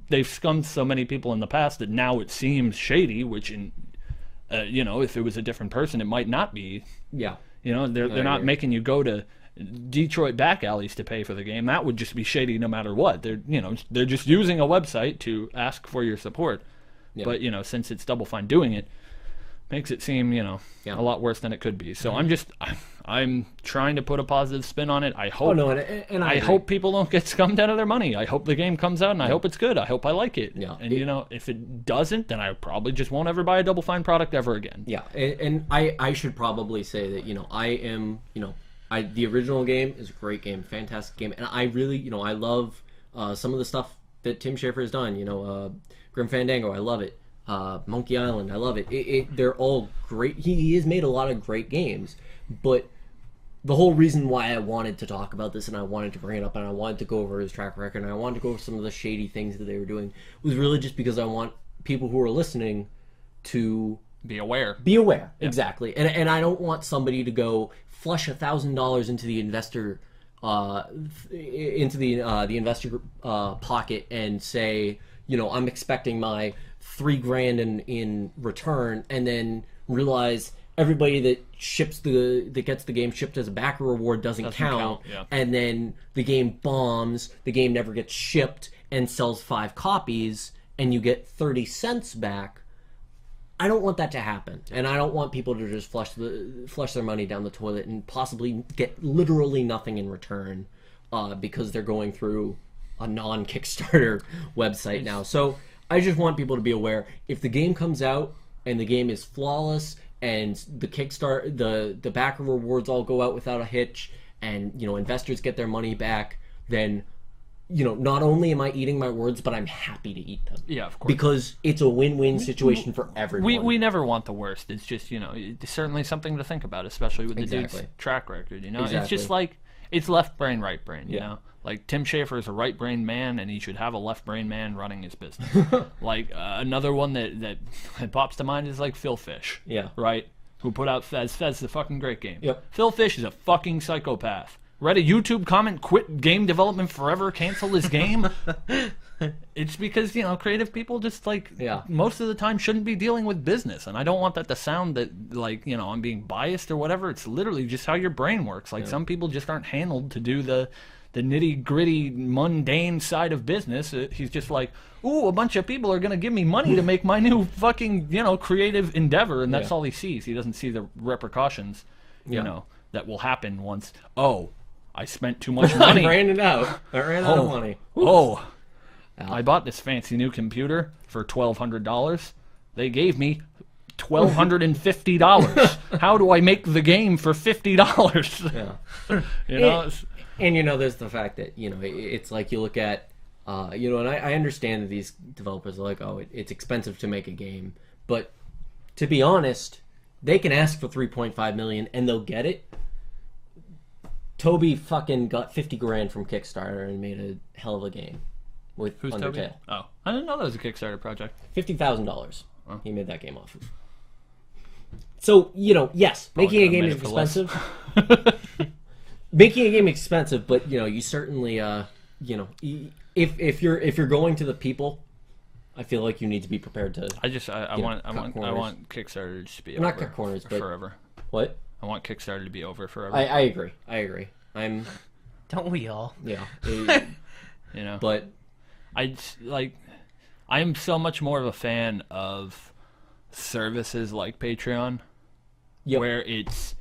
they've scummed so many people in the past that now it seems shady, which if it was a different person, it might not be. Yeah. They're not making you go to Detroit back alleys to pay for the game. That would just be shady no matter what. They're just using a website to ask for your support. Yeah. But since it's Double Fine doing it, makes it seem Yeah. a lot worse than it could be. So I'm trying to put a positive spin on it. I hope. Oh no, and I agree. hope people don't get scummed out of their money. I hope the game comes out, and I hope it's good. I hope I like it. Yeah. And if it doesn't, then I probably just won't ever buy a Double Fine product ever again. Yeah, and I should probably say that I am the original game is a great game, fantastic game, and I really I love some of the stuff that Tim Schafer has done. Grim Fandango, I love it. Monkey Island, I love it. They're all great. He has made a lot of great games, but the whole reason why I wanted to talk about this and I wanted to bring it up and I wanted to go over his track record and I wanted to go over some of the shady things that they were doing was really just because I want people who are listening to Be aware. be aware. Exactly. And I don't want somebody to go flush $1,000 into the investor pocket and say, I'm expecting my $3,000 in return, and then realize everybody that gets the game shipped as a backer reward doesn't count, yeah. and then the game bombs, the game never gets shipped and sells 5 copies, and you get 30 cents back. I don't want that to happen, and I don't want people to just flush their money down the toilet and possibly get literally nothing in return because they're going through a non-Kickstarter website now. So I just want people to be aware. If the game comes out and the game is flawless and the Kickstarter, the backer rewards all go out without a hitch, and investors get their money back, then not only am I eating my words, but I'm happy to eat them. Yeah, of course. Because it's a win-win situation for everyone. We never want the worst. It's just, it's certainly something to think about, especially with the dude's track record, It's just like, it's left brain, right brain, you know? Like, Tim Schafer is a right brain man, and he should have a left brain man running his business. Like, another one that pops to mind is, like, Phil Fish. Yeah. Right? Who put out Fez. Fez is a fucking great game. Yep. Phil Fish is a fucking psychopath. Read a YouTube comment, quit game development forever, cancel his game. It's because, creative people just, most of the time shouldn't be dealing with business. And I don't want that to sound that, I'm being biased or whatever. It's literally just how your brain works. Some people just aren't handled to do the nitty-gritty, mundane side of business. He's just like, ooh, a bunch of people are going to give me money to make my new fucking, creative endeavor. And that's all he sees. He doesn't see the repercussions, that will happen once, I spent too much money. I ran it out. I ran out of money. Oops. I bought this fancy new computer for $1,200. They gave me $1,250. How do I make the game for $50? Yeah. And there's the fact that it's like you look at and I understand that these developers are like, it's expensive to make a game, but to be honest, they can ask for $3.5 million and they'll get it. Toby fucking got $50,000 from Kickstarter and made a hell of a game with Who's Undertale. Toby? Oh, I didn't know that was a Kickstarter project. $50,000. He made that game off of. So yes, making a game is expensive. Making a game expensive, but you certainly if you're going to the people, I feel like you need to be prepared to. I want Kickstarter to just be not over cut corners, but forever. What? I want Kickstarter to be over forever. I agree. Don't we all? Yeah. But I am so much more of a fan of services like Patreon, where it's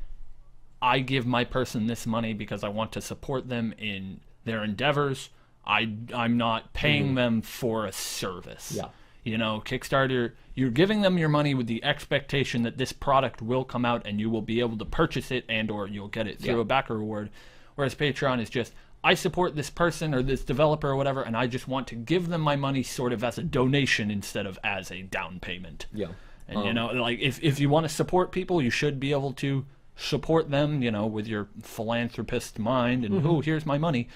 I give my person this money because I want to support them in their endeavors. I'm not paying them for a service. Yeah. Kickstarter, you're giving them your money with the expectation that this product will come out and you will be able to purchase it and or you'll get it through a backer reward. Whereas Patreon is just, I support this person or this developer or whatever, and I just want to give them my money sort of as a donation instead of as a down payment. Yeah. And, if you want to support people, you should be able to support them, with your philanthropist mind and, here's my money.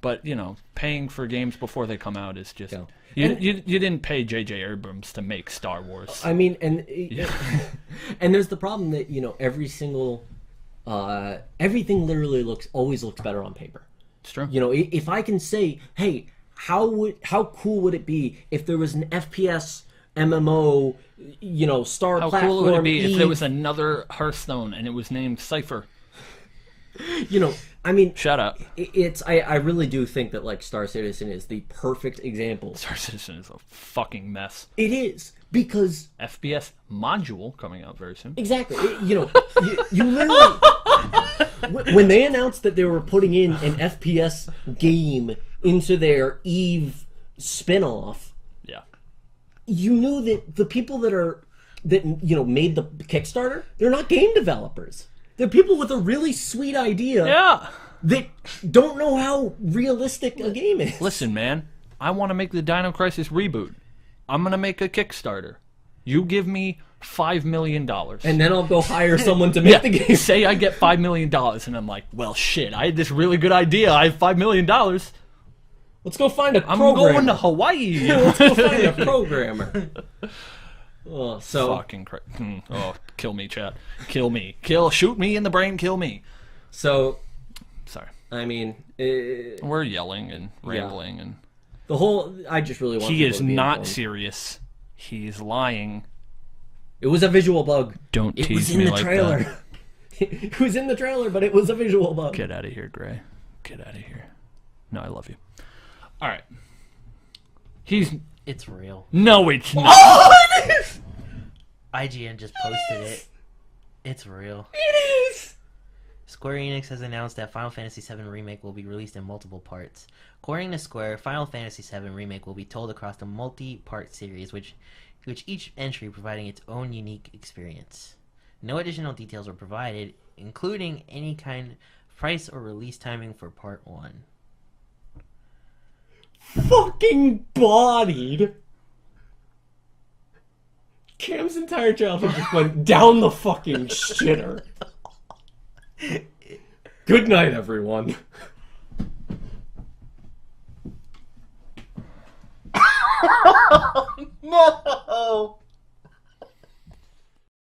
But, paying for games before they come out is just... Yeah. You didn't pay J.J. Abrams to make Star Wars. I mean, and there's the problem that, every single... everything literally always looks better on paper. It's true. If I can say, hey, how cool would it be if there was an FPS MMO, Star How Platform cool would it be Eve? if there was another Hearthstone and it was named Cypher? You know, I mean, Shut up. I really do think that like Star Citizen is the perfect example. Star Citizen is a fucking mess. It is because FPS module coming out very soon. exactly, you literally when they announced that they were putting in an FPS game into their Eve spin-off, Yeah. you knew that the people that made the Kickstarter, they're not game developers. They're people with a really sweet idea Yeah. that don't know how realistic a game is. Listen, man, I want to make the Dino Crisis reboot. I'm gonna make a Kickstarter. You give me $5 million. And then I'll go hire someone to make the game. Say I get $5 million, and I'm like, well, shit, I had this really good idea. I have $5 million. Let's go find a I'm programmer. going to Hawaii. Let's go find a programmer. Oh, so Fucking oh, kill me, chat. Kill me. Shoot me in the brain. Kill me. so Sorry. I mean, We're yelling and rambling, and the whole. I just really want. he people is to be not informed. serious. He's lying. It was a visual bug. Don't It was tease in me the like trailer. that. It was in the trailer, but it was a visual bug. Get out of here, Gray. Get out of here. No, I love you. All right. It's real. No, it's not. IGN just posted it. It's real. It is. Square Enix has announced that Final Fantasy VII Remake will be released in multiple parts. According to Square, Final Fantasy VII Remake will be told across a multi-part series, which each entry providing its own unique experience. No additional details were provided, including any kind of price or release timing for Part 1. Fucking bodied. Cam's entire childhood just went down the fucking shitter. Good night, everyone. No!